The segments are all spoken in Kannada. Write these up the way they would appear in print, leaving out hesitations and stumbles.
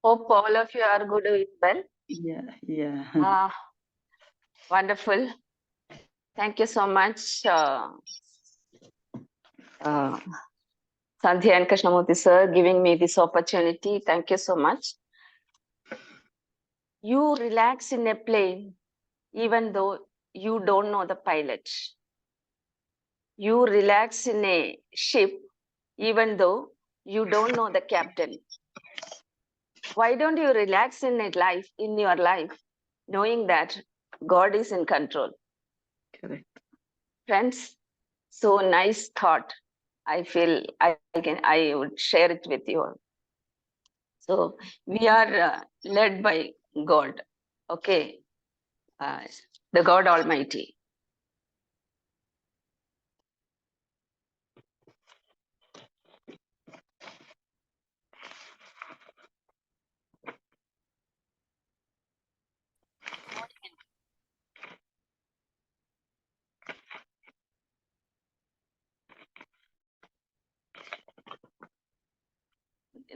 Hope all of you are good with well. Yeah. Wonderful. Thank you so much, Sandhya and Krishnamurti sir, giving me this opportunity. Thank you so much. You relax in a plane, even though you don't know the pilot. You relax in a ship, even though you don't know the captain. Why don't you relax in your life, knowing that God is in control? Correct. Friends, so nice thought. I feel I would share it with you all. So we are led by God, okay, the God Almighty.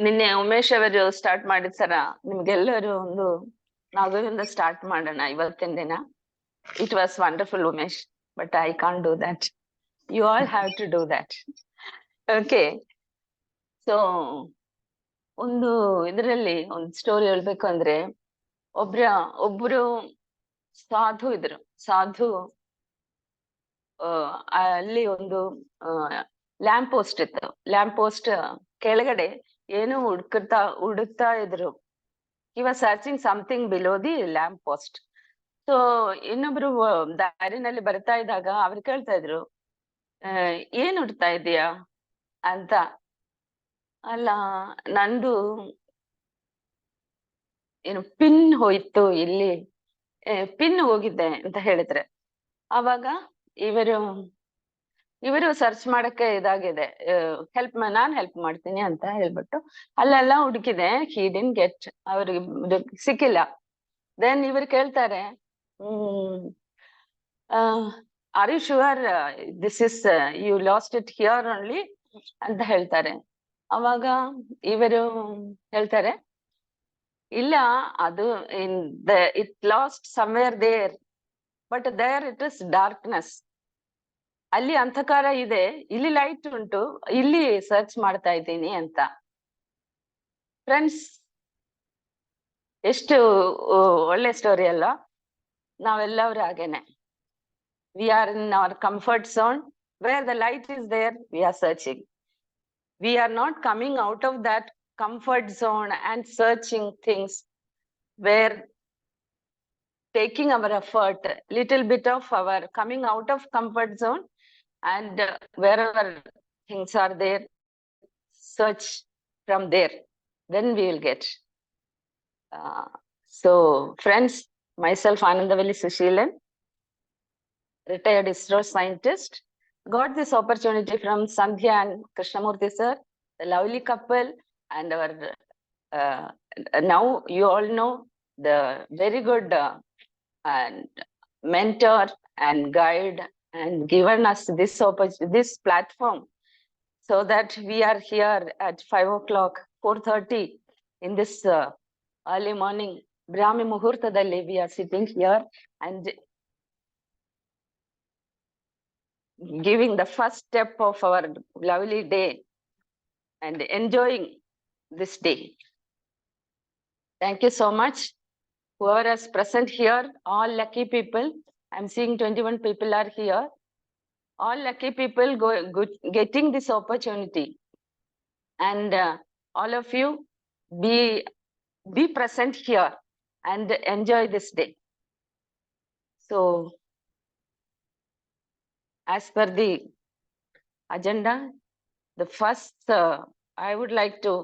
ನಿನ್ನೆ ಉಮೇಶ್ ಅವರು ಸ್ಟಾರ್ಟ್ ಮಾಡಿದ ಸರ ನಿಮ್ಗೆಲ್ಲರೂ ಒಂದು ನಗುವಿಂದ ಸ್ಟಾರ್ಟ್ ಮಾಡೋಣ ಇವತ್ತಿನ ದಿನ. It was wonderful Umesh, but I can't do that. You all have to do that. Okay, so ಒಂದು ಇದರಲ್ಲಿ ಒಂದು ಸ್ಟೋರಿ ಹೇಳ್ಬೇಕು ಅಂದ್ರೆ, ಒಬ್ರು ಸಾಧು ಇದ್ರು. ಸಾಧು ಅಲ್ಲಿ ಒಂದು ಲ್ಯಾಂಪ್ ಪೋಸ್ಟ್ ಇತ್ತು. ಲ್ಯಾಂಪ್ ಪೋಸ್ಟ್ ಕೆಳಗಡೆ ಏನು ಹುಡುಕ್ತಾ ಇದ್ರು. He was searching something below the lamp post. So ಇನ್ನೊಬ್ರು ದಾರಿನಲ್ಲಿ ಬರ್ತಾ ಇದ್ದಾಗ ಅವ್ರು ಕೇಳ್ತಾ ಇದ್ರು, ಏನ್ ಹುಡ್ತಾ ಇದೀಯಾ ಅಂತ. ಅಲ್ಲ, ನಂದು ಏನು ಪಿನ್ ಹೋಯ್ತು, ಇಲ್ಲಿ ಪಿನ್ ಹೋಗಿದ್ದೆ ಅಂತ ಹೇಳಿದ್ರೆ, ಅವಾಗ ಇವರು ಸರ್ಚ್ ಮಾಡಕ್ಕೆ ಇದಾಗಿದೆ, ನಾನ್ ಹೆಲ್ಪ್ ಮಾಡ್ತೀನಿ ಅಂತ ಹೇಳ್ಬಿಟ್ಟು ಅಲ್ಲೆಲ್ಲ ಹುಡುಕಿದೆ. ಹಿ ಡಿಡ್ಂಟ್ ಗೆಟ್, ಅವ್ರಿಗೆ ಸಿಕ್ಕಿಲ್ಲ. ದೆನ್ ಇವ್ರು ಕೇಳ್ತಾರೆ, are you sure this is you lost it here only ಅಂತ ಹೇಳ್ತಾರೆ. ಅವಾಗ ಇವರು ಹೇಳ್ತಾರೆ, ಇಲ್ಲ, ಅದು it lost somewhere there, but there it is darkness. ಅಲ್ಲಿ ಅಂಧಕಾರ ಇದೆ, ಇಲ್ಲಿ ಲೈಟ್ ಉಂಟು, ಇಲ್ಲಿ ಸರ್ಚ್ ಮಾಡ್ತಾ ಇದ್ದೀನಿ ಅಂತ. ಫ್ರೆಂಡ್ಸ್, ಎಷ್ಟು ಒಳ್ಳೆ ಸ್ಟೋರಿ ಅಲ್ಲ? ನಾವೆಲ್ಲರೂ ಹಾಗೇನೆ. We are in our comfort zone, where the light is there we are searching. We are not coming out of that comfort zone and searching things, where taking our effort, little bit of our coming out of comfort zone, and wherever things are there, search from there, then we will get. So friends, myself Anandavalli Sushilan, retired ISRO scientist, got this opportunity from Sandhya and Krishnamurti sir, the lovely couple, and our now you all know the very good and mentor and guide, and given us this this platform, so that we are here at 5 o'clock, 4:30 in this early morning Brahmi Muhurtadalli. We are sitting here and giving the first step of our lovely day and enjoying this day. Thank you so much. Whoever is present here, all lucky people. I'm seeing 21 people are here. All lucky people getting this opportunity. And all of you be present here and enjoy this day. So, as per the agenda, the first, I would like to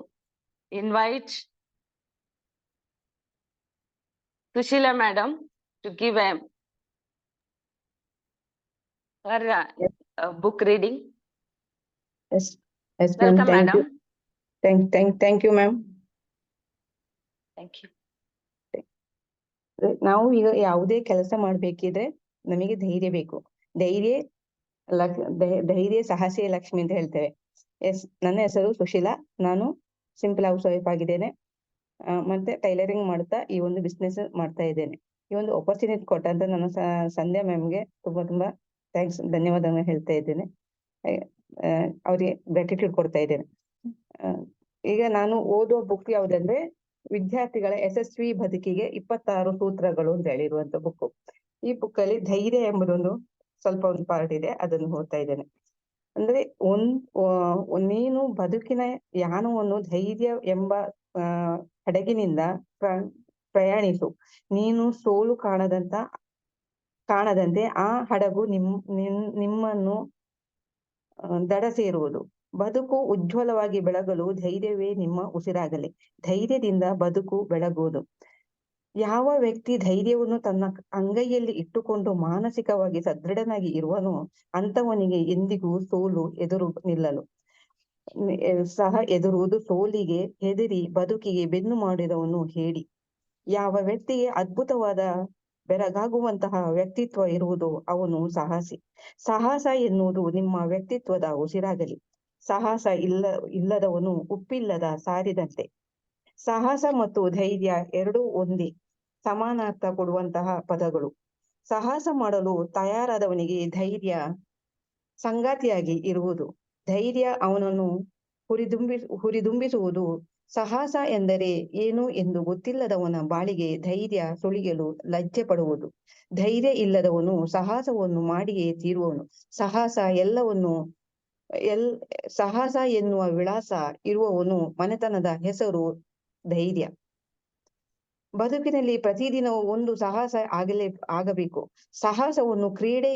invite Sushila madam to give her book reading. Yes, ma'am. Welcome, Thank madam. you. Thank you, ma'am. Thank you. ನಾವು ಈಗ ಯಾವುದೇ ಕೆಲಸ ಮಾಡ್ಬೇಕಿದ್ರೆ ನಮಗೆ ಧೈರ್ಯ ಬೇಕು. ಧೈರ್ಯ ಸಾಹಸಿ ಲಕ್ಷ್ಮಿ ಅಂತ ಹೇಳ್ತೇವೆ. ಎಸ್, ನನ್ನ ಹೆಸರು ಸುಶೀಲಾ. ನಾನು ಸಿಂಪಲ್ ಹೌಸ್ ವೈಫ್ ಆಗಿದ್ದೇನೆ. ಮತ್ತೆ ಟೈಲರಿಂಗ್ ಮಾಡ್ತಾ ಈ ಒಂದು ಬಿಸ್ನೆಸ್ ಮಾಡ್ತಾ ಇದ್ದೇನೆ. ಈ ಒಂದು ಅಪರ್ಚುನಿಟಿ ಕೊಟ್ಟಂತ ನನ್ನ ಸಂಧ್ಯಾ ಮ್ಯಾಮ್ಗೆ ತುಂಬಾ ಥ್ಯಾಂಕ್ಸ್, ಧನ್ಯವಾದಗಳನ್ನ ಹೇಳ್ತಾ ಇದ್ದೇನೆ. ಅವ್ರಿಗೆ ಗ್ರಾಟಿಟ್ಯೂಡ್ ಕೊಡ್ತಾ ಇದ್ದೇನೆ. ಈಗ ನಾನು ಓದುವ ಬುಕ್ ಯಾವ್ದಂದ್ರೆ ವಿದ್ಯಾರ್ಥಿಗಳ ಯಶಸ್ವಿ ಬದುಕಿಗೆ 26 ಸೂತ್ರಗಳು ಅಂತ ಹೇಳಿರುವಂತ ಬುಕ್. ಈ ಬುಕ್ ಅಲ್ಲಿ ಧೈರ್ಯ ಎಂಬುದೊಂದು ಸ್ವಲ್ಪ ಒಂದು ಪಾರ್ಟ್ ಇದೆ, ಅದನ್ನು ಓದ್ತಾ ಇದ್ದೇನೆ. ಅಂದ್ರೆ ನೀನು ಬದುಕಿನ ಯಾನವನ್ನು ಧೈರ್ಯ ಎಂಬ ಹಡಗಿನಿಂದ ಪ್ರಯಾಣಿಸು. ನೀನು ಸೋಲು ಕಾಣದಂತೆ ಆ ಹಡಗು ನಿಮ್ಮನ್ನು ದಡ ಸೇರುವುದು. ಬದುಕು ಉಜ್ವಲವಾಗಿ ಬೆಳಗಲು ಧೈರ್ಯವೇ ನಿಮ್ಮ ಉಸಿರಾಗಲಿ. ಧೈರ್ಯದಿಂದ ಬದುಕು ಬೆಳಗುವುದು. ಯಾವ ವ್ಯಕ್ತಿ ಧೈರ್ಯವನ್ನು ತನ್ನ ಅಂಗೈಯಲ್ಲಿ ಇಟ್ಟುಕೊಂಡು ಮಾನಸಿಕವಾಗಿ ಸದೃಢನಾಗಿ ಇರುವನೋ ಅಂತವನಿಗೆ ಎಂದಿಗೂ ಸೋಲು ಎದುರು ನಿಲ್ಲಲು ಸಹ ಎದುರುವುದು. ಸೋಲಿಗೆ ಹೆದರಿ ಬದುಕಿಗೆ ಬೆನ್ನು ಮಾಡಿದವನು ಹೇಳಿ. ಯಾವ ವ್ಯಕ್ತಿಗೆ ಅದ್ಭುತವಾದ ಬೆರಗಾಗುವಂತಹ ವ್ಯಕ್ತಿತ್ವ ಇರುವುದು ಅವನು ಸಾಹಸಿ. ಸಾಹಸ ಎನ್ನುವುದು ನಿಮ್ಮ ವ್ಯಕ್ತಿತ್ವದ ಉಸಿರಾಗಲಿ. ಸಾಹಸ ಇಲ್ಲದವನು ಉಪ್ಪಿಲ್ಲದ ಸಾರಿದಂತೆ. ಸಾಹಸ ಮತ್ತು ಧೈರ್ಯ ಎರಡೂ ಒಂದೇ, ಸಮಾನಾರ್ಥ ಕೊಡುವಂತಹ ಪದಗಳು. ಸಾಹಸ ಮಾಡಲು ತಯಾರಾದವನಿಗೆ ಧೈರ್ಯ ಸಂಗಾತಿಯಾಗಿ ಇರುವುದು. ಧೈರ್ಯ ಅವನನ್ನು ಹುರಿದುಂಬಿಸುವುದು. ಸಾಹಸ ಎಂದರೆ ಏನು ಎಂದು ಗೊತ್ತಿಲ್ಲದವನ ಬಾಳಿಗೆ ಧೈರ್ಯ ಸುಳಿಯಲು ಲಜ್ಜೆ ಪಡುವುದು. ಧೈರ್ಯ ಇಲ್ಲದವನು ಸಾಹಸವನ್ನು ಮಾಡಿಯೇ ತೀರುವನು. ಸಾಹಸ ಎನ್ನುವ ವಿಳಾಸ ಇರುವವನು ಮನೆತನದ ಹೆಸರು ಧೈರ್ಯ. ಬದುಕಿನಲ್ಲಿ ಪ್ರತಿದಿನವೂ ಒಂದು ಸಾಹಸ ಆಗಬೇಕು. ಸಾಹಸವನ್ನು ಕ್ರೀಡೆ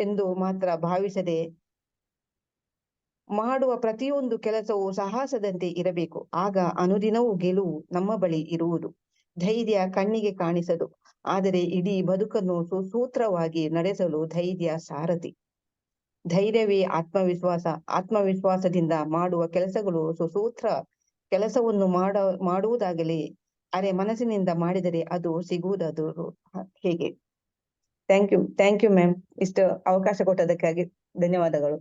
ಎಂದು ಮಾತ್ರ ಭಾವಿಸದೆ ಮಾಡುವ ಪ್ರತಿಯೊಂದು ಕೆಲಸವು ಸಾಹಸದಂತೆ ಇರಬೇಕು. ಆಗ ಅನುದಿನವೂ ಗೆಲುವು ನಮ್ಮ ಬಳಿ ಇರುವುದು. ಧೈರ್ಯ ಕಣ್ಣಿಗೆ ಕಾಣಿಸದು, ಆದರೆ ಇಡೀ ಬದುಕನ್ನು ಸುಸೂತ್ರವಾಗಿ ನಡೆಸಲು ಧೈರ್ಯ ಸಾರಥಿ. ಧೈರ್ಯವೇ ಆತ್ಮವಿಶ್ವಾಸ. ಆತ್ಮವಿಶ್ವಾಸದಿಂದ ಮಾಡುವ ಕೆಲಸಗಳು ಸುಸೂತ್ರ ಕೆಲಸವನ್ನು ಮಾಡುವುದಾಗಲಿ ಅರೆ ಮನಸ್ಸಿನಿಂದ ಮಾಡಿದರೆ ಅದು ಸಿಗುವುದಾದರೂ ಹೇಗೆ. Thank you ma'am. ಇಷ್ಟು ಅವಕಾಶ ಕೊಟ್ಟದಕ್ಕಾಗಿ ಧನ್ಯವಾದಗಳು.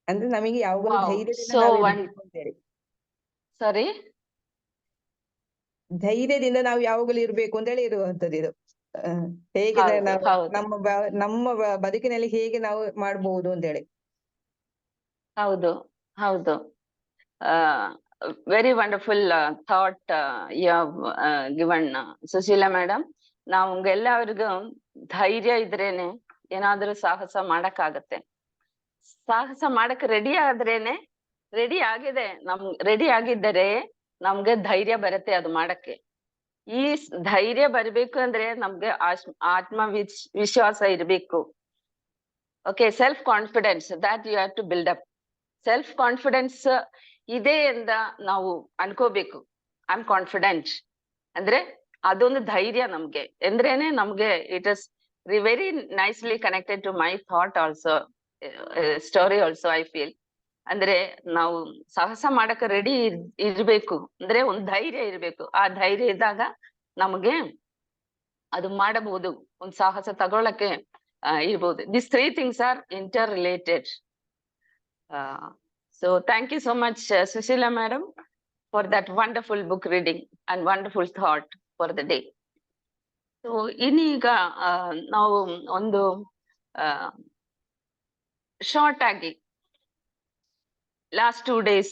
ಅಂದ್ರೆ ನಮಗೆ ಯಾವಾಗಲೂ ಧೈರ್ಯದಿಂದ ನಾವು ಇರ್ಬೇಕು ಅಂತೇಳಿ. ಸರಿ, ಧೈರ್ಯದಿಂದ ನಾವು ಯಾವಾಗಲೂ ಇರ್ಬೇಕು ಅಂತೇಳಿ ಇರುವಂತದ್ದು ಇದು. ಹೇಗೆ ನಮ್ಮ ಬದುಕಿನಲ್ಲಿ ಹೇಗೆ ನಾವು ಮಾಡಬಹುದು ಅಂತೇಳಿ. ಹೌದು ಹೌದು. Very wonderful thought you have given Sushila madam. ನಮ್ಗೆಲ್ಲರಿಗೂ ಧೈರ್ಯ ಇದ್ರೇನೆ ಏನಾದ್ರೂ ಸಾಹಸ ಮಾಡಕ್ಕಾಗತ್ತೆ. ಸಾಹಸ ಮಾಡಕ್ ರೆಡಿ ಆಗಿದ್ದರೆ ನಮ್ಗೆ ಧೈರ್ಯ ಬರುತ್ತೆ ಅದು ಮಾಡಕ್ಕೆ. ಈ ಧೈರ್ಯ ಬರ್ಬೇಕು ಅಂದ್ರೆ ನಮ್ಗೆ ವಿಶ್ವಾಸ ಇರ್ಬೇಕು. Okay, self confidence that you have to build up. Self confidence ಇದೆ ಅಂತ ನಾವು ಅನ್ಕೋಬೇಕು. ಐ ಆಮ್ ಕಾನ್ಫಿಡೆಂಟ್ ಅಂದ್ರೆ ಅದೊಂದು ಧೈರ್ಯ ನಮ್ಗೆ ಅಂದ್ರೇನೆ ನಮ್ಗೆ it is very nicely connected to my thought also, story also. I feel ಅಂದ್ರೆ ನಾವು ಸಾಹಸ ಮಾಡಕ್ಕೆ ರೆಡಿ ಇರ್ಬೇಕು ಅಂದ್ರೆ ಒಂದು ಧೈರ್ಯ ಇರ್ಬೇಕು. ಆ ಧೈರ್ಯ ಇದ್ದಾಗ ನಮಗೆ ಅದು ಮಾಡಬಹುದು, ಒಂದು ಸಾಹಸ ತಗೊಳಕ್ಕೆ ಇರ್ಬೋದು. This 3 things are interrelated. So thank you so much, Sushila madam, for that wonderful book reading and wonderful thought for the day. So ಇನ್ನೀಗ ನಾವು ಒಂದು ಶಾರ್ಟ್ ಆಗಿ ಲಾಸ್ಟ್ 2 days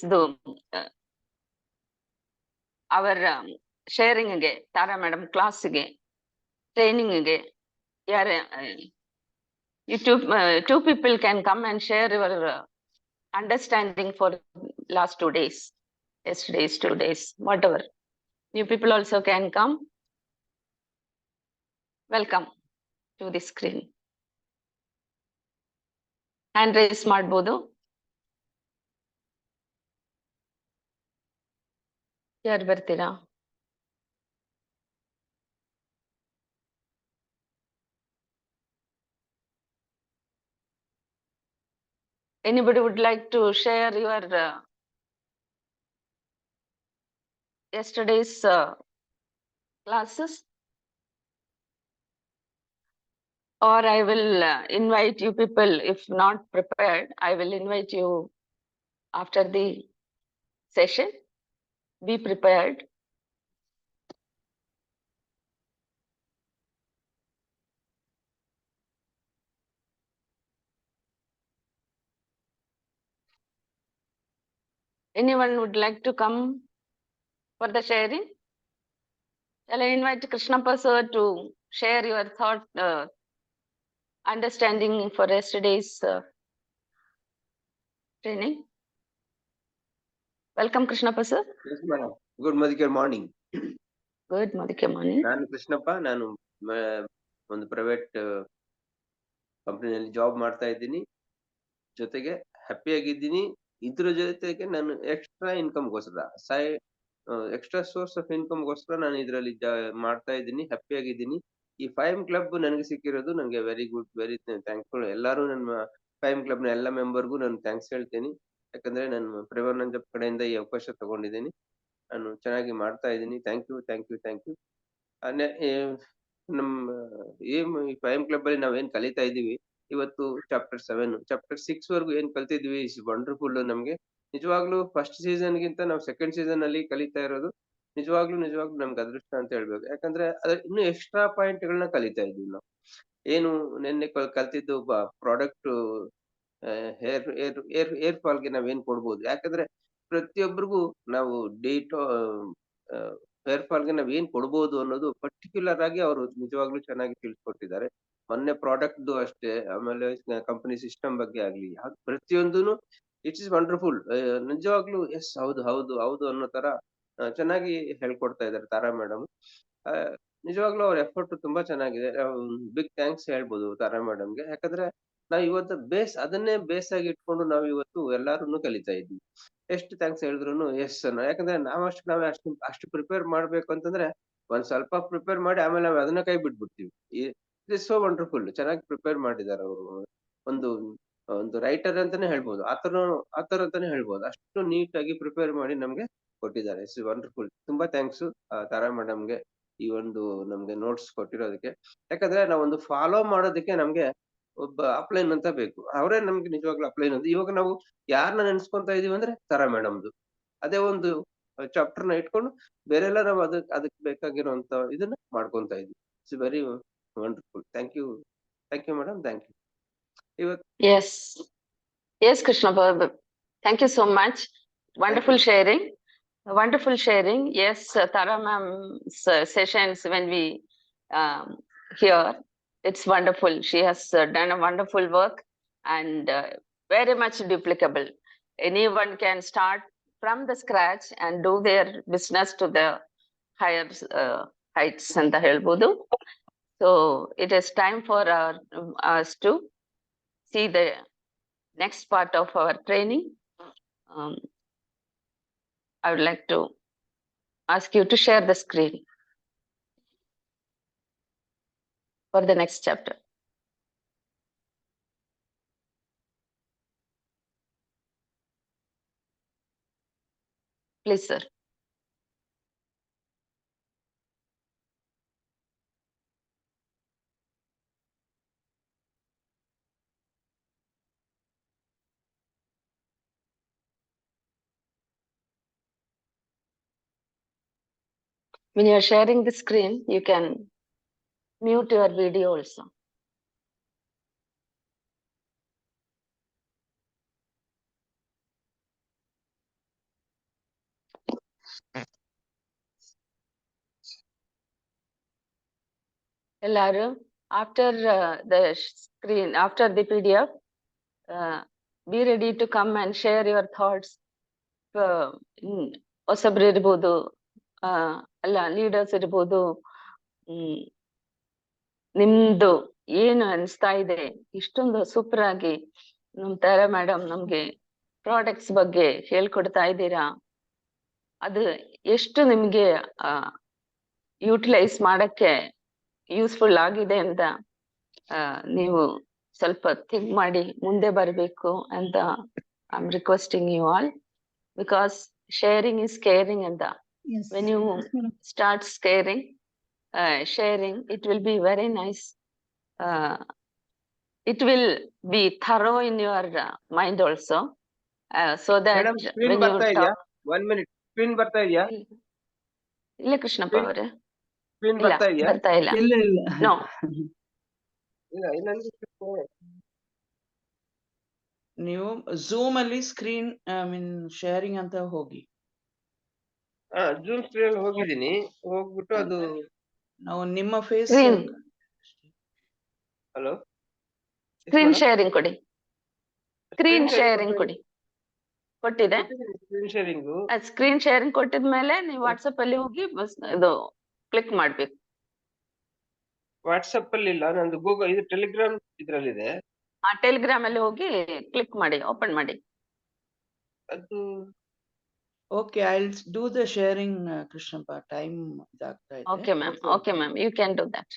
ಅವರ್ ಶೇರಿಂಗ್ಗೆ, ತಾರಾ ಮೇಡಮ್ ಕ್ಲಾಸ್ಗೆ, ಟ್ರೈನಿಂಗ್ಗೆ ಯಾರ you two people can come and share your understanding for last 2 days, yesterday's 2 days, whatever. New people also can come. Welcome to the screen. Hand raise ಮಾಡಬಹುದು. ಯಾರು ಬರ್ತೀರಾ? Anybody would like to share your yesterday's classes? Or I will invite you people, if not prepared, I will invite you after the session. Be prepared. Anyone would like to come for the sharing? Shall I invite Krishnappa sir to share your thought, understanding for yesterday's training? Welcome, Krishnappa sir. Yes, madam. Good morning. Good morning. ನಾನು ಕೃಷ್ಣಪ್ಪ. ನಾನು ಒಂದು ಪ್ರೈವೇಟ್ ಕಂಪನಿಯಲ್ಲಿ ಜಾಬ್ ಮಾಡ್ತಾ ಇದ್ದೀನಿ. ಜೊತೆಗೆ ಹ್ಯಾಪಿ ಆಗಿದ್ದೀನಿ. ಇದ್ರ ಜೊತೆಗೆ ನಾನು ಎಕ್ಸ್ಟ್ರಾ ಇನ್ಕಮ್ ಗೋಸ್ಕರ ಎಕ್ಸ್ಟ್ರಾ ಸೋರ್ಸ್ ಆಫ್ ಇನ್ಕಮ್ ಗೋಸ್ಕರ ನಾನು ಇದರಲ್ಲಿ ಮಾಡ್ತಾ ಇದ್ದೀನಿ. ಹ್ಯಾಪಿ ಆಗಿದ್ದೀನಿ. ಈ ಫೈಮ್ ಕ್ಲಬ್ ನನಗೆ ಸಿಕ್ಕಿರೋದು ನನಗೆ ವೆರಿ ಗುಡ್, ವೆರಿ ಥ್ಯಾಂಕ್ಫುಲ್. ಎಲ್ಲರೂ ನನ್ನ ಫೈಮ್ ಕ್ಲಬ್ ನ ಎಲ್ಲ ಮೆಂಬರ್ಗೂ ನಾನು ಥ್ಯಾಂಕ್ಸ್ ಹೇಳ್ತೀನಿ. ಯಾಕಂದ್ರೆ ನಾನು ಪ್ರೇಮಾನಂದ ಕಡೆಯಿಂದ ಈ ಅವಕಾಶ ತಗೊಂಡಿದ್ದೀನಿ. ನಾನು ಚೆನ್ನಾಗಿ ಮಾಡ್ತಾ ಇದ್ದೀನಿ. Thank you, thank you, thank you. ನಮ್ಮ ಈ ಫೈಮ್ ಕ್ಲಬ್ ಅಲ್ಲಿ ನಾವೇನ್ ಕಲಿತಾ ಇದೀವಿ ಇವತ್ತು ಚಾಪ್ಟರ್ 7, ಚಾಪ್ಟರ್ 6 ವರ್ಗು ಏನ್ ಕಲ್ತಿದ್ವಿ ಇಸ್ ವಂಡರ್ಫುಲ್. ನಮ್ಗೆ ನಿಜವಾಗ್ಲೂ ಫಸ್ಟ್ ಸೀಸನ್ ಗಿಂತ ನಾವು ಸೆಕೆಂಡ್ ಸೀಸನ್ ಅಲ್ಲಿ ಕಲಿತಾ ಇರೋದು ನಿಜವಾಗ್ಲೂ ನಮ್ಗೆ ಅದೃಷ್ಟ ಅಂತ ಹೇಳ್ಬೇಕು. ಯಾಕಂದ್ರೆ ಅದ್ರ ಇನ್ನು ಎಕ್ಸ್ಟ್ರಾ ಪಾಯಿಂಟ್ ಗಳನ್ನ ಕಲಿತಾ ಇದೀವಿ ನಾವು. ಏನು ನಿನ್ನೆ ಕಲ್ತಿದ್ದು ಪ್ರಾಡಕ್ಟ್ ಏರ್ ಫಾಲ್ ಗೆ ನಾವೇನ್ ಕೊಡ್ಬೋದು. ಯಾಕಂದ್ರೆ ಪ್ರತಿಯೊಬ್ಬರಿಗೂ ನಾವು ಹೇರ್ ಫಾಲ್ ಗೆ ನಾವ್ ಏನ್ ಕೊಡ್ಬೋದು ಅನ್ನೋದು ಪರ್ಟಿಕ್ಯುಲರ್ ಆಗಿ ಅವರು ನಿಜವಾಗ್ಲೂ ಚೆನ್ನಾಗಿ ತಿಳಿಸ್ಕೊಟ್ಟಿದ್ದಾರೆ. ಮೊನ್ನೆ ಪ್ರಾಡಕ್ಟ್ ಅಷ್ಟೇ, ಆಮೇಲೆ ಕಂಪನಿ ಸಿಸ್ಟಮ್ ಬಗ್ಗೆ ಆಗ್ಲಿ, ಪ್ರತಿಯೊಂದೂನು ಇಟ್ ಇಸ್ ವಂಡರ್ಫುಲ್. ನಿಜವಾಗ್ಲೂ ಎಸ್ ಹೌದು ಹೌದು ಹೌದು ಅನ್ನೋ ತರ ಚೆನ್ನಾಗಿ ಹೇಳ್ಕೊಡ್ತಾ ಇದ್ದಾರೆ ತಾರಾ ಮೇಡಮ್. ನಿಜವಾಗ್ಲೂ ಅವ್ರ ಎಫರ್ಟ್ ತುಂಬಾ ಚೆನ್ನಾಗಿದೆ. ಬಿಗ್ ಥ್ಯಾಂಕ್ಸ್ ಹೇಳ್ಬೋದು ತಾರಾ ಮೇಡಮ್ಗೆ. ಯಾಕಂದ್ರೆ ನಾವ್ ಇವತ್ತು ಅದನ್ನೇ ಬೇಸ್ ಆಗಿ ಇಟ್ಕೊಂಡು ನಾವ್ ಇವತ್ತು ಎಲ್ಲಾರು ಕಲಿತಾ ಇದ್ವಿ. ಎಷ್ಟು ಥ್ಯಾಂಕ್ಸ್ ಹೇಳಿದ್ರು ಎಸ್ ಅನ್ನೋ. ಯಾಕಂದ್ರೆ ನಾವೇ ಅಷ್ಟು ಪ್ರಿಪೇರ್ ಮಾಡ್ಬೇಕು ಅಂತಂದ್ರೆ ಒಂದ್ ಸ್ವಲ್ಪ ಪ್ರಿಪೇರ್ ಮಾಡಿ ಆಮೇಲೆ ನಾವ್ ಅದನ್ನ ಕೈ ಬಿಟ್ಬಿಡ್ತೀವಿ. It is so wonderful. ಚೆನ್ನಾಗಿ ಪ್ರಿಪೇರ್ ಮಾಡಿದ್ದಾರೆ ಅವರು. ಒಂದು ರೈಟರ್ ಅಂತಾನೆ ಹೇಳ್ಬೋದು, ಆತರ ಅಂತಾನೆ ಹೇಳ್ಬೋದು. ಅಷ್ಟು ನೀಟ್ ಆಗಿ ಪ್ರಿಪೇರ್ ಮಾಡಿ ನಮ್ಗೆ ಕೊಟ್ಟಿದ್ದಾರೆ. It's wonderful. ತುಂಬಾ ಥ್ಯಾಂಕ್ಸ್ ತಾರಾ ಮೇಡಮ್ಗೆ ಈ ಒಂದು ನಮ್ಗೆ ನೋಟ್ಸ್ ಕೊಟ್ಟಿರೋದಕ್ಕೆ. ಯಾಕಂದ್ರೆ ನಾವೊಂದು ಫಾಲೋ ಮಾಡೋದಕ್ಕೆ ನಮ್ಗೆ ಒಬ್ಬ ಅಪ್ಲೈನ್ ಅಂತ ಬೇಕು. ಅವರೇ ನಮ್ಗೆ ನಿಜವಾಗ್ಲೂ ಅಪ್ಲೈನ್ ಅಂತ. ಇವಾಗ ನಾವು ಯಾರನ್ನ ನೆನ್ಸ್ಕೊಂತಾ ಇದೀವಿ ಅಂದ್ರೆ ತಾರಾ ಮೇಡಮ್ದು ಅದೇ ಒಂದು ಚಾಪ್ಟರ್ ನ ಇಟ್ಕೊಂಡು ಬೇರೆಲ್ಲ ನಾವು ಅದಕ್ಕೆ ಬೇಕಾಗಿರುವಂತ ಇದನ್ನ ಮಾಡ್ಕೊಂತ ಇದೀವಿ. It's very wonderful. Thank you madam. Thank you. Yes, Krishnappa. Thank you so much. Wonderful sharing. Wonderful sharing. Yes, Tara ma'am's sessions when we hear, it's wonderful. She has done a wonderful work and very much duplicable. Anyone can start from the scratch and do their business to the higher heights and the helbodu. So it is time for us to see the next part of our training. I would like to ask you to share the screen for the next chapter. Please, sir. When you are sharing the screen, you can mute your video also. Elaru, after the screen, after the PDF, be ready to come and share your thoughts. ಹೊಸಬ್ರು ಇರ್ಬೋದು, ಅಲ್ಲ ಲೀಡರ್ಸ್ ಇರ್ಬೋದು, ನಿಮ್ದು ಏನು ಅನಿಸ್ತಾ ಇದೆ, ಇಷ್ಟೊಂದು ಸೂಪರ್ ಆಗಿ ನಮ್ ತಾರಾ ಮೇಡಮ್ ನಮ್ಗೆ ಪ್ರಾಡಕ್ಟ್ಸ್ ಬಗ್ಗೆ ಹೇಳ್ಕೊಡ್ತಾ ಇದ್ದೀರಾ, ಅದು ಎಷ್ಟು ನಿಮ್ಗೆ ಯುಟಿಲೈಸ್ ಮಾಡಕ್ಕೆ ಯೂಸ್ಫುಲ್ ಆಗಿದೆ ಅಂತ ನೀವು ಸ್ವಲ್ಪ ಥಿಂಕ್ ಮಾಡಿ ಮುಂದೆ ಬರಬೇಕು ಅಂತ I am requesting you all, because sharing is caring and Yes. when you start sharing, it will be very nice. It will be thorough in your mind also, so that Madam, screen when you ಬರ್ತಾ ಇದೆಯಾ? talk, 1 minute. ಪಿನ್ ಬರ್ತಾ ಇದೆಯಾ? ಇಲ್ಲ ಕೃಷ್ಣಪ್ಪ ಪಿನ್ ಅವರೇ, ಪಿನ್ ಇಲ್ಲ ಬರ್ತಾ ಇದೆಯಾ? ಬರ್ತಾ ಇಲ್ಲ. ಇಲ್ಲ ಇಲ್ಲ ನೋ, ಇಲ್ಲ ನನಗೆ ನೀವು ಝೂಮ್ ಅಲ್ಲಿ ಸ್ಕ್ರೀನ್ ಶೇರಿಂಗ್ ಅಂತ ಹೋಗಿ. ಜೂಮ್ ಸ್ಕ್ರೀನ್ ಹೋಗಿದ್ದೀನಿ. ಹೋಗ್ಬಿಟ್ಟು ಅದು ನಾವು ನಿಮ್ಮ face Screen. Hello screen sharing ಕೊಡಿ, ಸ್ಕ್ರೀನ್ ಶೇರಿಂಗ್ ಕೊಡಿ. ಕೊಟ್ಟಿದೆ. ಸ್ಕ್ರೀನ್ ಶೇರಿಂಗು ಸ್ಕ್ರೀನ್ ಶೇರಿಂಗ್ ಕೊಟ್ಟಿದ್ಮೇಲೆ ನೀವು ವಾಟ್ಸಪ್ ಅಲ್ಲಿ ಹೋಗಿ ಇದು ಕ್ಲಿಕ್ ಮಾಡ್ಬೇಕು. ವಾಟ್ಸಪ್ ಅಲ್ಲಿ ಇಲ್ಲ, ನಂದು ಗೂಗಲ್ ಇದು ಟೆಲಿಗ್ರಾಮ್ ಇದ್ರಲ್ಲಿದೆ. ಆ ಟೆಲಿಗ್ರಾಮ್ ಅಲ್ಲಿ ಹೋಗಿ ಕ್ಲಿಕ್ ಮಾಡಿ, ಓಪನ್ ಮಾಡಿ. ಅದು okay, I will do the sharing Krishnappa. Time ಇದಾಗ್ತಾ ಇದೆ. Okay ma'am, okay ma'am, you can do that.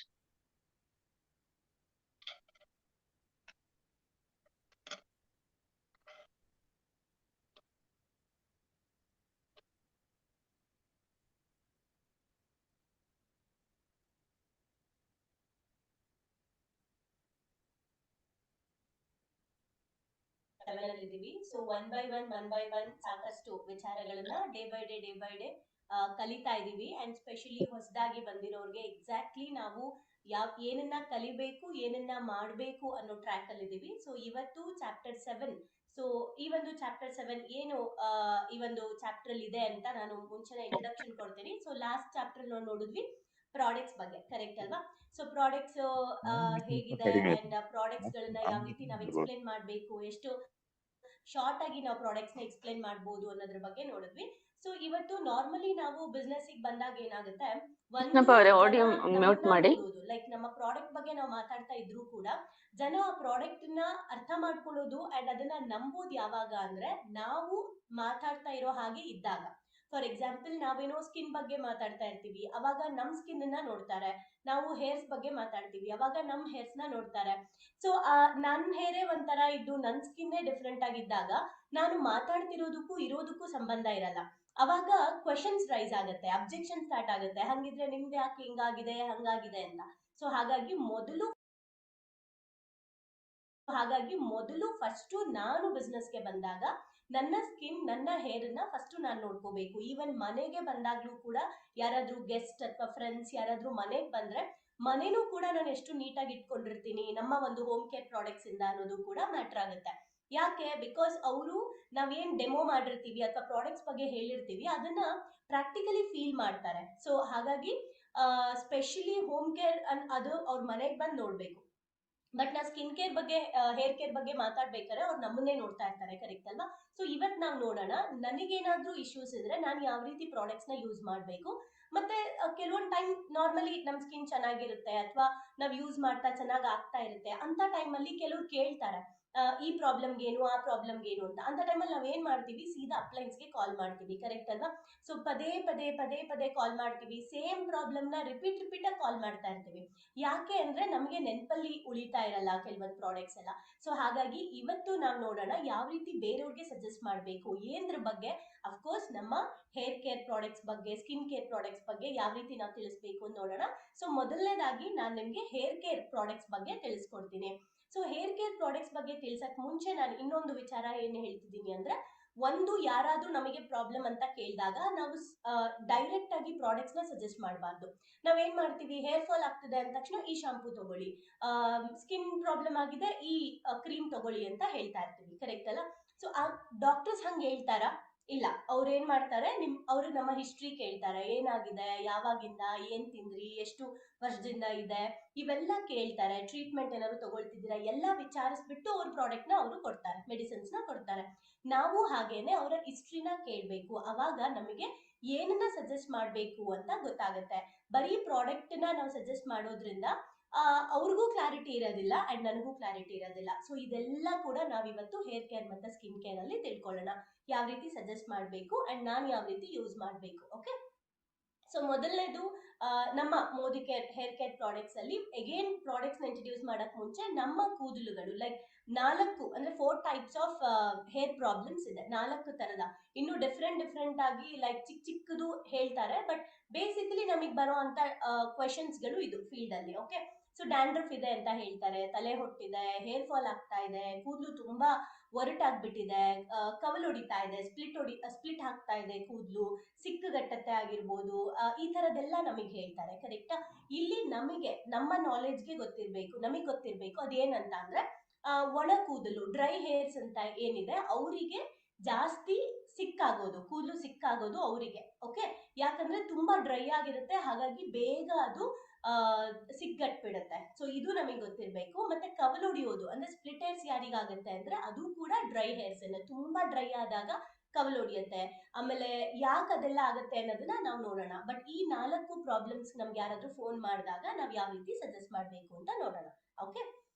ಇದೀವಿ. ಸೊ ಒನ್ ಬೈ ಒನ್ ಸಾಕಷ್ಟು ವಿಚಾರಗಳನ್ನ ಡೇ ಬೈ ಡೇ ಕಲಿತಾ ಇದೀವಿ. ಅಂಡ್ ಸ್ಪೆಷಲಿ ಹೊಸದಾಗಿ ಬಂದಿರೋರ್ಗೆ ಎಕ್ಸಾಕ್ಟ್ಲಿ ನಾವು ಏನನ್ನ ಕಲಿಬೇಕು, ಏನನ್ನ ಮಾಡ್ಬೇಕು ಅನ್ನೋ ಟ್ರ್ಯಾಕ್ ಅಲ್ಲಿ ಇದೀವಿ. ಸೊ ಇವತ್ತು ಚಾಪ್ಟರ್ 7. ಸೊ ಈ ಒಂದು ಚಾಪ್ಟರ್ 7 ಏನು ಈ ಒಂದು ಚಾಪ್ಟರ್ ಅಲ್ಲಿ ಇದೆ ಅಂತ ನಾನು ಮುಂಚೆನೆ ಇಂಟ್ರೊಡಕ್ಷನ್ ಕೊಡ್ತೀನಿ. ಸೊ ಲಾಸ್ಟ್ ಚಾಪ್ಟರ್ ನಾವು ನೋಡಿದ್ವಿ ಪ್ರಾಡಕ್ಟ್ಸ್ ಬಗ್ಗೆ, ಕರೆಕ್ಟ್ ಅಲ್ವಾ? ಸೊ ಪ್ರಾಡಕ್ಟ್ಸ್ ಹೇಗಿದೆ ಅಂಡ್ ಪ್ರಾಡಕ್ಟ್ಸ್ ಗಳನ್ನ ಯಾವ ರೀತಿ ನಾವು ಎಕ್ಸ್ಪ್ಲೇನ್ ಮಾಡ್ಬೇಕು, ಎಷ್ಟು ಶಾರ್ಟ್ ಆಗಿ ನಾವು ಪ್ರಾಡಕ್ಟ್ಸ್ ನ ಎಕ್ಸ್ಪ್ಲೇನ್ ಮಾಡಬಹುದು ಅನ್ನೋದ್ರ ಬಗ್ಗೆ ನೋಡಿದ್ವಿ. ಸೊ ಇವತ್ತು ನಾರ್ಮಲಿ ನಾವು ಬಿಸ್ನೆಸ್ ಬಂದಾಗ ಏನಾಗುತ್ತೆ, ಕೃಷ್ಣಪ್ಪ ಅವರೇ ಆಡಿಯೋ ಮ್ಯೂಟ್ ಮಾಡಿ. ಲೈಕ್ ನಮ್ಮ ಪ್ರಾಡಕ್ಟ್ ಬಗ್ಗೆ ನಾವು ಮಾತಾಡ್ತಾ ಇದ್ರು ಕೂಡ ಜನ ಆ ಪ್ರಾಡಕ್ಟ್ ನ ಅರ್ಥ ಮಾಡ್ಕೊಳ್ಳೋದು ಅಂಡ್ ಅದನ್ನ ನಂಬೋದು ಯಾವಾಗ ಅಂದ್ರೆ ನಾವು ಮಾತಾಡ್ತಾ ಇರೋ ಹಾಗೆ ಇದ್ದಾಗ. ಫಾರ್ ಎಕ್ಸಾಂಪಲ್, ನಾವೇನೋ ಸ್ಕಿನ್ ಬಗ್ಗೆ ಮಾತಾಡ್ತಾ ಇರ್ತೀವಿ, ಅವಾಗ ನಮ್ ಸ್ಕಿನ್ ನ ನೋಡ್ತಾರೆ. ನಾವು ಹೇರ್ಸ್ ಬಗ್ಗೆ ಮಾತಾಡ್ತೀವಿ, ಅವಾಗ ನಮ್ ಹೇರ್ಸ್ ನ ನೋಡ್ತಾರೆ. ಸೊ ನನ್ ಹೇರೇ ಒಂಥರ ಇದ್ದು ನನ್ ಸ್ಕಿನ್ ಡಿಫ್ರೆಂಟ್ ಆಗಿದ್ದಾಗ ನಾನು ಮಾತಾಡ್ತಿರೋದಕ್ಕೂ ಇರೋದಕ್ಕೂ ಸಂಬಂಧ ಇರಲ್ಲ. ಅವಾಗ ಕ್ವೆಶನ್ಸ್ ರೈಸ್ ಆಗುತ್ತೆ, ಅಬ್ಜೆಕ್ಷನ್ ಸ್ಟಾರ್ಟ್ ಆಗುತ್ತೆ. ಹಂಗಿದ್ರೆ ನಿಮ್ದು ಯಾಕೆ ಹಿಂಗಾಗಿದೆ ಹಂಗಾಗಿದೆ ಅಂತ. ಸೊ ಹಾಗಾಗಿ ಮೊದಲು ಫಸ್ಟ್ ನಾನು ಬಿಸ್ನೆಸ್ಗೆ ಬಂದಾಗ ನನ್ನ ಸ್ಕಿನ್, ನನ್ನ ಹೇರ್ ನ ಫಸ್ಟ್ ನಾನು ನೋಡ್ಕೋಬೇಕು. ಈವನ್ ಮನೆಗೆ ಬಂದಾಗ್ಲೂ ಕೂಡ ಯಾರಾದ್ರೂ ಗೆಸ್ಟ್ ಅಥವಾ ಫ್ರೆಂಡ್ಸ್ ಯಾರಾದ್ರೂ ಮನೆಗೆ ಬಂದ್ರೆ ಮನೇನೂ ಕೂಡ ನಾನು ಎಷ್ಟು ನೀಟಾಗಿ ಇಟ್ಕೊಂಡಿರ್ತೀನಿ ನಮ್ಮ ಒಂದು ಹೋಮ್ ಕೇರ್ ಪ್ರಾಡಕ್ಟ್ಸ್ ಇಂದ ಅನ್ನೋದು ಕೂಡ ಮ್ಯಾಟರ್ ಆಗುತ್ತೆ. ಯಾಕೆ? ಬಿಕಾಸ್ ಅವರು ನಾವೇನ್ ಡೆಮೋ ಮಾಡಿರ್ತೀವಿ ಅಥವಾ ಪ್ರಾಡಕ್ಟ್ಸ್ ಬಗ್ಗೆ ಹೇಳಿರ್ತೀವಿ ಅದನ್ನ ಪ್ರಾಕ್ಟಿಕಲಿ ಫೀಲ್ ಮಾಡ್ತಾರೆ. ಸೊ ಹಾಗಾಗಿ ಸ್ಪೆಷಲಿ ಹೋಮ್ ಕೇರ್ ಅದು ಅವ್ರ ಮನೆಗೆ ಬಂದು ನೋಡ್ಬೇಕು. ಬಟ್ ನಾ ಸ್ಕಿನ್ ಕೇರ್ ಬಗ್ಗೆ, ಹೇರ್ ಕೇರ್ ಬಗ್ಗೆ ಮಾತಾಡ್ಬೇಕಾದ್ರೆ ಅವ್ರು ನಮ್ಮನ್ನೇ ನೋಡ್ತಾ ಇರ್ತಾರೆ, ಕರೆಕ್ಟ್ ಅಲ್ವಾ? ಸೊ ಇವತ್ ನಾವ್ ನೋಡೋಣ, ನನಗೇನಾದ್ರೂ ಇಶ್ಯೂಸ್ ಇದ್ರೆ ನಾನು ಯಾವ ರೀತಿ ಪ್ರಾಡಕ್ಟ್ಸ್ ನ ಯೂಸ್ ಮಾಡ್ಬೇಕು. ಮತ್ತೆ ಕೆಲವೊಂದ್ ಟೈಮ್ ನಾರ್ಮಲಿ ನಮ್ ಸ್ಕಿನ್ ಚೆನ್ನಾಗಿರುತ್ತೆ ಅಥವಾ ನಾವ್ ಯೂಸ್ ಮಾಡ್ತಾ ಚೆನ್ನಾಗ್ ಆಗ್ತಾ ಇರುತ್ತೆ. ಅಂತ ಟೈಮ್ ಅಲ್ಲಿ ಕೆಲವ್ರು ಕೇಳ್ತಾರೆ ಈ ಪ್ರಾಬ್ಲಮ್ಗೆ ಏನು, ಆ ಪ್ರಾಬ್ಲಮ್ಗೆ ಏನು ಅಂತ. ಅಂತ ಟೈಮಲ್ಲಿ ನಾವ್ ಏನ್ ಮಾಡ್ತೀವಿ, ಸೀದಾ ಅಪ್ಲೈನ್ಸ್ಗೆ ಕಾಲ್ ಮಾಡ್ತೀವಿ, ಕರೆಕ್ಟ್ ಅಲ್ವಾ? ಸೊ ಪದೇ ಕಾಲ್ ಮಾಡ್ತೀವಿ. ಸೇಮ್ ಪ್ರಾಬ್ಲಮ್ ನ ರಿಪೀಟ್ ಆಗಿ ಕಾಲ್ ಮಾಡ್ತಾ ಇರ್ತೀವಿ. ಯಾಕೆ ಅಂದ್ರೆ ನಮಗೆ ನೆನಪಲ್ಲಿ ಉಳಿತಾ ಇರಲ್ಲ ಕೆಲವೊಂದು ಪ್ರಾಡಕ್ಟ್ಸ್ ಎಲ್ಲ. ಸೊ ಹಾಗಾಗಿ ಇವತ್ತು ನಾವು ನೋಡೋಣ ಯಾವ ರೀತಿ ಬೇರೆಯವ್ರಿಗೆ ಸಜೆಸ್ಟ್ ಮಾಡಬೇಕು, ಏನ್ರ ಬಗ್ಗೆ. ಅಫ್ಕೋರ್ಸ್ ನಮ್ಮ ಹೇರ್ ಕೇರ್ ಪ್ರಾಡಕ್ಟ್ಸ್ ಬಗ್ಗೆ, ಸ್ಕಿನ್ ಕೇರ್ ಪ್ರಾಡಕ್ಟ್ಸ್ ಬಗ್ಗೆ ಯಾವ ರೀತಿ ನಾವು ತಿಳಿಸ್ಬೇಕು ಅಂತ ನೋಡೋಣ. ಸೊ ಮೊದಲನೇದಾಗಿ ನಾನು ನಿಮ್ಗೆ ಹೇರ್ ಕೇರ್ ಪ್ರಾಡಕ್ಟ್ಸ್ ಬಗ್ಗೆ ತಿಳಿಸ್ಕೊಡ್ತೀನಿ. ಸೊ ಹೇರ್ ಕೇರ್ ಪ್ರಾಡಕ್ಟ್ಸ್ ಬಗ್ಗೆ ತಿಳಿಸಕ್ ಮುಂಚೆ ನಾನು ಇನ್ನೊಂದು ವಿಚಾರ ಏನ್ ಹೇಳ್ತಿದ್ದೀನಿ ಅಂದ್ರೆ, ಒಂದು ಯಾರಾದ್ರೂ ನಮಗೆ ಪ್ರಾಬ್ಲಮ್ ಅಂತ ಕೇಳಿದಾಗ ನಾವು ಡೈರೆಕ್ಟ್ ಆಗಿ ಪ್ರಾಡಕ್ಟ್ಸ್ ನ ಸಜೆಸ್ಟ್ ಮಾಡಬಾರ್ದು. ನಾವೇನ್ ಮಾಡ್ತೀವಿ, ಹೇರ್ ಫಾಲ್ ಆಗ್ತಿದೆ ಅಂದ ತಕ್ಷಣ ಈ ಶಾಂಪೂ ತಗೊಳ್ಳಿ, ಸ್ಕಿನ್ ಪ್ರಾಬ್ಲಮ್ ಆಗಿದೆ ಈ ಕ್ರೀಮ್ ತಗೊಳ್ಳಿ ಅಂತ ಹೇಳ್ತಾ ಇರ್ತೀವಿ, ಕರೆಕ್ಟ್ ಅಲ್ಲ? ಸೊ ಆ ಡಾಕ್ಟರ್ಸ್ ಹಂಗೆ ಹೇಳ್ತಾರಾ? ಇಲ್ಲ. ಅವ್ರು ಏನ್ ಮಾಡ್ತಾರೆ, ಅವ್ರು ನಮ್ಮ ಹಿಸ್ಟ್ರಿ ಕೇಳ್ತಾರೆ, ಏನಾಗಿದೆ, ಯಾವಾಗಿಂದ, ಏನ್ ತಿಂದ್ರಿ, ಎಷ್ಟು ವರ್ಷದಿಂದ ಇದೆ, ಇವೆಲ್ಲ ಕೇಳ್ತಾರೆ. ಟ್ರೀಟ್ಮೆಂಟ್ ಏನಾದ್ರು ತಗೊಳ್ತಿದ್ದೀರಾ ಎಲ್ಲ ವಿಚಾರಿಸ್ಬಿಟ್ಟು ಅವ್ರ ಪ್ರಾಡಕ್ಟ್ ನ ಅವರು ಕೊಡ್ತಾರೆ, ಮೆಡಿಸಿನ್ಸ್ ನ ಕೊಡ್ತಾರೆ. ನಾವು ಹಾಗೇನೆ ಅವರ ಹಿಸ್ಟ್ರಿನ ಕೇಳ್ಬೇಕು. ಅವಾಗ ನಮಗೆ ಏನನ್ನ ಸಜೆಸ್ಟ್ ಮಾಡ್ಬೇಕು ಅಂತ ಗೊತ್ತಾಗುತ್ತೆ. ಬರೀ ಪ್ರಾಡಕ್ಟ್ ನ ನಾವು ಸಜೆಸ್ಟ್ ಮಾಡೋದ್ರಿಂದ ಅವ್ರಿಗೂ ಕ್ಲಾರಿಟಿ ಇರೋದಿಲ್ಲ ಅಂಡ್ ನನಗೂ ಕ್ಲಾರಿಟಿ ಇರೋದಿಲ್ಲ. ಸೊ ಇದೆಲ್ಲ ಕೂಡ ನಾವಿವತ್ತು ಹೇರ್ ಕೇರ್ ಮತ್ತೆ ಸ್ಕಿನ್ ಕೇರ್ ಅಲ್ಲಿ ತಿಳ್ಕೊಳ್ಳೋಣ, ಯಾವ ರೀತಿ ಸಜೆಸ್ಟ್ ಮಾಡಬೇಕು ಅಂಡ್ ನಾನು ಯಾವ ರೀತಿ ಯೂಸ್ ಮಾಡಬೇಕು. ಓಕೆ, ಸೊ ಮೊದಲನೇದು ನಮ್ಮ Modi care hair care products ಅಲ್ಲಿ ಅಗೇನ್ ಪ್ರಾಡಕ್ಟ್ಸ್ ನ ಇಂಟ್ರೊಡ್ಯೂಸ್ ಮಾಡಕ್ ಮುಂಚೆ ನಮ್ಮ ಕೂದಲುಗಳು ಲೈಕ್ 4 ಅಂದ್ರೆ 4 ಟೈಪ್ಸ್ ಆಫ್ ಹೇರ್ ಪ್ರಾಬ್ಲಮ್ಸ್ ಇದೆ. 4 ತರದ, ಇನ್ನು ಡಿಫ್ರೆಂಟ್ ಆಗಿ ಲೈಕ್ ಚಿಕ್ಕದು ಹೇಳ್ತಾರೆ. ಬಟ್ ಬೇಸಿಕಲಿ ನಮಗೆ ಬರೋ ಅಂತ ಕ್ವೆಶನ್ಸ್ ಗಳು ಇದು ಫೀಲ್ಡ್ ಅಲ್ಲಿ. ಓಕೆ, ಸೊ ಡ್ಯಾಂಡ್ರಫ್ ಇದೆ ಅಂತ ಹೇಳ್ತಾರೆ, ತಲೆ ಹೊಟ್ಟಿದೆ, ಹೇರ್ ಫಾಲ್ ಆಗ್ತಾ ಇದೆ, ಕೂದಲು ತುಂಬಾ ಒರಟಾಗ್ಬಿಟ್ಟಿದೆ, ಕವಲ್ ಹೊಡಿತಾ ಇದೆ, ಸ್ಪ್ಲಿಟ್ ಆಗ್ತಾ ಇದೆ ಕೂದಲು, ಸಿಕ್ಕುಗಟ್ಟತೆ ಆಗಿರ್ಬೋದು, ಈ ತರದೆಲ್ಲ ನಮಗೆ ಹೇಳ್ತಾರೆ. ಕರೆಕ್ಟಾ? ಇಲ್ಲಿ ನಮಗೆ ನಮ್ಮ ನಾಲೆಡ್ಜ್ಗೆ ಗೊತ್ತಿರ್ಬೇಕು, ನಮಗೆ ಗೊತ್ತಿರ್ಬೇಕು ಅದೇನಂತ ಅಂದ್ರೆ ಒಣ ಕೂದಲು, ಡ್ರೈ ಹೇರ್ಸ್ ಅಂತ ಏನಿದೆ ಅವರಿಗೆ ಜಾಸ್ತಿ ಕೂದಲು ಸಿಕ್ಕಾಗೋದು ಅವರಿಗೆ. ಓಕೆ, ಯಾಕಂದ್ರೆ ತುಂಬಾ ಡ್ರೈ ಆಗಿರುತ್ತೆ, ಹಾಗಾಗಿ ಬೇಗ ಅದು ಸಿಗ್ಗಟ್ಬಿಡುತ್ತೆ. ಸೊ ಇದು ನಮಗೆ ಗೊತ್ತಿರ್ಬೇಕು. ಮತ್ತೆ ಕವಲ್ ಹೊಡಿಯೋದು ಅಂದ್ರೆ ಸ್ಪ್ಲಿಟ್ ಹೇರ್ಸ್ ಯಾರಿಗಾಗುತ್ತೆ ಅಂದ್ರೆ ಅದು ಕೂಡ ಡ್ರೈ ಹೇರ್ಸ್, ತುಂಬಾ ಡ್ರೈ ಆದಾಗ ಕವಲ್ ಹೊಡಿಯುತ್ತೆ. ಆಮೇಲೆ ಯಾಕೆ ಅದೆಲ್ಲ ಆಗುತ್ತೆ ಅನ್ನೋದನ್ನ ನಾವು ನೋಡೋಣ. ಬಟ್ ಈ 4 ಪ್ರಾಬ್ಲಮ್ಸ್ ನಮ್ಗೆ ಯಾರಾದ್ರೂ ಫೋನ್ ಮಾಡಿದಾಗ ನಾವ್ ಯಾವ ರೀತಿ ಸಜೆಸ್ಟ್ ಮಾಡ್ಬೇಕು ಅಂತ ನೋಡೋಣ. ಓಕೆ,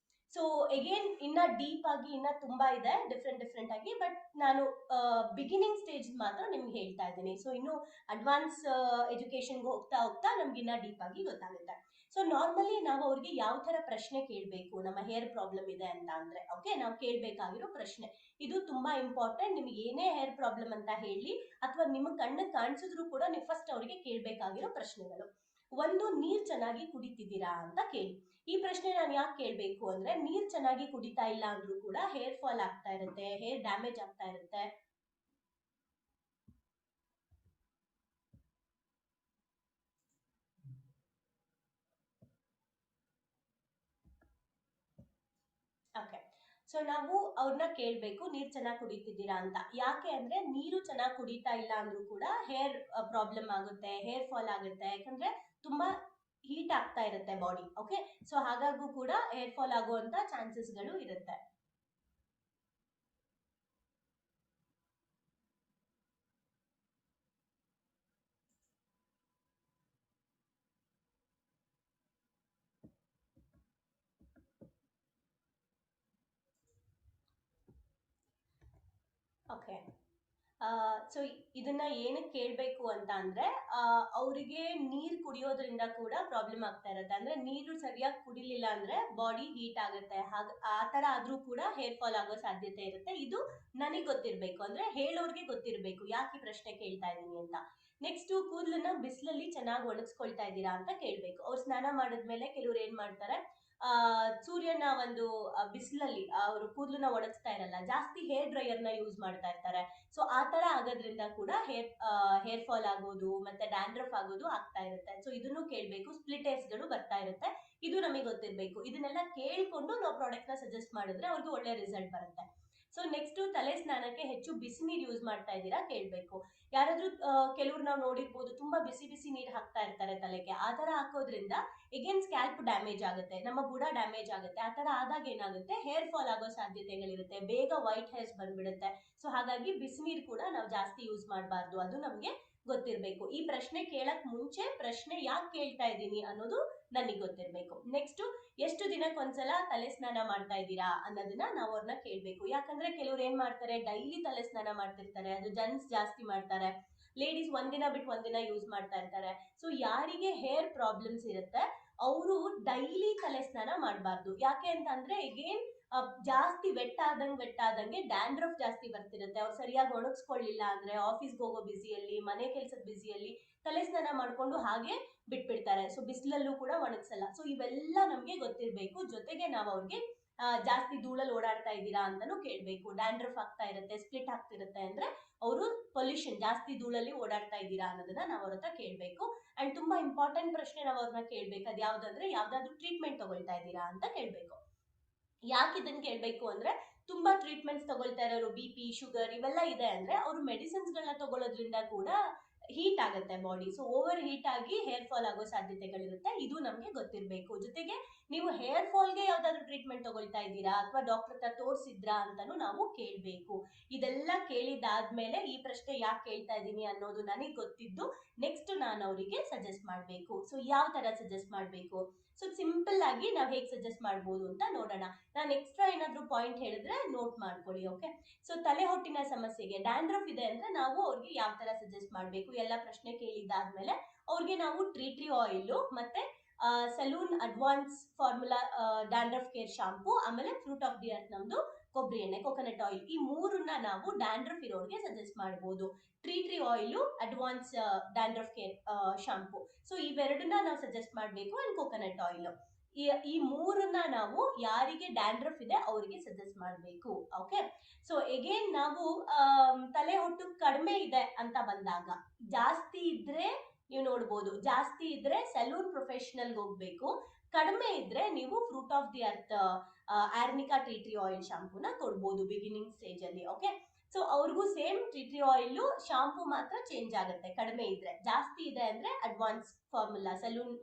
ಸೊ ಅಗೇನ್ ಇನ್ನ ಡೀಪ್ ಆಗಿ ಇನ್ನ ತುಂಬಾ ಇದೆ ಡಿಫ್ರೆಂಟ್ ಆಗಿ, ಬಟ್ ನಾನು ಬಿಗಿನಿಂಗ್ ಸ್ಟೇಜ್ ಮಾತ್ರ ನಿಮ್ಗೆ ಹೇಳ್ತಾ ಇದ್ದೀನಿ. ಸೊ ಇನ್ನು ಅಡ್ವಾನ್ಸ್ ಎಜುಕೇಶನ್ಗೆ ಹೋಗ್ತಾ ನಮ್ಗೆ ಇನ್ನ ಡೀಪ್ ಆಗಿ ಗೊತ್ತಾಗುತ್ತೆ. ಸೊ ನಾರ್ಮಲಿ ನಾವು ಅವ್ರಿಗೆ ಯಾವ ತರ ಪ್ರಶ್ನೆ ಕೇಳಬೇಕು ನಮ್ಮ ಹೇರ್ ಪ್ರಾಬ್ಲಮ್ ಇದೆ ಅಂತ ಅಂದ್ರೆ, ಓಕೆ, ನಾವು ಕೇಳ್ಬೇಕಾಗಿರೋ ಪ್ರಶ್ನೆ ಇದು ತುಂಬಾ ಇಂಪಾರ್ಟೆಂಟ್. ನಿಮ್ಗೆ ಏನೇ ಹೇರ್ ಪ್ರಾಬ್ಲಮ್ ಅಂತ ಹೇಳಿ ಅಥವಾ ನಿಮ್ಮ ಕಣ್ಣಿಗೆ ಕಾಣಿಸಿದ್ರು ಕೂಡ ನೀವು ಫಸ್ಟ್ ಅವ್ರಿಗೆ ಕೇಳ್ಬೇಕಾಗಿರೋ ಪ್ರಶ್ನೆಗಳು. ಒಂದು, ನೀರ್ ಚೆನ್ನಾಗಿ ಕುಡಿತಿದ್ದೀರಾ ಅಂತ ಕೇಳಿ. ಈ ಪ್ರಶ್ನೆ ನಾನು ಯಾಕೆ ಕೇಳ್ಬೇಕು ಅಂದ್ರೆ, ನೀರ್ ಚೆನ್ನಾಗಿ ಕುಡಿತಾ ಇಲ್ಲ ಅಂದ್ರೂ ಕೂಡ ಹೇರ್ ಫಾಲ್ ಆಗ್ತಾ ಇರುತ್ತೆ, ಹೇರ್ ಡ್ಯಾಮೇಜ್ ಆಗ್ತಾ ಇರುತ್ತೆ. ಓಕೆ, ಸೊ ನಾವು ಅವ್ರನ್ನ ಕೇಳ್ಬೇಕು ನೀರ್ ಚೆನ್ನಾಗಿ ಕುಡಿತಿದ್ದೀರಾ ಅಂತ. ಯಾಕೆ ಅಂದ್ರೆ ನೀರು ಚೆನ್ನಾಗಿ ಕುಡಿತಾ ಇಲ್ಲ ಅಂದ್ರೂ ಕೂಡ ಹೇರ್ ಪ್ರಾಬ್ಲಮ್ ಆಗುತ್ತೆ, ಹೇರ್ ಫಾಲ್ ಆಗುತ್ತೆ. ಯಾಕಂದ್ರೆ ತುಂಬಾ ಹೀಟ್ ಆಗ್ತಾ ಇರುತ್ತೆ ಬಾಡಿ. ಓಕೆ, ಸೊ ಹಾಗಾಗೂ ಕೂಡ ಹೇರ್ ಫಾಲ್ ಆಗುವಂತ ಚಾನ್ಸಸ್ಗಳು ಇರುತ್ತೆ. ಓಕೆ, ಸೊ ಇದನ್ನ ಏನಕ್ಕೆ ಕೇಳ್ಬೇಕು ಅಂತ ಅಂದ್ರೆ, ಅವರಿಗೆ ನೀರ್ ಕುಡಿಯೋದ್ರಿಂದ ಕೂಡ ಪ್ರಾಬ್ಲಮ್ ಆಗ್ತಾ ಇರುತ್ತೆ. ಅಂದ್ರೆ ನೀರು ಸರಿಯಾಗಿ ಕುಡಿಲಿಲ್ಲ ಅಂದ್ರೆ ಬಾಡಿ ಹೀಟ್ ಆಗುತ್ತೆ, ಆ ತರ ಆದ್ರೂ ಕೂಡ ಹೇರ್ ಫಾಲ್ ಆಗೋ ಸಾಧ್ಯತೆ ಇರುತ್ತೆ. ಇದು ನನಗ್ ಗೊತ್ತಿರ್ಬೇಕು, ಅಂದ್ರೆ ಹೇಳೋರ್ಗೆ ಗೊತ್ತಿರ್ಬೇಕು ಯಾಕೆ ಪ್ರಶ್ನೆ ಕೇಳ್ತಾ ಇದೀನಿ ಅಂತ. ನೆಕ್ಸ್ಟ್, ಕೂದಲನ್ನ ಬಿಸಿಲಲ್ಲಿ ಚೆನ್ನಾಗಿ ಒಣಗಿಸ್ಕೊಳ್ತಾ ಇದ್ದೀರಾ ಅಂತ ಕೇಳ್ಬೇಕು. ಅವ್ರು ಸ್ನಾನ ಮಾಡಿದ್ಮೇಲೆ ಕೆಲವ್ರು ಏನ್ ಮಾಡ್ತಾರೆ, ಸೂರ್ಯನ ಒಂದು ಬಿಸಿಲಲ್ಲಿ ಅವರು ಕೂದಲನ್ನ ಒಣಗಿಸ್ತಾ ಇರಲ್ಲ, ಜಾಸ್ತಿ ಹೇರ್ ಡ್ರೈಯರ್ ನ ಯೂಸ್ ಮಾಡ್ತಾ ಇರ್ತಾರೆ. ಸೊ ಆ ತರ ಆಗೋದ್ರಿಂದ ಕೂಡ ಹೇರ್ ಫಾಲ್ ಆಗೋದು ಮತ್ತೆ ಡ್ಯಾಂಡ್ರಫ್ ಆಗೋದು ಆಗ್ತಾ ಇರುತ್ತೆ. ಸೊ ಇದನ್ನು ಕೇಳ್ಬೇಕು. ಸ್ಪ್ಲಿಟ್ ಹೇರ್ಸ್ ಗಳು ಬರ್ತಾ ಇರುತ್ತೆ, ಇದು ನಮಗೆ ಗೊತ್ತಿರ್ಬೇಕು. ಇದನ್ನೆಲ್ಲ ಕೇಳ್ಕೊಂಡು ನಾವು ಪ್ರಾಡಕ್ಟ್ ನ ಸಜೆಸ್ಟ್ ಮಾಡಿದ್ರೆ ಅವ್ರಿಗೆ ಒಳ್ಳೆ ರಿಸಲ್ಟ್ ಬರುತ್ತೆ. ಸೊ ನೆಕ್ಸ್ಟ್, ತಲೆ ಸ್ನಾನಕ್ಕೆ ಹೆಚ್ಚು ಬಿಸಿ ನೀರು ಯೂಸ್ ಮಾಡ್ತಾ ಇದ್ದೀರಾ ಕೇಳ್ಬೇಕು. ಯಾರಾದ್ರೂ ಕೆಲವ್ರು ನಾವು ನೋಡಿರ್ಬೋದು, ತುಂಬಾ ಬಿಸಿ ನೀರು ಹಾಕ್ತಾ ಇರ್ತಾರೆ ತಲೆಗೆ. ಆ ತರ ಹಾಕೋದ್ರಿಂದ ಎಗೇನ್ ಸ್ಕ್ಯಾಲ್ಪ್ ಡ್ಯಾಮೇಜ್ ಆಗುತ್ತೆ, ನಮ್ಮ ಬುಡ ಡ್ಯಾಮೇಜ್ ಆಗುತ್ತೆ. ಆ ತರ ಆದಾಗ ಏನಾಗುತ್ತೆ, ಹೇರ್ ಫಾಲ್ ಆಗೋ ಸಾಧ್ಯತೆಗಳಿರುತ್ತೆ, ಬೇಗ ವೈಟ್ ಹೇರ್ಸ್ ಬಂದ್ಬಿಡುತ್ತೆ. ಸೊ ಹಾಗಾಗಿ ಬಿಸಿನೀರು ಕೂಡ ನಾವು ಜಾಸ್ತಿ ಯೂಸ್ ಮಾಡಬಾರ್ದು, ಅದು ನಮ್ಗೆ ಗೊತ್ತಿರ್ಬೇಕು. ಈ ಪ್ರಶ್ನೆ ಕೇಳಕ್ ಮುಂಚೆ ಪ್ರಶ್ನೆ ಯಾಕೆ ಕೇಳ್ತಾ ಇದ್ದೀನಿ ಅನ್ನೋದು ನನಗೆ ಗೊತ್ತಿರ್ಬೇಕು. ನೆಕ್ಸ್ಟ್, ಎಷ್ಟು ದಿನಕ್ಕೊಂದ್ಸಲ ತಲೆ ಸ್ನಾನ ಮಾಡ್ತಾ ಇದ್ದೀರಾ ಅನ್ನೋದನ್ನ ನಾವು ಅವ್ರನ್ನ ಕೇಳ್ಬೇಕು. ಯಾಕಂದ್ರೆ ಕೆಲವ್ರು ಏನ್ ಮಾಡ್ತಾರೆ, ಡೈಲಿ ತಲೆ ಸ್ನಾನ ಮಾಡ್ತಿರ್ತಾರೆ, ಅದು ಜೆಂಟ್ಸ್ ಜಾಸ್ತಿ ಮಾಡ್ತಾರೆ, ಲೇಡೀಸ್ ಒಂದಿನ ಬಿಟ್ಟು ಒಂದಿನ ಯೂಸ್ ಮಾಡ್ತಾ ಇರ್ತಾರೆ. ಸೊ ಯಾರಿಗೆ ಹೇರ್ ಪ್ರಾಬ್ಲಮ್ಸ್ ಇರುತ್ತೆ ಅವರು ಡೈಲಿ ತಲೆ ಸ್ನಾನ ಮಾಡಬಾರ್ದು. ಯಾಕೆ ಅಂತ ಅಂದ್ರೆ ಎಗೇನ್ ಜಾಸ್ತಿ ವೆಟ್ ಆದಂಗೆ ಡ್ಯಾಂಡ್ರಫ್ ಜಾಸ್ತಿ ಬರ್ತಿರುತ್ತೆ. ಅವ್ರು ಸರಿಯಾಗಿ ಒಣಗಿಸ್ಕೊಳ್ಳಿಲ್ಲ ಅಂದ್ರೆ ಆಫೀಸ್ಗೆ ಹೋಗೋ ಬಿಸಿಯಲ್ಲಿ, ಮನೆ ಕೆಲ್ಸದ ಬಿಸಿಯಲ್ಲಿ ತಲೆ ಸ್ನಾನ ಮಾಡ್ಕೊಂಡು ಹಾಗೆ ಬಿಟ್ಬಿಡ್ತಾರೆ. ಸೊ ಬಿಸಿಲಲ್ಲೂ ಕೂಡ ಒಣಗಿಸಲ್ಲ. ಸೊ ಇವೆಲ್ಲ ನಮ್ಗೆ ಗೊತ್ತಿರ್ಬೇಕು. ಜೊತೆಗೆ ನಾವು ಅವ್ರಿಗೆ ಜಾಸ್ತಿ ಧೂಳಲ್ಲಿ ಓಡಾಡ್ತಾ ಇದ್ದೀರಾ ಅಂತಾನು ಕೇಳ್ಬೇಕು. ಡ್ಯಾಂಡ್ರಫ್ ಆಗ್ತಾ ಇರುತ್ತೆ, ಸ್ಪ್ಲಿಟ್ ಆಗ್ತಿರುತ್ತೆ ಅಂದ್ರೆ ಅವರು ಪೊಲ್ಯೂಷನ್ ಜಾಸ್ತಿ ಧೂಳಲ್ಲಿ ಓಡಾಡ್ತಾ ಇದ್ದೀರಾ ಅನ್ನೋದನ್ನ ನಾವು ಅವ್ರ ಹತ್ರ ಕೇಳ್ಬೇಕು. ಅಂಡ್ ತುಂಬಾ ಇಂಪಾರ್ಟೆಂಟ್ ಪ್ರಶ್ನೆ ನಾವು ಅವ್ರನ್ನ ಕೇಳ್ಬೇಕು. ಅದ್ ಯಾವ್ದಂದ್ರೆ, ಯಾವ್ದಾದ್ರು ಟ್ರೀಟ್ಮೆಂಟ್ ತಗೊಳ್ತಾ ಇದ್ದೀರಾ ಅಂತ ಕೇಳ್ಬೇಕು. ಯಾಕೆ ಇದನ್ನ ಕೇಳ್ಬೇಕು ಅಂದ್ರೆ, ತುಂಬಾ ಟ್ರೀಟ್ಮೆಂಟ್ಸ್ ತಗೊಳ್ತಾ ಇರೋರು, BP, ಶುಗರ್ ಇವೆಲ್ಲ ಇದೆ ಅಂದ್ರೆ ಅವರು ಮೆಡಿಸಿನ್ಸ್ ಗಳನ್ನ ತಗೊಳ್ಳೋದ್ರಿಂದ ಕೂಡ ಹೀಟ್ ಆಗುತ್ತೆ ಬಾಡಿ. ಸೊ ಓವರ್ ಹೀಟ್ ಆಗಿ ಹೇರ್ ಫಾಲ್ ಆಗೋ ಸಾಧ್ಯತೆಗಳಿರುತ್ತೆ, ಇದು ನಮ್ಗೆ ಗೊತ್ತಿರ್ಬೇಕು. ಜೊತೆಗೆ ನೀವು ಹೇರ್ ಫಾಲ್ಗೆ ಯಾವ್ದಾದ್ರು ಟ್ರೀಟ್ಮೆಂಟ್ ತಗೊಳ್ತಾ ಇದ್ದೀರಾ ಅಥವಾ ಡಾಕ್ಟರ್ ಹತ್ರ ತೋರಿಸಿದ್ರಾ ಅಂತಾನು ನಾವು ಕೇಳ್ಬೇಕು. ಇದೆಲ್ಲ ಕೇಳಿದಾದ್ಮೇಲೆ ಈ ಪ್ರಶ್ನೆ ಯಾಕೆ ಕೇಳ್ತಾ ಇದ್ದೀನಿ ಅನ್ನೋದು ನನಗೆ ಗೊತ್ತಿದ್ದು ನೆಕ್ಸ್ಟ್ ನಾನು ಅವರಿಗೆ ಸಜೆಸ್ಟ್ ಮಾಡ್ಬೇಕು. ಸೊ ಯಾವ ತರ ಸಜೆಸ್ಟ್ ಮಾಡ್ಬೇಕು, ಸೊ ಸಿಂಪಲ್ ಆಗಿ ನಾವ್ ಹೇಗ್ ಸಜೆಸ್ಟ್ ಮಾಡ್ಬೋದು ಅಂತ ನೋಡೋಣ. ನಾನು ಎಕ್ಸ್ಟ್ರಾ ಏನಾದ್ರು ಪಾಯಿಂಟ್ ಹೇಳಿದ್ರೆ ನೋಟ್ ಮಾಡ್ಕೊಳ್ಳಿ. ಓಕೆ, ಸೊ ತಲೆ ಹೊಟ್ಟಿನ ಸಮಸ್ಯೆಗೆ ಡ್ಯಾಂಡ್ರಫ್ ಇದೆ ಅಂದ್ರೆ ನಾವು ಅವ್ರಿಗೆ ಯಾವ ತರ ಸಜೆಸ್ಟ್ ಮಾಡ್ಬೇಕು ಎಲ್ಲ ಪ್ರಶ್ನೆ ಕೇಳಿದಾದ್ಮೇಲೆ ಅವ್ರಿಗೆ ನಾವು ಟ್ರೀ ಆಯಿಲ್ ಮತ್ತೆ salon advance formula dandruff care shampoo, ಆಮೇಲೆ ಫ್ರೂಟ್ ಆಫ್ ದಿ ಅರ್ತ್ ನಮ್ದು ಕೊಬ್ಬರಿ ಎಣ್ಣೆ, ಕೊಕೊನಟ್ ಆಯಿಲ್, ಈ ಮೂರನ್ನ ನಾವು ಡ್ಯಾಂಡ್ರಫ್ ಇರೋರಿಗೆ ಸಜೆಸ್ಟ್ ಮಾಡ್ಬೋದು. Tree oil, advance dandruff care shampoo, so ಇವೆರಡನ್ನ ನಾವು ಸಜೆಸ್ಟ್ ಮಾಡ್ಬೇಕು. ಅಂಡ್ ಕೊಕೊನಟ್ ಆಯಿಲ್ ಈ ಮೂರನ್ನ ನಾವು ಯಾರಿಗೆ ಡ್ಯಾಂಡ್ರಫ್ ಇದೆ ಅವರಿಗೆ ಸಜೆಸ್ಟ್ ಮಾಡಬೇಕು. ಓಕೆ, ಸೊ ಎಗೇನ್ ನಾವು ತಲೆ ಹೊಟ್ಟು ಕಡಿಮೆ ಇದೆ ಅಂತ ಬಂದಾಗ, ಜಾಸ್ತಿ ಇದ್ರೆ ನೀವು ನೋಡ್ಬೋದು, ಜಾಸ್ತಿ ಇದ್ರೆ ಸಲೂನ್ ಪ್ರೊಫೆಷನಲ್ ಹೋಗ್ಬೇಕು, ಕಡಿಮೆ ಇದ್ರೆ ನೀವು fruit of the earth arnica tea tree oil ಶಾಂಪೂನ ಕೊಡ್ಬೋದು ಬಿಗಿನಿಂಗ್ ಸ್ಟೇಜ್ ಅಲ್ಲಿ. ಓಕೆ, ಸೊ ಅವ್ರಿಗೂ same tea tree oil shampoo ಮಾತ್ರ ಚೇಂಜ್ ಆಗುತ್ತೆ ಕಡಿಮೆ ಇದ್ರೆ. ಜಾಸ್ತಿ ಇದೆ ಅಂದ್ರೆ ಅಡ್ವಾನ್ಸ್ ಫಾರ್ಮುಲಾ ಸಲೂನ್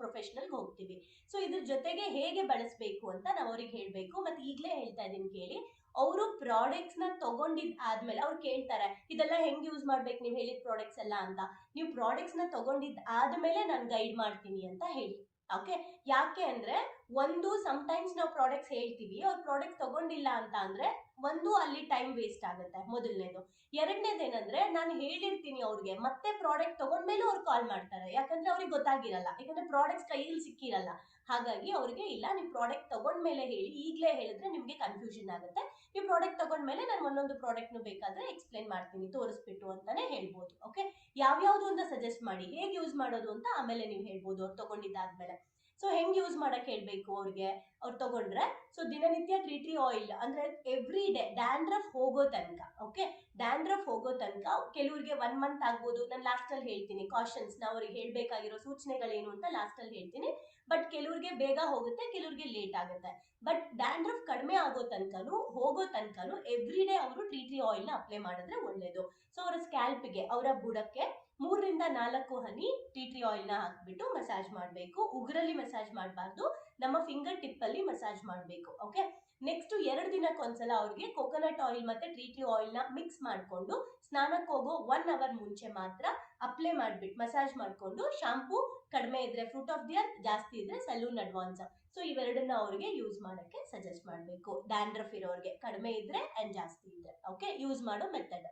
ಪ್ರೊಫೆಷನಲ್ ಹೋಗ್ತೀವಿ. ಸೊ ಇದ್ರ ಜೊತೆಗೆ ಹೇಗೆ ಬಳಸಬೇಕು ಅಂತ ನಾವು ಅವ್ರಿಗೆ ಹೇಳ್ಬೇಕು. ಮತ್ತೆ ಈಗಲೇ ಹೇಳ್ತಾ ಇದೀನಿ ಕೇಳಿ, ಅವರು ಪ್ರಾಡಕ್ಟ್ಸ್ ನ ತಗೊಂಡಿದ್ ಆದ್ಮೇಲೆ ಅವ್ರು ಕೇಳ್ತಾರೆ ಇದೆಲ್ಲ ಹೆಂಗ್ ಯೂಸ್ ಮಾಡ್ಬೇಕು ನೀವು ಹೇಳಿದ ಪ್ರಾಡಕ್ಟ್ಸ್ ಎಲ್ಲ ಅಂತ. ನೀವು ಪ್ರಾಡಕ್ಟ್ಸ್ ನ ತಗೊಂಡಿದ್ ಆದ್ಮೇಲೆ ನಾನು ಗೈಡ್ ಮಾಡ್ತೀನಿ ಅಂತ ಹೇಳಿ. ಓಕೆ, ಯಾಕೆ ಅಂದ್ರೆ ಒಂದು ಸಮ್ಟೈಮ್ಸ್ ನಾವು ಪ್ರಾಡಕ್ಟ್ಸ್ ಹೇಳ್ತೀವಿ, ಅವ್ರ ಪ್ರಾಡಕ್ಟ್ ತಗೊಂಡಿಲ್ಲ ಅಂತ ಅಂದ್ರೆ ಒಂದು ಅಲ್ಲಿ ಟೈಮ್ ವೇಸ್ಟ್ ಆಗುತ್ತೆ ಮೊದಲನೇದು. ಎರಡನೇದೇನಂದ್ರೆ ನಾನು ಹೇಳಿರ್ತೀನಿ ಅವ್ರಿಗೆ, ಮತ್ತೆ ಪ್ರಾಡಕ್ಟ್ ತಗೊಂಡ್ಮೇಲೂ ಅವ್ರು ಕಾಲ್ ಮಾಡ್ತಾರೆ, ಯಾಕಂದ್ರೆ ಅವ್ರಿಗೆ ಗೊತ್ತಾಗಿರಲ್ಲ, ಯಾಕಂದ್ರೆ ಪ್ರಾಡಕ್ಟ್ಸ್ ಕೈಯಲ್ಲಿ ಸಿಕ್ಕಿರಲ್ಲ. ಹಾಗಾಗಿ ಅವ್ರಿಗೆ ಇಲ್ಲ, ನೀವು ಪ್ರಾಡಕ್ಟ್ ತಗೊಂಡ್ಮೇಲೆ ಹೇಳಿ, ಈಗಲೇ ಹೇಳಿದ್ರೆ ನಿಮ್ಗೆ ಕನ್ಫ್ಯೂಷನ್ ಆಗುತ್ತೆ. ನೀವು ಪ್ರಾಡಕ್ಟ್ ತಗೊಂಡ್ಮೇಲೆ ನಾನು ಒಂದೊಂದು ಪ್ರಾಡಕ್ಟ್ ಬೇಕಾದ್ರೆ ಎಕ್ಸ್ಪ್ಲೈನ್ ಮಾಡ್ತೀನಿ ತೋರಿಸ್ಬಿಟ್ಟು ಅಂತಾನೆ ಹೇಳ್ಬೋದು. ಓಕೆ, ಯಾವ್ಯಾವ್ದು ಅಂತ ಸಜೆಸ್ಟ್ ಮಾಡಿ, ಹೇಗೆ ಯೂಸ್ ಮಾಡೋದು ಅಂತ ಆಮೇಲೆ ನೀವು ಹೇಳ್ಬೋದು ಅವ್ರು ತಗೊಂಡಿದ್ದಾದ್ಮೇಲೆ. ಸೊ ಹೆಂಗ್ ಯೂಸ್ ಮಾಡಕ್ ಹೇಳ್ಬೇಕು ಅವ್ರಿಗೆ, ಅವ್ರು ತಗೊಂಡ್ರೆ. ಸೊ ದಿನನಿತ್ಯ ಟೀ ಟ್ರೀ ಆಯಿಲ್ ಅಂದ್ರೆ ಎವ್ರಿ ಡೇ ಡ್ಯಾಂಡ್ರಫ್ ಹೋಗೋ ತನಕ. ಓಕೆ, ಡ್ಯಾಂಡ್ರಫ್ ಹೋಗೋ ತನಕ ಕೆಲವರಿಗೆ 1 ಮಂತ್ ಆಗ್ಬೋದು. ನಾನು ಲಾಸ್ಟ್ ಅಲ್ಲಿ ಹೇಳ್ತೀನಿ ಕಾಷನ್ಸ್, ನಾವು ಅವ್ರಿಗೆ ಹೇಳ್ಬೇಕಾಗಿರೋ ಸೂಚನೆಗಳೇನು ಅಂತ ಲಾಸ್ಟ್ ಅಲ್ಲಿ ಹೇಳ್ತೀನಿ. ಬಟ್ ಕೆಲವರಿಗೆ ಬೇಗ ಹೋಗುತ್ತೆ, ಕೆಲವರಿಗೆ ಲೇಟ್ ಆಗುತ್ತೆ. ಬಟ್ ಡ್ಯಾಂಡ್ರಫ್ ಕಡಿಮೆ ಆಗೋ ತನಕನು ಹೋಗೋ ತನಕನು ಎವ್ರಿ ಡೇ ಅವರು ಟೀ ಟ್ರೀ ಆಯಿಲ್ ನ ಅಪ್ಲೈ ಮಾಡಿದ್ರೆ ಒಳ್ಳೇದು. ಸೊ ಅವರ ಸ್ಕ್ಯಾಲ್ಪ್ಗೆ, ಅವರ ಬುಡಕ್ಕೆ 3 ರಿಂದ 4 ಹನಿ ಟೀ ಟ್ರೀ ಆಯಿಲ್ ನ ಹಾಕ್ಬಿಟ್ಟು ಮಸಾಜ್ ಮಾಡಬೇಕು. ಉಗುರಲ್ಲಿ ಮಸಾಜ್ ಮಾಡಬಾರ್ದು, ನಮ್ಮ ಫಿಂಗರ್ ಟಿಪ್ ಅಲ್ಲಿ ಮಸಾಜ್ ಮಾಡಬೇಕು. ಓಕೆ, ನೆಕ್ಸ್ಟ್ 2 ದಿನಕ್ಕೊಂದ್ಸಲ ಅವ್ರಿಗೆ ಕೋಕೋನಟ್ ಆಯಿಲ್ ಮತ್ತೆ ಟೀ ಟ್ರೀ ಆಯಿಲ್ ನ ಮಿಕ್ಸ್ ಮಾಡ್ಕೊಂಡು ಸ್ನಾನಕ್ಕೆ ಹೋಗೋ 1 ಅವರ್ ಮುಂಚೆ ಮಾತ್ರ ಅಪ್ಲೈ ಮಾಡ್ಬಿಟ್ಟು ಮಸಾಜ್ ಮಾಡ್ಕೊಂಡು, ಶಾಂಪೂ ಕಡಿಮೆ ಇದ್ರೆ ಫ್ರೂಟ್ ಆಫ್ ದಿ ಅರ್ತ್, ಜಾಸ್ತಿ ಇದ್ರೆ ಸಲೂನ್ ಅಡ್ವಾನ್ಸ್. ಸೊ ಇವೆರಡನ್ನ ಅವ್ರಿಗೆ ಯೂಸ್ ಮಾಡಕ್ಕೆ ಸಜೆಸ್ಟ್ ಮಾಡಬೇಕು, ಡ್ಯಾಂಡ್ರಫ್ ಇರೋರಿಗೆ, ಕಡಿಮೆ ಇದ್ರೆ ಅಂಡ್ ಜಾಸ್ತಿ ಇದ್ರೆ. ಓಕೆ, ಯೂಸ್ ಮಾಡೋ ಮೆಥಡ್.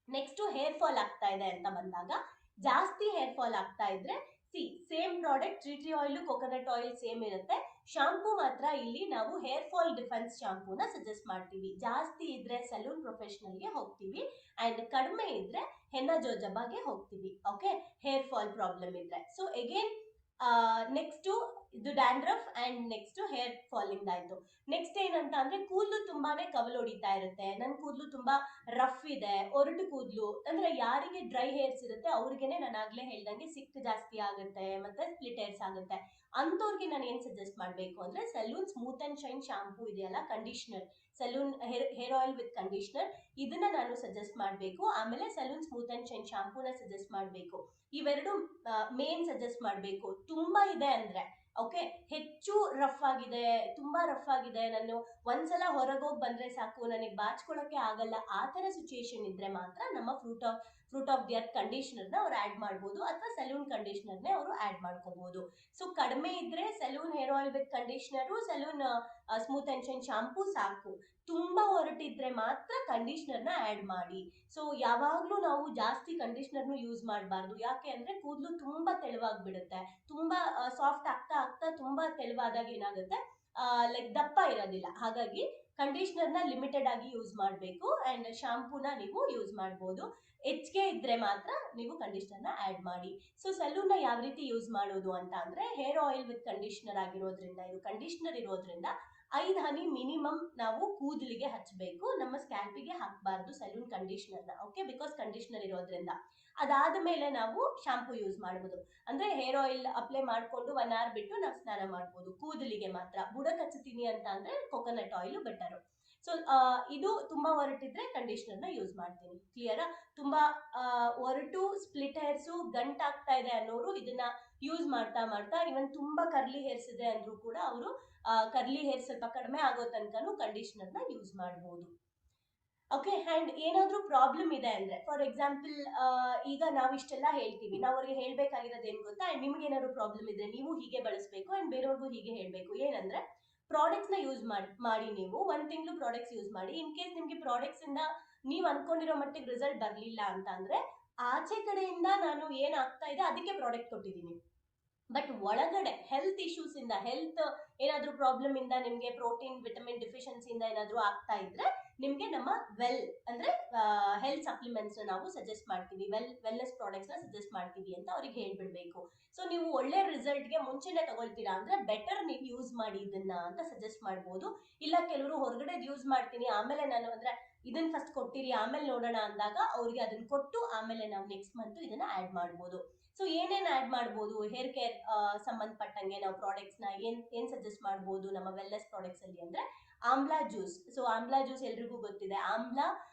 ನೆಕ್ಸ್ಟ್ ಹೇರ್ ಫಾಲ್ ಆಗ್ತಾ ಇದೆ ಅಂತ ಬಂದಾಗ, ಜಾಸ್ತಿ ಹೇರ್ ಫಾಲ್ ಆಗ್ತಾ ಇದ್ರೆ same product tea tree oil coconut oil same ಇರುತ್ತೆ. ಶಾಂಪೂ ಮಾತ್ರ ಇಲ್ಲಿ ನಾವು ಹೇರ್ ಫಾಲ್ ಡಿಫೆನ್ಸ್ ಶಾಂಪೂನ ಸಜೆಸ್ಟ್ ಮಾಡ್ತೀವಿ. ಜಾಸ್ತಿ ಇದ್ರೆ ಸಲೂನ್ ಪ್ರೊಫೆಷನಲ್ಗೆ ಹೋಗ್ತೀವಿ ಅಂಡ್ ಕಡಿಮೆ ಇದ್ರೆ ಹೆನ್ನಾ ಜೋಜೋಬಾಗೆ ಹೋಗ್ತೀವಿ. ಓಕೆ, ಹೇರ್ ಫಾಲ್ ಪ್ರಾಬ್ಲಮ್ ಇದ್ರೆ. ಸೊ ಅಗೇನ್ ನೆಕ್ಸ್ಟ್ ಇದು dandruff and next hair falling ಆಯ್ತು. ನೆಕ್ಸ್ಟ್ ಏನಂತ ಅಂದ್ರೆ ಕೂದಲು ತುಂಬಾನೇ ಕವಲೊಡಿತಾ ಇರುತ್ತೆ, ನನ್ ಕೂದಲು ತುಂಬಾ ರಫ್ ಇದೆ, ಒರಟು ಕೂದಲು ಅಂದ್ರೆ ಯಾರಿಗೆ ಡ್ರೈ ಹೇರ್ಸ್ ಇರುತ್ತೆ ಅವ್ರಿಗೆನೆ ನಾನು ಆಗ್ಲೇ ಹೇಳ್ದಂಗೆ ಸಿಕ್ ಜಾಸ್ತಿ ಆಗುತ್ತೆ ಮತ್ತೆ ಸ್ಪ್ಲಿಟ್ ಹೇರ್ಸ್ ಆಗುತ್ತೆ. ಅಂತವ್ರಿಗೆ ನಾನು ಏನ್ ಸಜೆಸ್ಟ್ ಮಾಡ್ಬೇಕು ಅಂದ್ರೆ salon smooth and shine shampoo ಇದೆಯಲ್ಲ, conditioner, salon hair oil with conditioner, ಇದನ್ನ ನಾನು ಸಜೆಸ್ಟ್ ಮಾಡಬೇಕು. ಆಮೇಲೆ ಸಲೂನ್ ಸ್ಮೂತ್ ಅಂಡ್ ಶೈನ್ ಶಾಂಪೂನ ಸಜೆಸ್ಟ್ ಮಾಡಬೇಕು. ಇವೆರಡು ಮೇನ್ ಸಜೆಸ್ಟ್ ಮಾಡಬೇಕು. ತುಂಬಾ ಇದೆ ಅಂದ್ರೆ, ಓಕೆ, ಹೆಚ್ಚು ರಫ್ ಆಗಿದೆ, ತುಂಬಾ ರಫ್ ಆಗಿದೆ, ನಾನು ಒಂದ್ಸಲ ಹೊರಗೋಗಿ ಬಂದ್ರೆ ಸಾಕು, ನನಗೆ ಬಾಚ್ಕೊಳಕ್ಕೆ ಆಗಲ್ಲ, ಆ ತರ ಸಿಚುಯೇಷನ್ ಇದ್ರೆ ಮಾತ್ರ ನಮ್ಮ fruit of the earth conditioner ನ ಅವ್ರು ಆಡ್ ಮಾಡ್ಬೋದು, ಅಥವಾ ಸಲೂನ್ ಕಂಡೀಷನರ್ ನೇ ಅವರು ಆಡ್ ಮಾಡ್ಕೋಬಹುದು. ಸೊ ಕಡಿಮೆ ಇದ್ರೆ salon hair oil with ಕಂಡೀಷನರು, salon smooth and shine shampoo ಸಾಕು. ತುಂಬಾ ಹೊರಟಿದ್ರೆ ಮಾತ್ರ ಕಂಡೀಷನರ್ ನ ಆಡ್ ಮಾಡಿ. ಸೊ ಯಾವಾಗ್ಲೂ ನಾವು ಜಾಸ್ತಿ ಕಂಡೀಷನರ್ನು ಯೂಸ್ ಮಾಡಬಾರ್ದು, ಯಾಕೆ ಅಂದ್ರೆ ಕೂದಲು ತುಂಬಾ ತೆಳುವಾಗ್ಬಿಡುತ್ತೆ. ತುಂಬಾ ಸಾಫ್ಟ್ ಆಗ್ತಾ ಆಗ್ತಾ ತುಂಬಾ ತೆಳುವಾದಾಗ ಏನಾಗುತ್ತೆ, ಲೈಕ್ ದಪ್ಪ ಇರೋದಿಲ್ಲ. ಹಾಗಾಗಿ ಕಂಡೀಷನರ್ ನ ಲಿಮಿಟೆಡ್ ಆಗಿ ಯೂಸ್ ಮಾಡಬೇಕು ಅಂಡ್ ಶಾಂಪೂನ ನೀವು ಯೂಸ್ ಮಾಡಬಹುದು. ಹೆಚ್ಚಿಗೆ ಇದ್ರೆ ಮಾತ್ರ ನೀವು ಕಂಡೀಷನರ್ ನ ಆಡ್ ಮಾಡಿ. ಸೊ ಸಲೂನ್ ನ ಯಾವ ರೀತಿ ಯೂಸ್ ಮಾಡೋದು ಅಂತ ಅಂದ್ರೆ, ಹೇರ್ ಆಯಿಲ್ ವಿತ್ ಕಂಡೀಷನರ್ ಆಗಿರೋದ್ರಿಂದ, ಇದು ಕಂಡೀಷನರ್ ಇರೋದ್ರಿಂದ 5 ಹನಿ ಮಿನಿಮಮ್ ನಾವು ಕೂದಲಿಗೆ ಹಚ್ಚಬೇಕು, ನಮ್ಮ ಸ್ಕ್ಯಾಲ್ಪಿಗೆ ಹಾಕಬಾರ್ದು ಸಲೂನ್ ಕಂಡೀಷನರ್ ನ. ಓಕೆ, ಬಿಕಾಸ್ ಕಂಡೀಷನರ್ ಇರೋದ್ರಿಂದ. ಅದಾದ್ಮೇಲೆ ನಾವು ಶಾಂಪೂ ಯೂಸ್ ಮಾಡಬಹುದು. ಅಂದ್ರೆ ಹೇರ್ ಆಯಿಲ್ ಅಪ್ಲೈ ಮಾಡ್ಕೊಂಡು 1 ಅವರ್ ಬಿಟ್ಟು ನಾವು ಸ್ನಾನ ಮಾಡಬಹುದು, ಕೂದಲಿಗೆ ಮಾತ್ರ. ಬುಡಕ್ ಹಚ್ಚುತ್ತೀನಿ ಅಂತ ಅಂದ್ರೆ ಕೋಕೋನಟ್ ಆಯಿಲ್ ಬೆಟರ್. ಸೊ ಇದು ತುಂಬಾ ಹೊರಟಿದ್ರೆ ಕಂಡೀಷನರ್ ನ ಯೂಸ್ ಮಾಡ್ತೀನಿ. ಕ್ಲಿಯರಾ? ತುಂಬಾ ಹೊರಟು ಸ್ಪ್ಲಿಟ್ ಹೇರ್ಸು ಗಂಟಾಗ್ತಾ ಇದೆ ಅನ್ನೋರು ಇದನ್ನ ಯೂಸ್ ಮಾಡ್ತಾ ಮಾಡ್ತಾ, ಇವನ್ ತುಂಬಾ ಕರ್ಲಿ ಹೇರ್ಸ್ ಇದೆ ಅಂದ್ರೂ ಕೂಡ ಅವರು ಕರ್ಲಿ ಹೇರ್ ಸ್ವಲ್ಪ ಕಡಿಮೆ ಆಗೋ ತನಕನೂ ಕಂಡೀಷನರ್ ನ ಯೂಸ್ ಮಾಡಬಹುದು. ಓಕೆ, ಅಂಡ್ ಏನಾದ್ರೂ ಪ್ರಾಬ್ಲಮ್ ಇದೆ ಅಂದ್ರೆ, ಫಾರ್ ಎಕ್ಸಾಂಪಲ್ ಈಗ ನಾವು ಇಷ್ಟೆಲ್ಲ ಹೇಳ್ತೀವಿ, ನಾವು ಅವ್ರಿಗೆ ಹೇಳ್ಬೇಕಾಗಿರೋದು ಏನ್ ಗೊತ್ತಾ, ಅಂಡ್ ನಿಮ್ಗೆ ಏನಾದ್ರು ಪ್ರಾಬ್ಲಮ್ ಇದ್ರೆ ನೀವು ಹೀಗೆ ಬಳಸಬೇಕು ಅಂಡ್ ಬೇರೆಯವ್ರಿಗೂ ಹೀಗೆ ಹೇಳ್ಬೇಕು. ಏನಂದ್ರೆ, ಪ್ರಾಡಕ್ಟ್ಸ್ ನ ಯೂಸ್ ಮಾಡಿ ನೀವು 1 ತಿಂಗಳು ಪ್ರಾಡಕ್ಟ್ಸ್ ಯೂಸ್ ಮಾಡಿ. ಇನ್ ಕೇಸ್ ನಿಮ್ಗೆ ಪ್ರಾಡಕ್ಟ್ಸ್ ಇಂದ ನೀವ್ ಅನ್ಕೊಂಡಿರೋ ಮಟ್ಟಿಗೆ ರಿಸಲ್ಟ್ ಬರ್ಲಿಲ್ಲ ಅಂತ ಅಂದ್ರೆ, ಆಚೆ ಕಡೆಯಿಂದ ನಾನು ಏನ್ ಆಗ್ತಾ ಇದೆ ಅದಕ್ಕೆ ಪ್ರಾಡಕ್ಟ್ ಕೊಟ್ಟಿದ್ದೀನಿ. ಬಟ್ ಒಳಗಡೆ ಹೆಲ್ತ್ ಇಶ್ಯೂಸ್ ಇಂದ, ಹೆಲ್ತ್ ಏನಾದ್ರೂ ಪ್ರಾಬ್ಲಮ್ ಇಂದ, ನಿಮ್ಗೆ ಪ್ರೋಟೀನ್ ವಿಟಮಿನ್ ಡಿಫಿಷಿಯನ್ಸಿ ಇಂದ ಏನಾದ್ರೂ ಆಗ್ತಾ ಇದ್ರೆ ನಿಮ್ಗೆ ನಮ್ಮ ಅಂದ್ರೆ ಹೆಲ್ತ್ ಸಪ್ಲಿಮೆಂಟ್ಸ್ ನಾವು ಸಜೆಸ್ಟ್ ಮಾಡ್ತೀವಿ, ವೆಲ್ನೆಸ್ ಪ್ರಾಡಕ್ಟ್ಸ್ ನ ಸಜೆಸ್ಟ್ ಮಾಡ್ತೀವಿ ಅಂತ ಅವ್ರಿಗೆ ಹೇಳ್ಬಿಡ್ಬೇಕು. ಸೊ ನೀವು ಒಳ್ಳೆ ರಿಸಲ್ಟ್ ಗೆ ಮುಂಚೆನೆ ತಗೊಳ್ತೀರಾ ಅಂದ್ರೆ ಬೆಟರ್ ನೀವು ಯೂಸ್ ಮಾಡಿ ಇದನ್ನ ಅಂತ ಸಜೆಸ್ಟ್ ಮಾಡ್ಬೋದು. ಇಲ್ಲ ಕೆಲವರು ಹೊರಗಡೆ ಯೂಸ್ ಮಾಡ್ತೀನಿ ಆಮೇಲೆ ನಾನು ಅಂದ್ರೆ ಇದನ್ನ ಫಸ್ಟ್ ಕೊಟ್ಟಿರಿ ಆಮೇಲೆ ನೋಡೋಣ ಅಂದಾಗ ಅವ್ರಿಗೆ ಅದನ್ನ ಕೊಟ್ಟು ಆಮೇಲೆ ನಾವು ನೆಕ್ಸ್ಟ್ ಮಂತ್ ಇದನ್ನ ಆಡ್ ಮಾಡ್ಬೋದು. ಸೊ ಏನೇನ್ ಆಡ್ ಮಾಡ್ಬೋದು ಹೇರ್ ಕೇರ್ ಸಂಬಂಧಪಟ್ಟಂಗೆ ನಾವು ಪ್ರಾಡಕ್ಟ್ಸ್ ನ ಏನ್ ಸಜೆಸ್ಟ್ ಮಾಡ್ಬೋದು ನಮ್ಮ ವೆಲ್ನೆಸ್ ಪ್ರಾಡಕ್ಟ್ಸ್ ಅಲ್ಲಿ ಅಂದ್ರೆ amla juice. So amla juice ಎಲ್ರಿಗೂ ಗೊತ್ತಿದೆ. ಆಮ್ಲಾ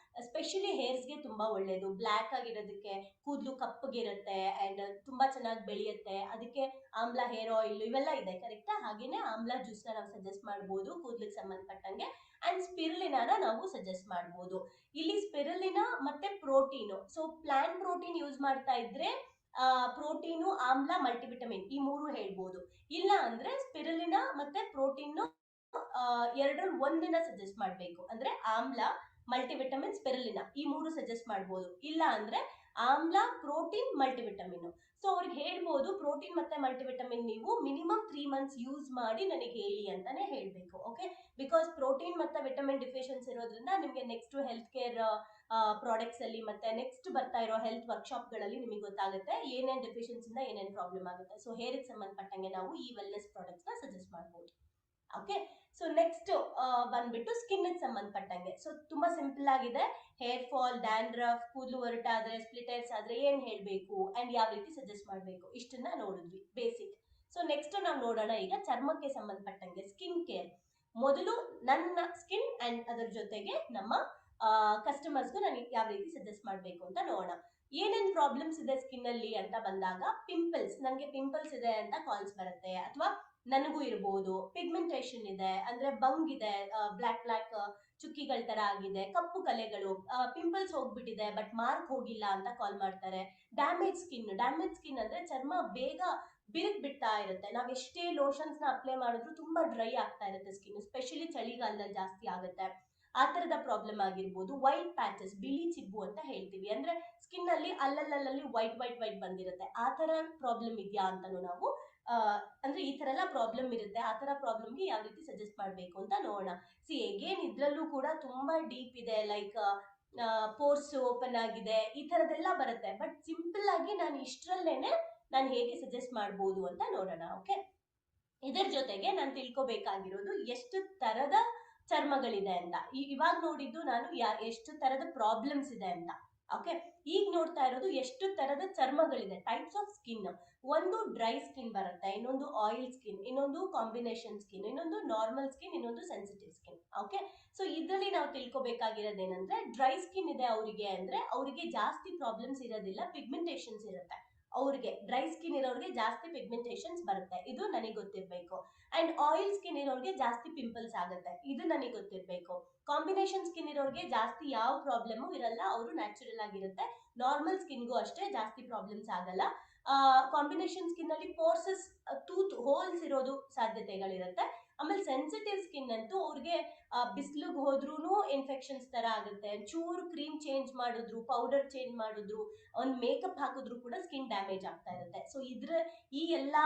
ಸ್ಪೆಷಲಿ ಹೇರ್ಸ್ಗೆ ತುಂಬಾ ಒಳ್ಳೇದು. ಬ್ಲ್ಯಾಕ್ ಆಗಿರೋದಕ್ಕೆ, ಕೂದಲು ಕಪ್ಪಗಿರುತ್ತೆ ಅಂಡ್ ತುಂಬಾ ಚೆನ್ನಾಗಿ ಬೆಳೆಯುತ್ತೆ, ಅದಕ್ಕೆ ಆಮ್ಲಾ ಹೇರ್ ಆಯಿಲ್ ಇವೆಲ್ಲ ಇದೆ ಕರೆಕ್ಟಾ. ಹಾಗೇನೆ ಆಮ್ಲಾ ಜ್ಯೂಸ್ ನ ನಾವು ಸಜೆಸ್ಟ್ ಮಾಡ್ಬೋದು ಕೂದಲಿಗೆ ಸಂಬಂಧಪಟ್ಟಂಗೆ. ಅಂಡ್ ಸ್ಪಿರುಲಿನಾನ ನಾವು ಸಜೆಸ್ಟ್ ಮಾಡ್ಬೋದು. ಇಲ್ಲಿ ಸ್ಪಿರುಲಿನಾ ಮತ್ತೆ protein. So plant protein use ಮಾಡ್ತಾ ಇದ್ರೆ ಪ್ರೋಟೀನು, ಆಮ್ಲ, ಮಲ್ಟಿವಿಟಮಿನ್ ಈ ಮೂರು ಹೇಳ್ಬೋದು. ಇಲ್ಲ ಅಂದ್ರೆ ಸ್ಪಿರುಲಿನಾ ಮತ್ತೆ ಪ್ರೋಟೀನ್ ಎರಡರಲ್ಲಿ ಒಂದಿನ ಸಜೆಸ್ಟ್ ಮಾಡ್ಬೇಕು. ಅಂದ್ರೆ ಆಮ್ಲ, ಮಲ್ಟಿವಿಟಮಿನ್, ಸ್ಪಿರುಲಿನಾ ಈ ಮೂರು ಸಜೆಸ್ಟ್ ಮಾಡ್ಬೋದು. ಇಲ್ಲ ಅಂದ್ರೆ ಆಮ್ಲ, ಪ್ರೋಟೀನ್, ಮಲ್ಟಿವಿಟಮಿನ್. ಸೊ ಅವ್ರಿಗೆ ಹೇಳ್ಬೋದು ಪ್ರೋಟೀನ್ ಮತ್ತೆ ಮಲ್ಟಿವಿಟಮಿನ್ ನೀವು ಮಿನಿಮಮ್ 3 months ಯೂಸ್ ಮಾಡಿ ನನಗೆ ಹೇಳಿ ಅಂತಾನೆ ಹೇಳ್ಬೇಕು. ಓಕೆ, ಬಿಕಾಸ್ ಪ್ರೋಟೀನ್ ಮತ್ತೆ ವಿಟಮಿನ್ ಡಿಫಿಷಿಯನ್ಸಿ ಇರೋದ್ರಿಂದ ನಿಮ್ಗೆ ನೆಕ್ಸ್ಟ್ ಹೆಲ್ತ್ ಕೇರ್ ಪ್ರಾಡಕ್ಟ್ಸ್ ಅಲ್ಲಿ ಮತ್ತೆ ನೆಕ್ಸ್ಟ್ ಬರ್ತಾ ಇರೋ ಹೆಲ್ತ್ ವರ್ಕ್ಶಾಪ್ ಗಳಲ್ಲಿ ನಿಮಗೆ ಗೊತ್ತಾಗುತ್ತೆ ಏನೇನ್ ಡೆಫಿಷಿಯನ್ಸಿಂದ ಏನೇನ್ ಪ್ರಾಬ್ಲಮ್ ಆಗುತ್ತೆ. ಸೊ ಹೇರ್ ಸಂಬಂಧಪಟ್ಟಂಗೆ ನಾವು ಈ ವೆಲ್ನೆಸ್ ಪ್ರಾಡಕ್ಟ್ಸ್ ನ ಸಜೆಸ್ಟ್ ಮಾಡ್ಬೋದು. ಓಕೆ, ಸೊ ನೆಕ್ಸ್ಟ್ ಬಂದ್ಬಿಟ್ಟು ಸ್ಕಿನ್ ಸಂಬಂಧಪಟ್ಟಂಗೆ. ಸೊ ತುಂಬಾ ಸಿಂಪಲ್ ಆಗಿದೆ. ಹೇರ್ ಫಾಲ್, ಡ್ಯಾಂಡ್ರಫ್, ಕೂದಲು ಒರಟಾದ್ರೆ, ಸ್ಪ್ಲಿಟ್ ಹೇರ್ಸ್ ಆದ್ರೆ ಏನ್ ಹೇಳ್ಬೇಕು ಅಂಡ್ ಯಾವ ರೀತಿ ಸಜೆಸ್ಟ್ ಮಾಡ್ಬೇಕು ಇಷ್ಟನ್ನ ನೋಡಿದ್ವಿ ಬೇಸಿಕ್. ಸೊ ನೆಕ್ಸ್ಟ್ ನಾವು ನೋಡೋಣ ಈಗ ಚರ್ಮಕ್ಕೆ ಸಂಬಂಧಪಟ್ಟಂಗೆ ಸ್ಕಿನ್ ಕೇರ್. ಮೊದಲು ನನ್ನ ಸ್ಕಿನ್ ಅಂಡ್ ಅದರ ಜೊತೆಗೆ ನಮ್ಮ ಕಸ್ಟಮರ್ಸ್ಗೂ ನಾನು ಯಾವ ರೀತಿ ಸಜೆಸ್ಟ್ ಮಾಡ್ಬೇಕು ಅಂತ ನೋಡೋಣ. ಏನೇನ್ ಪ್ರಾಬ್ಲಮ್ಸ್ ಇದೆ ಸ್ಕಿನ್ ಅಲ್ಲಿ ಅಂತ ಬಂದಾಗ, ಪಿಂಪಲ್ಸ್, ನಂಗೆ ಪಿಂಪಲ್ಸ್ ಇದೆ ಅಂತ ಕಾಲ್ಸ್ ಬರುತ್ತೆ, ಅಥವಾ ನನಗೂ ಇರಬಹುದು. ಪಿಗ್ಮೆಂಟೇಷನ್ ಇದೆ ಅಂದ್ರೆ ಬಂಗ್ ಇದೆ, ಬ್ಲಾಕ್ ಚುಕ್ಕಿಗಳ ತರ ಆಗಿದೆ, ಕಪ್ಪು ಕಲೆಗಳು, ಪಿಂಪಲ್ಸ್ ಹೋಗ್ಬಿಟ್ಟಿದೆ ಬಟ್ ಮಾರ್ಕ್ ಹೋಗಿಲ್ಲ ಅಂತ ಕಾಲ್ ಮಾಡ್ತಾರೆ. ಡ್ಯಾಮೇಜ್ ಸ್ಕಿನ್ ಅಂದ್ರೆ ಚರ್ಮ ಬೇಗ ಬಿರುಕ್ ಬಿಡ್ತಾ ಇರುತ್ತೆ. ನಾವ್ ಎಷ್ಟೇ ಲೋಷನ್ಸ್ ನ ಅಪ್ಲೈ ಮಾಡಿದ್ರು ತುಂಬಾ ಡ್ರೈ ಆಗ್ತಾ ಇರುತ್ತೆ ಸ್ಕಿನ್, ಸ್ಪೆಷಲಿ ಚಳಿಗಾಲದಲ್ಲಿ ಜಾಸ್ತಿ ಆಗುತ್ತೆ. ಆ ತರದ ಪ್ರಾಬ್ಲಮ್ ಆಗಿರ್ಬೋದು. ವೈಟ್ ಪ್ಯಾಚಸ್, ಬಿಳಿ ಚಿಬ್ಬು ಅಂತ ಹೇಳ್ತೀವಿ, ಅಂದ್ರೆ ಸ್ಕಿನ್ ಅಲ್ಲಿ ಅಲ್ಲಲ್ಲಿ ವೈಟ್ ಬಂದಿರುತ್ತೆ. ಆ ತರ ಪ್ರಾಬ್ಲಮ್ ಇದೆಯಾ ಅಂತಾನು ನಾವು ಅಂದ್ರೆ ಈ ತರ ಎಲ್ಲ ಪ್ರಾಬ್ಲಮ್ ಇರುತ್ತೆ. ಆ ತರ ಪ್ರಾಬ್ಲಮ್ಗೆ ಯಾವ ರೀತಿ ಸಜೆಸ್ಟ್ ಮಾಡ್ಬೇಕು ಅಂತ ನೋಡೋಣ. ಎಗೇನ್ ಇದ್ರಲ್ಲೂ ಕೂಡ ತುಂಬಾ ಡೀಪ್ ಇದೆ, ಲೈಕ್ ಪೋರ್ಸ್ ಓಪನ್ ಆಗಿದೆ, ಈ ತರದೆಲ್ಲ ಬರುತ್ತೆ. ಬಟ್ ಸಿಂಪಲ್ ಆಗಿ ನಾನು ಇಷ್ಟರಲ್ಲೇನೆ ನಾನು ಹೇಗೆ ಸಜೆಸ್ಟ್ ಮಾಡ್ಬೋದು ಅಂತ ನೋಡೋಣ. ಓಕೆ, ಇದರ ಜೊತೆಗೆ ನಾನು ತಿಳ್ಕೊಬೇಕಾಗಿರೋದು ಎಷ್ಟು ತರದ ಚರ್ಮಗಳಿದೆ ಅಂತ. ಇವಾಗ ನೋಡಿದ್ದು ನಾನು ಎಷ್ಟು ತರದ ಪ್ರಾಬ್ಲಮ್ಸ್ ಇದೆ ಅಂತ. ಓಕೆ, ಈಗ ನೋಡ್ತಾ ಇರೋದು ಎಷ್ಟು ತರದ ಚರ್ಮಗಳಿದೆ, ಟೈಪ್ಸ್ ಆಫ್ ಸ್ಕಿನ್. ಒಂದು ಡ್ರೈ ಸ್ಕಿನ್ ಬರುತ್ತೆ, ಇನ್ನೊಂದು ಆಯಿಲ್ ಸ್ಕಿನ್, ಇನ್ನೊಂದು ಕಾಂಬಿನೇಷನ್ ಸ್ಕಿನ್, ಇನ್ನೊಂದು ನಾರ್ಮಲ್ ಸ್ಕಿನ್, ಇನ್ನೊಂದು ಸೆನ್ಸಿಟಿವ್ ಸ್ಕಿನ್. ಓಕೆ, ಸೊ ಇದರಲ್ಲಿ ನಾವು ತಿಳ್ಕೊಬೇಕಾಗಿರೋದೇನಂದ್ರೆ ಡ್ರೈ ಸ್ಕಿನ್ ಇದೆ ಅವರಿಗೆ ಅಂದ್ರೆ ಅವರಿಗೆ ಜಾಸ್ತಿ ಪ್ರಾಬ್ಲಮ್ಸ್ ಇರೋದಿಲ್ಲ, ಪಿಗ್ಮೆಂಟೇಷನ್ಸ್ ಇರುತ್ತೆ. ಅವ್ರಿಗೆ ಡ್ರೈ ಸ್ಕಿನ್ ಇರೋರಿಗೆ ಜಾಸ್ತಿ ಪಿಗ್ಮೆಂಟೇಷನ್ಸ್ ಬರುತ್ತೆ, ಇದು ನನಗೆ ಗೊತ್ತಿರ್ಬೇಕು. ಅಂಡ್ ಆಯಿಲ್ ಸ್ಕಿನ್ ಇರೋರಿಗೆ ಜಾಸ್ತಿ ಪಿಂಪಲ್ಸ್ ಆಗುತ್ತೆ, ಇದು ನನಗೆ ಗೊತ್ತಿರ್ಬೇಕು. ಕಾಂಬಿನೇಷನ್ ಸ್ಕಿನ್ ಇರೋರಿಗೆ ಜಾಸ್ತಿ ಯಾವ ಪ್ರಾಬ್ಲಮ್ ಇರಲ್ಲ, ಅವರು ನ್ಯಾಚುರಲ್ ಆಗಿರುತ್ತೆ. ನಾರ್ಮಲ್ ಸ್ಕಿನ್ಗೂ ಅಷ್ಟೇ ಜಾಸ್ತಿ ಪ್ರಾಬ್ಲಮ್ಸ್ ಆಗಲ್ಲ. ಕಾಂಬಿನೇಷನ್ ಸ್ಕಿನ್ ಅಲ್ಲಿ ಪೋರ್ಸಸ್, ಟೂತ್ ಹೋಲ್ಸ್ ಇರೋದು ಸಾಧ್ಯತೆಗಳಿರುತ್ತೆ. ಆಮೇಲೆ ಸೆನ್ಸಿಟಿವ್ ಸ್ಕಿನ್ ಅಂತೂ ಅವ್ರಿಗೆ ಬಿಸಿಲಿಗೆ ಹೋದ್ರೂ ಇನ್ಫೆಕ್ಷನ್ಸ್ ತರ ಆಗುತ್ತೆ. ಚೂರು ಕ್ರೀಮ್ ಚೇಂಜ್ ಮಾಡಿದ್ರು, ಪೌಡರ್ ಚೇಂಜ್ ಮಾಡಿದ್ರು, ಒಂದು ಮೇಕಪ್ ಹಾಕಿದ್ರು ಕೂಡ ಸ್ಕಿನ್ ಡ್ಯಾಮೇಜ್ ಆಗ್ತಾ ಇರುತ್ತೆ. ಸೊ ಈ ಎಲ್ಲಾ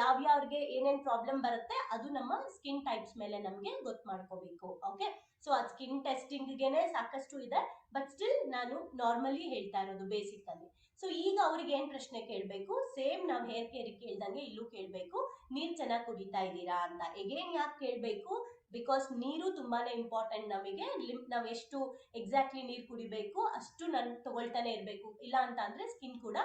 ಯಾವ್ಯಾವ್ರಿಗೆ ಏನೇನ್ ಪ್ರಾಬ್ಲಮ್ ಬರುತ್ತೆ ಅದು ನಮ್ಮ ಸ್ಕಿನ್ ಟೈಪ್ಸ್ ಮೇಲೆ ನಮ್ಗೆ ಗೊತ್ತು ಮಾಡ್ಕೋಬೇಕು. ಓಕೆ, ಸೊ ಅದು ಸ್ಕಿನ್ ಟೆಸ್ಟಿಂಗ್ಗೆ ಸಾಕಷ್ಟು ಇದೆ, ಬಟ್ ಸ್ಟಿಲ್ ನಾನು ನಾರ್ಮಲಿ ಹೇಳ್ತಾ ಇರೋದು ಬೇಸಿಕ್ ಅಲ್ಲಿ. ಸೊ ಈಗ ಅವ್ರಿಗೆ ಏನ್ ಪ್ರಶ್ನೆ ಕೇಳ್ಬೇಕು, ಸೇಮ್ ನಾವು ಹೇರ್ ಕೇರ್ ಕೇಳ್ದಂಗೆ ಇಲ್ಲೂ ಕೇಳ್ಬೇಕು, ನೀರ್ ಚೆನ್ನಾಗಿ ಕುಡಿತಾ ಇದ್ದೀರಾ ಅಂತ. ಎಗೇನ್ ಯಾಕೆ ಕೇಳ್ಬೇಕು, ಬಿಕಾಸ್ ನೀರು ತುಂಬಾನೇ ಇಂಪಾರ್ಟೆಂಟ್ ನಮಗೆ. ನಾವ್ ಎಷ್ಟು ಎಕ್ಸಾಕ್ಟ್ಲಿ ನೀರ್ ಕುಡಿಬೇಕು ಅಷ್ಟು ನಾನು ತಗೊಳ್ತಾನೆ ಇರ್ಬೇಕು, ಇಲ್ಲ ಅಂತ ಅಂದ್ರೆ ಸ್ಕಿನ್ ಕೂಡ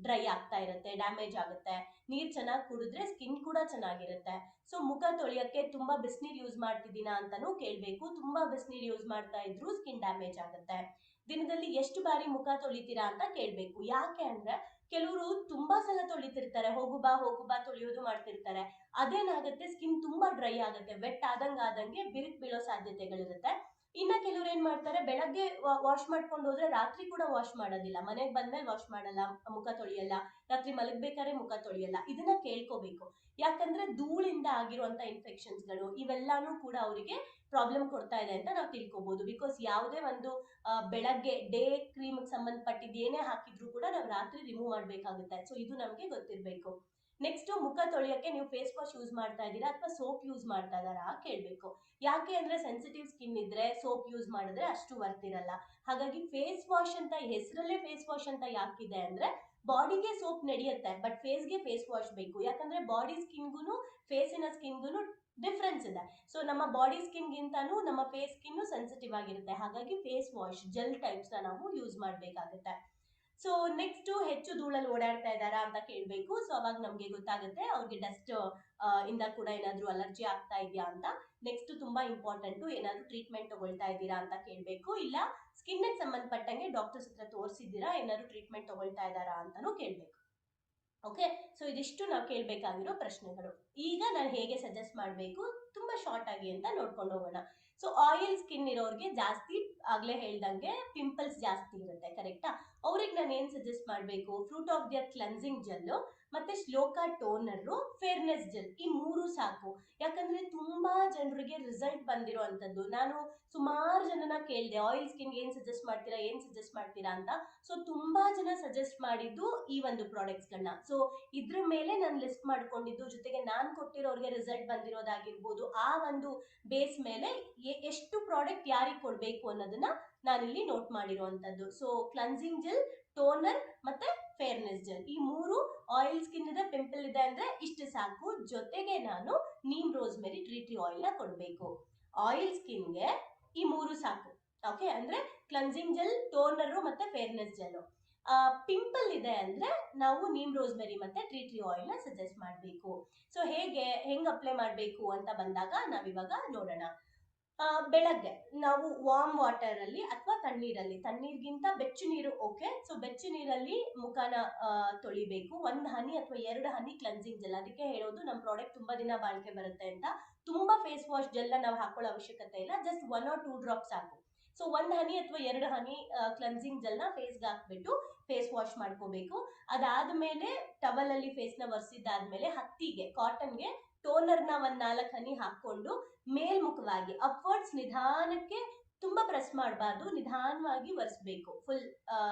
ಡ್ರೈ ಆಗ್ತಾ ಇರುತ್ತೆ, ಡ್ಯಾಮೇಜ್ ಆಗುತ್ತೆ. ನೀರ್ ಚೆನ್ನಾಗಿ ಕುಡಿದ್ರೆ ಸ್ಕಿನ್ ಕೂಡ ಚೆನ್ನಾಗಿರುತ್ತೆ. ಸೊ ಮುಖ ತೊಳೆಯಕ್ಕೆ ತುಂಬಾ ಬಿಸಿನೀರ್ ಯೂಸ್ ಮಾಡ್ತಿದ್ದೀನಾ ಅಂತಾನು ಕೇಳ್ಬೇಕು. ತುಂಬಾ ಬಿಸಿನೀರ್ ಯೂಸ್ ಮಾಡ್ತಾ ಇದ್ರು ಸ್ಕಿನ್ ಡ್ಯಾಮೇಜ್ ಆಗುತ್ತೆ. ದಿನದಲ್ಲಿ ಎಷ್ಟು ಬಾರಿ ಮುಖ ತೊಳಿತೀರಾ ಅಂತ ಕೇಳ್ಬೇಕು. ಯಾಕೆ ಅಂದ್ರೆ ಕೆಲವರು ತುಂಬಾ ಸಲ ತೊಳಿತಿರ್ತಾರೆ, ಹೋಗು ಬಾ ತೊಳೆಯೋದು ಮಾಡ್ತಿರ್ತಾರೆ. ಅದೇನಾಗುತ್ತೆ, ಸ್ಕಿನ್ ತುಂಬಾ ಡ್ರೈ ಆಗುತ್ತೆ, ವೆಟ್ ಆದಂಗೆ ಬಿರುಕು ಬೀಳೋ ಸಾಧ್ಯತೆಗಳಿರುತ್ತೆ. ಇನ್ನ ಕೆಲವ್ರು ಏನ್ ಮಾಡ್ತಾರೆ, ಬೆಳಗ್ಗೆ ವಾಶ್ ಮಾಡ್ಕೊಂಡು ಹೋದ್ರೆ ರಾತ್ರಿ ಕೂಡ ವಾಶ್ ಮಾಡೋದಿಲ್ಲ, ಮನೆಗೆ ಬಂದ್ಮೇಲೆ ವಾಶ್ ಮಾಡಲ್ಲ, ಮುಖ ತೊಳೆಯಲ್ಲ, ರಾತ್ರಿ ಮಲಗ್ಬೇಕಾದ್ರೆ ಮುಖ ತೊಳೆಯಲ್ಲ. ಇದನ್ನ ಕೇಳ್ಕೋಬೇಕು. ಯಾಕಂದ್ರೆ ಧೂಳಿಂದ ಆಗಿರುವಂತ ಇನ್ಫೆಕ್ಷನ್ಸ್ಗಳು ಇವೆಲ್ಲಾನು ಕೂಡ ಅವರಿಗೆ ಪ್ರಾಬ್ಲಮ್ ಕೊಡ್ತಾ ಇದೆ ಅಂತ ನಾವು ತಿಳ್ಕೊಬಹುದು. ಬಿಕಾಸ್ ಯಾವುದೇ ಒಂದು ಬೆಳಗ್ಗೆ ಡೇ ಕ್ರೀಮ್ ಸಂಬಂಧಪಟ್ಟಿದ್ದು ಏನೇ ಹಾಕಿದ್ರು ಕೂಡ ನಾವು ರಾತ್ರಿ ರಿಮೂವ್ ಮಾಡ್ಬೇಕಾಗುತ್ತೆ. ಸೊ ಇದು ನಮ್ಗೆ ಗೊತ್ತಿರ್ಬೇಕು. ನೆಕ್ಸ್ಟ್ ಮುಖ ತೊಳೆಯಕ್ಕೆ ನೀವು ಫೇಸ್ ವಾಶ್ ಯೂಸ್ ಮಾಡ್ತಾ ಇದ್ದೀರಾ ಅಥವಾ ಸೋಪ್ ಯೂಸ್ ಮಾಡ್ತಾ ಇದ್ದಾರಾ ಕೇಳಬೇಕು. ಯಾಕೆ ಅಂದ್ರೆ ಸೆನ್ಸಿಟಿವ್ ಸ್ಕಿನ್ ಇದ್ರೆ ಸೋಪ್ ಯೂಸ್ ಮಾಡಿದ್ರೆ ಅಷ್ಟು ವರ್ತ್ ಇರಲ್ಲ. ಹಾಗಾಗಿ ಫೇಸ್ ವಾಶ್ ಅಂತ ಹೆಸರಲ್ಲೇ ಫೇಸ್ ವಾಶ್ ಅಂತ ಯಾಕಿದೆ ಅಂದ್ರೆ ಬಾಡಿಗೆ ಸೋಪ್ ನಡೆಯುತ್ತೆ, ಬಟ್ ಫೇಸ್ಗೆ ಫೇಸ್ ವಾಶ್ ಬೇಕು. ಯಾಕಂದ್ರೆ ಬಾಡಿ ಸ್ಕಿನ್ಗೂ ಫೇಸಿನ ಸ್ಕಿನ್ಗೂ ಡಿಫ್ರೆನ್ಸ್ ಇದೆ. ಸೊ ನಮ್ಮ ಬಾಡಿ ಸ್ಕಿನ್ ಗಿಂತಾನು ನಮ್ಮ ಫೇಸ್ ಸ್ಕಿನ್ ಸೆನ್ಸಿಟಿವ್ ಆಗಿರುತ್ತೆ. ಹಾಗಾಗಿ ಫೇಸ್ ವಾಶ್ ಜೆಲ್ ಟೈಪ್ಸ್ ನಾವು ಯೂಸ್ ಮಾಡ್ಬೇಕಾಗುತ್ತೆ. ಸೊ ನೆಕ್ಸ್ಟ್ ಹೆಚ್ಚು ಧೂಳಲ್ಲಿ ಓಡಾಡ್ತಾ ಇದ್ದಾರಾ ಅಂತ ಕೇಳಬೇಕು. ಸೊ ಅವಾಗ ನಮ್ಗೆ ಗೊತ್ತಾಗುತ್ತೆ ಅವ್ರಿಗೆ ಡಸ್ಟ್ ಇಂದ ಕೂಡ ಏನಾದ್ರು ಅಲರ್ಜಿ ಆಗ್ತಾ ಇದೆಯಾ ಅಂತ. ನೆಕ್ಸ್ಟ್ ತುಂಬಾ ಇಂಪಾರ್ಟೆಂಟ್, ಏನಾದ್ರು ಟ್ರೀಟ್ಮೆಂಟ್ ತಗೊಳ್ತಾ ಇದ್ದೀರಾ ಅಂತ ಕೇಳಬೇಕು. ಇಲ್ಲ ಸ್ಕಿನ್ ಗೆ ಸಂಬಂಧಪಟ್ಟಂಗೆ ಡಾಕ್ಟರ್ಸ್ ಹತ್ರ ತೋರಿಸಿದ್ದೀರಾ, ಏನಾದ್ರು ಟ್ರೀಟ್ಮೆಂಟ್ ತಗೊಳ್ತಾ ಇದ್ದಾರಾ ಅಂತಾನು ಕೇಳಬೇಕು. ಓಕೆ, ಸೊ ಇದಿಷ್ಟು ನಾವು ಕೇಳಬೇಕಾಗಿರೋ ಪ್ರಶ್ನೆಗಳು. ಈಗ ನಾನು ಹೇಗೆ ಸಜೆಸ್ಟ್ ಮಾಡಬೇಕು ತುಂಬಾ ಶಾರ್ಟ್ ಆಗಿ ಅಂತ ನೋಡ್ಕೊಂಡು ಹೋಗೋಣ. ಸೊ ಆಯಿಲ್ ಸ್ಕಿನ್ ಇರೋರಿಗೆ ಜಾಸ್ತಿ, ಆಗ್ಲೇ ಹೇಳ್ದಂಗೆ ಪಿಂಪಲ್ಸ್ ಜಾಸ್ತಿ ಇರುತ್ತೆ, ಕರೆಕ್ಟಾ? ಅವ್ರಿಗೆ ನಾನು ಏನ್ ಸಜೆಸ್ಟ್ ಮಾಡಬೇಕು, fruit of their cleansing gel ಮತ್ತೆ ಶ್ಲೋಕ ಟೋನರ್, ಫೇರ್ನೆಸ್ ಜೆಲ್, ಈ ಮೂರು ಸಾಕು. ಯಾಕಂದ್ರೆ ತುಂಬಾ ಜನರಿಗೆ ರಿಸಲ್ಟ್ ಬಂದಿರೋ ಅಂತದ್ದು. ನಾನು ಸುಮಾರು ಜನನ ಕೇಳಿದೆ ಆಯಿಲ್ ಸ್ಕಿನ್ ಏನ್ ಸಜೆಸ್ಟ್ ಮಾಡ್ತೀರಾ ಅಂತ. ಸೊ ತುಂಬಾ ಜನ ಸಜೆಸ್ಟ್ ಮಾಡಿದ್ದು ಈ ಒಂದು ಪ್ರಾಡಕ್ಟ್ಸ್ ಗಳನ್ನ. ಸೊ ಇದ್ರ ಮೇಲೆ ನಾನು ಲಿಸ್ಟ್ ಮಾಡ್ಕೊಂಡಿದ್ದು, ಜೊತೆಗೆ ನಾನ್ ಕೊಟ್ಟಿರೋರ್ಗೆ ರಿಸಲ್ಟ್ ಬಂದಿರೋದಾಗಿರ್ಬೋದು, ಆ ಒಂದು ಬೇಸ್ ಮೇಲೆ ಎಷ್ಟು ಪ್ರಾಡಕ್ಟ್ ಯಾರಿಗೆ ಕೊಡ್ಬೇಕು ಅನ್ನೋದನ್ನ ನಾನಿಲ್ಲಿ ನೋಟ್ ಮಾಡಿರುವಂತದ್ದು. ಸೊ ಕ್ಲನ್ಸಿಂಗ್ ಜೆಲ್, ಟೋನರ್ ಮತ್ತೆ ಫೇರ್ನೆಸ್ ಜೆಲ್, ಈ ಮೂರು ಆಯಿಲ್ ಸ್ಕಿನ್ ಇದೆ, ಪಿಂಪಲ್ ಇದೆ ಅಂದ್ರೆ ಇಷ್ಟು ಸಾಕು. ಜೊತೆಗೆ ನಾನು neem rosemary tree tree oil ನ ಕೊಡ್ಬೇಕು. ಆಯಿಲ್ ಸ್ಕಿನ್ಗೆ ಈ ಮೂರು ಸಾಕು. ಓಕೆ, ಅಂದ್ರೆ ಕ್ಲನ್ಸಿಂಗ್ ಜೆಲ್, ಟೋನರ್ ಮತ್ತೆ ಫೇರ್ನೆಸ್ ಜೆಲ್. ಪಿಂಪಲ್ ಇದೆ ಅಂದ್ರೆ ನಾವು ನೀಮ್ ರೋಸ್ಮೆರಿ ಮತ್ತೆ ಟ್ರೀ ಟ್ರೀ ಆಯಿಲ್ ನ ಸಜೆಸ್ಟ್ ಮಾಡಬೇಕು. ಸೊ ಹೆಂಗ್ ಅಪ್ಲೈ ಮಾಡಬೇಕು ಅಂತ ಬಂದಾಗ ನಾವಿವಾಗ ನೋಡೋಣ. ಬೆಳಗ್ಗೆ ನಾವು ವಾರ್ಮ್ ವಾಟರ್ ಅಲ್ಲಿ ಅಥವಾ ತಣ್ಣೀರ್ಗಿಂತ ಬೆಚ್ಚು ನೀರು ಓಕೆ. ಸೊ ಬೆಚ್ಚು ನೀರಲ್ಲಿ ಮುಖನ ತೊಳಿಬೇಕು. 1 ಹನಿ ಅಥವಾ 2 ಹನಿ ಕ್ಲನ್ಸಿಂಗ್ ಜೆಲ್, ಅದಕ್ಕೆ ಹೇಳೋದು ನಮ್ಮ ಪ್ರಾಡಕ್ಟ್ ತುಂಬಾ ದಿನ ಬಾಳಿಕೆ ಬರುತ್ತೆ ಅಂತ. ತುಂಬಾ ಫೇಸ್ ವಾಶ್ ಜೆಲ್ ನಾವು ಹಾಕೊಳ್ಳೋ ಅವಶ್ಯಕತೆ ಇಲ್ಲ, ಜಸ್ಟ್ 1 or 2 ಡ್ರಾಪ್ ಸಾಕು. ಸೊ 1 ಹನಿ ಅಥವಾ 2 ಹನಿ ಕ್ಲನ್ಸಿಂಗ್ ಜೆಲ್ ನ ಫೇಸ್ಗೆ ಹಾಕ್ಬಿಟ್ಟು ಫೇಸ್ ವಾಶ್ ಮಾಡ್ಕೋಬೇಕು. ಅದಾದ್ಮೇಲೆ ಟವಲ್ ಅಲ್ಲಿ ಫೇಸ್ ನ ಒರೆಸಿದ್ದಾದ್ಮೇಲೆ ಹತ್ತಿಗೆ, ಕಾಟನ್ಗೆ ಟೋನರ್ ನ 1-4 ಹನಿ ಹಾಕೊಂಡು ಮೇಲ್ಮುಖವಾಗಿ ಅಪ್ವರ್ಡ್ಸ್ ನಿಧಾನಕ್ಕೆ, ತುಂಬಾ ಪ್ರೆಸ್ ಮಾಡಬಾರ್ದು, ನಿಧಾನವಾಗಿ ಒರೆಸ್ಬೇಕು. ಫುಲ್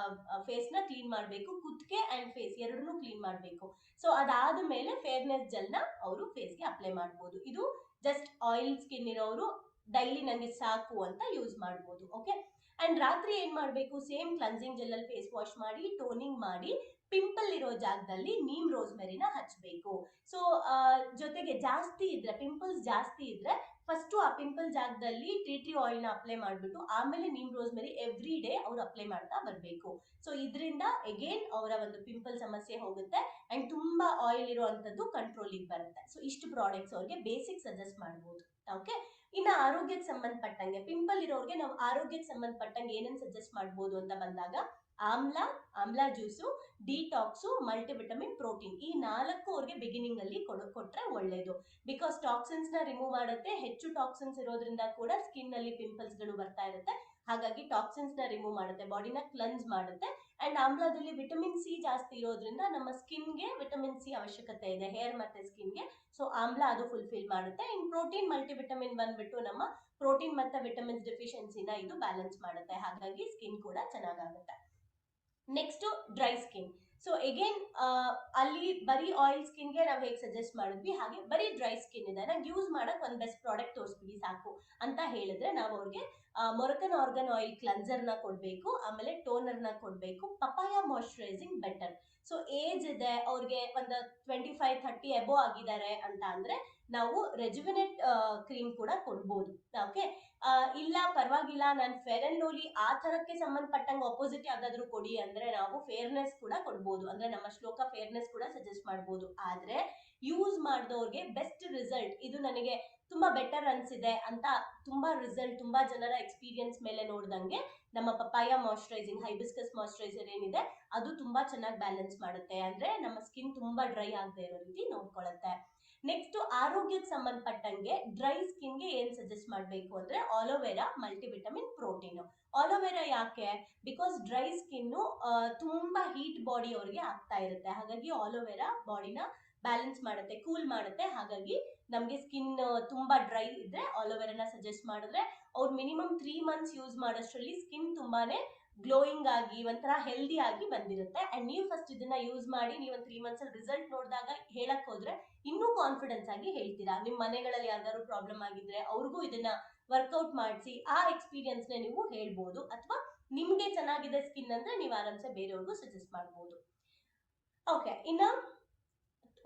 ಫೇಸ್ ನ ಕ್ಲೀನ್ ಮಾಡಬೇಕು. ಕುತ್ತಿಗೆ ಅಂಡ್ ಫೇಸ್ ಎರಡನ್ನೂ ಕ್ಲೀನ್ ಮಾಡಬೇಕು. ಸೊ ಅದಾದ್ಮೇಲೆ ಫೇರ್ನೆಸ್ ಜೆಲ್ ನ ಅವರು ಫೇಸ್ಗೆ ಅಪ್ಲೈ ಮಾಡಬಹುದು. ಇದು ಜಸ್ಟ್ ಆಯಿಲ್ ಸ್ಕಿನ್ ಇರೋರು ಡೈಲಿ ನಂಗೆ ಸಾಕು ಅಂತ ಯೂಸ್ ಮಾಡಬಹುದು. ಓಕೆ, ಅಂಡ್ ರಾತ್ರಿ ಏನ್ ಮಾಡಬೇಕು, ಸೇಮ್ ಕ್ಲನ್ಸಿಂಗ್ ಜೆಲ್ ಅಲ್ಲಿ ಫೇಸ್ ವಾಶ್ ಮಾಡಿ ಟೋನಿಂಗ್ ಮಾಡಿ ಪಿಂಪಲ್ ಇರೋ ಜಾಗದಲ್ಲಿ ನೀಮ್ ರೋಸ್ಮೆರಿನ ಹಚ್ಚಬೇಕು. ಸೊ ಜೊತೆಗೆ ಪಿಂಪಲ್ಸ್ ಜಾಸ್ತಿ ಇದ್ರೆ ಫಸ್ಟ್ ಆ ಪಿಂಪಲ್ ಜಾಗದಲ್ಲಿ ಟ್ರೀ ಟ್ರೀ ಆಯಿಲ್ ನ ಅಪ್ಲೈ ಮಾಡ್ಬಿಟ್ಟು ಆಮೇಲೆ ನೀಮ್ ರೋಸ್ಮೆರಿ ಎವ್ರಿ ಡೇ ಅವ್ರು ಅಪ್ಲೈ ಮಾಡ್ತಾ ಬರ್ಬೇಕು. ಸೊ ಇದರಿಂದ ಅಗೇನ್ ಅವರ ಒಂದು ಪಿಂಪಲ್ ಸಮಸ್ಯೆ ಹೋಗುತ್ತೆ ಅಂಡ್ ತುಂಬಾ ಆಯಿಲ್ ಇರುವಂತದ್ದು ಕಂಟ್ರೋಲಿಗೆ ಬರುತ್ತೆ. ಸೊ ಇಷ್ಟು ಪ್ರಾಡಕ್ಟ್ಸ್ ಅವ್ರಿಗೆ ಬೇಸಿಕ್ ಸಜೆಸ್ಟ್ ಮಾಡಬಹುದು. ಓಕೆ, ಇನ್ನು ಆರೋಗ್ಯಕ್ಕೆ ಸಂಬಂಧಪಟ್ಟಂಗೆ ಪಿಂಪಲ್ ಇರೋರಿಗೆ ನಾವು ಆರೋಗ್ಯಕ್ಕೆ ಸಂಬಂಧಪಟ್ಟಂಗೆ ಏನೇನು ಸಜೆಸ್ಟ್ ಮಾಡಬಹುದು ಅಂತ ಬಂದಾಗ ಆಮ್ಲಾ ಜ್ಯೂಸು, ಡಿಟಾಕ್ಸು, ಮಲ್ಟಿವಿಟಮಿನ್, ಪ್ರೋಟೀನ್, ಈ 4 ಅವ್ರಿಗೆ ಬಿಗಿನಿಂಗ್ ಅಲ್ಲಿ ಕೊಟ್ರೆ ಒಳ್ಳೇದು. ಬಿಕಾಸ್ ಟಾಕ್ಸಿನ್ಸ್ ನ ರಿಮೂವ್ ಮಾಡುತ್ತೆ. ಹೆಚ್ಚು ಟಾಕ್ಸಿನ್ಸ್ ಇರೋದ್ರಿಂದ ಕೂಡ ಸ್ಕಿನ್ ಅಲ್ಲಿ ಪಿಂಪಲ್ಸ್ ಗಳು ಬರ್ತಾ ಇರುತ್ತೆ. ಹಾಗಾಗಿ ಟಾಕ್ಸಿನ್ಸ್ ನ ರಿಮೂವ್ ಮಾಡುತ್ತೆ, ಬಾಡಿನ ಕ್ಲೆನ್ಸ್ ಮಾಡುತ್ತೆ. ಅಂಡ್ ಆಮ್ಲದಲ್ಲಿ ವಿಟಮಿನ್ ಸಿ ಜಾಸ್ತಿ ಇರೋದ್ರಿಂದ ನಮ್ಮ ಸ್ಕಿನ್ಗೆ ವಿಟಮಿನ್ ಸಿ ಅವಶ್ಯಕತೆ ಇದೆ, ಹೇರ್ ಮತ್ತೆ ಸ್ಕಿನ್ಗೆ. ಸೊ ಆಮ್ಲ ಅದು ಫುಲ್ಫಿಲ್ ಮಾಡುತ್ತೆ. ಇನ್ ಪ್ರೋಟೀನ್ ಮಲ್ಟಿವಿಟಮಿನ್ ಬಂದ್ಬಿಟ್ಟು ನಮ್ಮ ಪ್ರೋಟೀನ್ ಮತ್ತೆ ವಿಟಮಿನ್ಸ್ ಡೆಫಿಷಿಯನ್ಸಿನ ಇದು ಬ್ಯಾಲೆನ್ಸ್ ಮಾಡುತ್ತೆ. ಹಾಗಾಗಿ ಸ್ಕಿನ್ ಕೂಡ ಚೆನ್ನಾಗಾಗುತ್ತೆ. Next dry skin. So again ಅಲ್ಲಿ ಬರೀ ಆಯಿಲ್ ಸ್ಕಿನ್ಗೆ ನಾವು ಹೇಗೆ ಸಜೆಸ್ಟ್ ಮಾಡಿದ್ವಿ, ಹಾಗೆ ಬರೀ ಡ್ರೈ ಸ್ಕಿನ್ ಇದೆ, ನಂಗೆ ಯೂಸ್ ಮಾಡಕ್ ಒಂದು ಬೆಸ್ಟ್ ಪ್ರಾಡಕ್ಟ್ ತೋರಿಸ್ಬಿಡಿ ಸಾಕು ಅಂತ ಹೇಳಿದ್ರೆ ನಾವು ಅವ್ರಿಗೆ ಮೊರಕನ್ ಆರ್ಗನ್ ಆಯಿಲ್ ಕ್ಲನ್ಸರ್ ನ ಕೊಡ್ಬೇಕು, ಆಮೇಲೆ ಟೋನರ್ ನ ಕೊಡ್ಬೇಕು. Papaya moisturising better. So age ಇದೆ ಅವ್ರಿಗೆ, ಒಂದು 25-30 ಎಬೋ ಆಗಿದ್ದಾರೆ ಅಂತ ಅಂದ್ರೆ ನಾವು ರೆಜುವಿನೆಟ್ ಕ್ರೀಮ್ ಕೂಡ ಕೊಡ್ಬೋದು. ಓಕೆ, ಇಲ್ಲ ಪರವಾಗಿಲ್ಲ ನಾನು ಫೇರ್ ಅಂಡ್ ಲವ್ಲಿ ಆ ತರಕ್ಕೆ ಸಂಬಂಧಪಟ್ಟಂಗೆ ಆಪೋಸಿಟ್ ಯಾವ್ದಾದ್ರು ಕೊಡಿ ಅಂದ್ರೆ ನಾವು ಫೇರ್ನೆಸ್ ಕೂಡ ಕೊಡ್ಬೋದು. ಅಂದ್ರೆ ನಮ್ಮ ಶ್ಲೋಕ ಫೇರ್ನೆಸ್ ಕೂಡ ಸಜೆಸ್ಟ್ ಮಾಡ್ಬೋದು. ಆದ್ರೆ ಯೂಸ್ ಮಾಡಿದವ್ರಿಗೆ ಬೆಸ್ಟ್ ರಿಸಲ್ಟ್, ಇದು ನನಗೆ ತುಂಬಾ ಬೆಟರ್ ಅನ್ಸಿದೆ ಅಂತ ತುಂಬಾ ಜನರ ಎಕ್ಸ್ಪೀರಿಯನ್ಸ್ ಮೇಲೆ ನೋಡ್ದಂಗೆ ನಮ್ಮ ಪಪಾಯ ಮಾಯಿಶ್ಚರೈಸಿಂಗ್ ಹೈಬಿಸ್ಕಸ್ ಮಾಯಿಶ್ಚರೈಸರ್ ಏನಿದೆ ಅದು ತುಂಬಾ ಚೆನ್ನಾಗಿ ಬ್ಯಾಲೆನ್ಸ್ ಮಾಡುತ್ತೆ. ಅಂದ್ರೆ ನಮ್ಮ ಸ್ಕಿನ್ ತುಂಬಾ ಡ್ರೈ ಆಗದೆ ಇರೋ ರೀತಿ ನೋಡ್ಕೊಳ್ಳುತ್ತೆ. ನೆಕ್ಸ್ಟ್ ಆರೋಗ್ಯಕ್ಕೆ ಸಂಬಂಧಪಟ್ಟಂಗೆ ಡ್ರೈ ಸ್ಕಿನ್ಗೆ ಏನ್ ಸಜೆಸ್ಟ್ ಮಾಡಬೇಕು ಅಂದ್ರೆ ಆಲೋವೆರಾ, ಮಲ್ಟಿವಿಟಮಿನ್, ಪ್ರೋಟೀನ್. ಆಲೋವೆರಾ ಯಾಕೆ, ಬಿಕಾಸ್ ಡ್ರೈ ಸ್ಕಿನ್ ತುಂಬಾ ಹೀಟ್ ಬಾಡಿ ಅವ್ರಿಗೆ ಆಗ್ತಾ ಇರುತ್ತೆ. ಹಾಗಾಗಿ ಆಲೋವೆರಾ ಬಾಡಿನ ಬ್ಯಾಲೆನ್ಸ್ ಮಾಡುತ್ತೆ, ಕೂಲ್ ಮಾಡುತ್ತೆ. ಹಾಗಾಗಿ ನಮ್ಗೆ ಸ್ಕಿನ್ ತುಂಬಾ ಡ್ರೈ ಇದ್ರೆ ಆಲೋವೆರಾನ ಸಜೆಸ್ಟ್ ಮಾಡಿದ್ರೆ ಅವ್ರು ಮಿನಿಮಮ್ 3 months ಯೂಸ್ ಮಾಡೋಷ್ಟ್ರಲ್ಲಿ ಸ್ಕಿನ್ ತುಂಬಾನೇ ಗ್ಲೋಯಿಂಗ್ ಆಗಿ ಒಂಥರ ಹೆಲ್ದಿ ಆಗಿ ಬಂದಿರುತ್ತೆ. ಅಂಡ್ ನೀವು ಫಸ್ಟ್ ಇದನ್ನ ಯೂಸ್ ಮಾಡಿ ನೀವು ಒಂದು 3 months ಅಲ್ಲಿ ರಿಸಲ್ಟ್ ನೋಡಿದಾಗ ಹೇಳಕ್ ಹೋದ್ರೆ ಇನ್ನೂ ಕಾನ್ಫಿಡೆನ್ಸ್ ಆಗಿ ಹೇಳ್ತೀರಾ. ನಿಮ್ ಮನೆಗಳಲ್ಲಿ ಯಾವ್ದಾದ್ರು ಪ್ರಾಬ್ಲಮ್ ಆಗಿದ್ರೆ ಅವ್ರಿಗೂ ಇದನ್ನ ವರ್ಕೌಟ್ ಮಾಡಿಸಿ ಆ ಎಕ್ಸ್ಪೀರಿಯನ್ಸ್ ನ ನೀವು ಹೇಳ್ಬೋದು, ಅಥವಾ ನಿಮ್ಗೆ ಚೆನ್ನಾಗಿದೆ ಸ್ಕಿನ್ ಅಂದ್ರೆ ನೀವು ಆರಾಮ್ಸೆ ಬೇರೆಯವ್ರಿಗೂ ಸಜೆಸ್ಟ್ ಮಾಡ್ಬೋದು. ಓಕೆ, ಇನ್ನ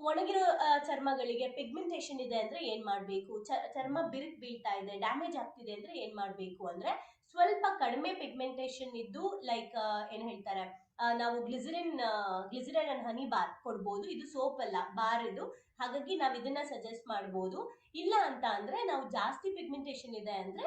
ಒಣಗಿರೋ ಚರ್ಮಗಳಿಗೆ ಪಿಗ್ಮೆಂಟೇಷನ್ ಇದೆ ಅಂದ್ರೆ ಏನ್ ಮಾಡ್ಬೇಕು, ಚರ್ಮ ಬಿರುಕು ಬೀಳ್ತಾ ಇದೆ, ಡ್ಯಾಮೇಜ್ ಆಗ್ತಿದೆ ಅಂದ್ರೆ ಏನ್ ಮಾಡ್ಬೇಕು ಅಂದ್ರೆ, ಸ್ವಲ್ಪ ಕಡಿಮೆ ಪಿಗ್ಮೆಂಟೇಷನ್ ಇದ್ದು ಲೈಕ್ ಏನ್ ಹೇಳ್ತಾರೆ, ನಾವು ಗ್ಲಿಸರಿನ್ ಅಂಡ್ ಹನಿ ಬಾರ್ ಕೊಡ್ಬೋದು. ಇದು ಸೋಪ್ ಅಲ್ಲ, ಬಾರ್ ಇದು. ಹಾಗಾಗಿ ನಾವ್ ಇದನ್ನ ಸಜೆಸ್ಟ್ ಮಾಡ್ಬೋದು. ಇಲ್ಲ ಅಂತ ಅಂದ್ರೆ ನಾವು ಜಾಸ್ತಿ ಪಿಗ್ಮೆಂಟೇಷನ್ ಇದೆ ಅಂದ್ರೆ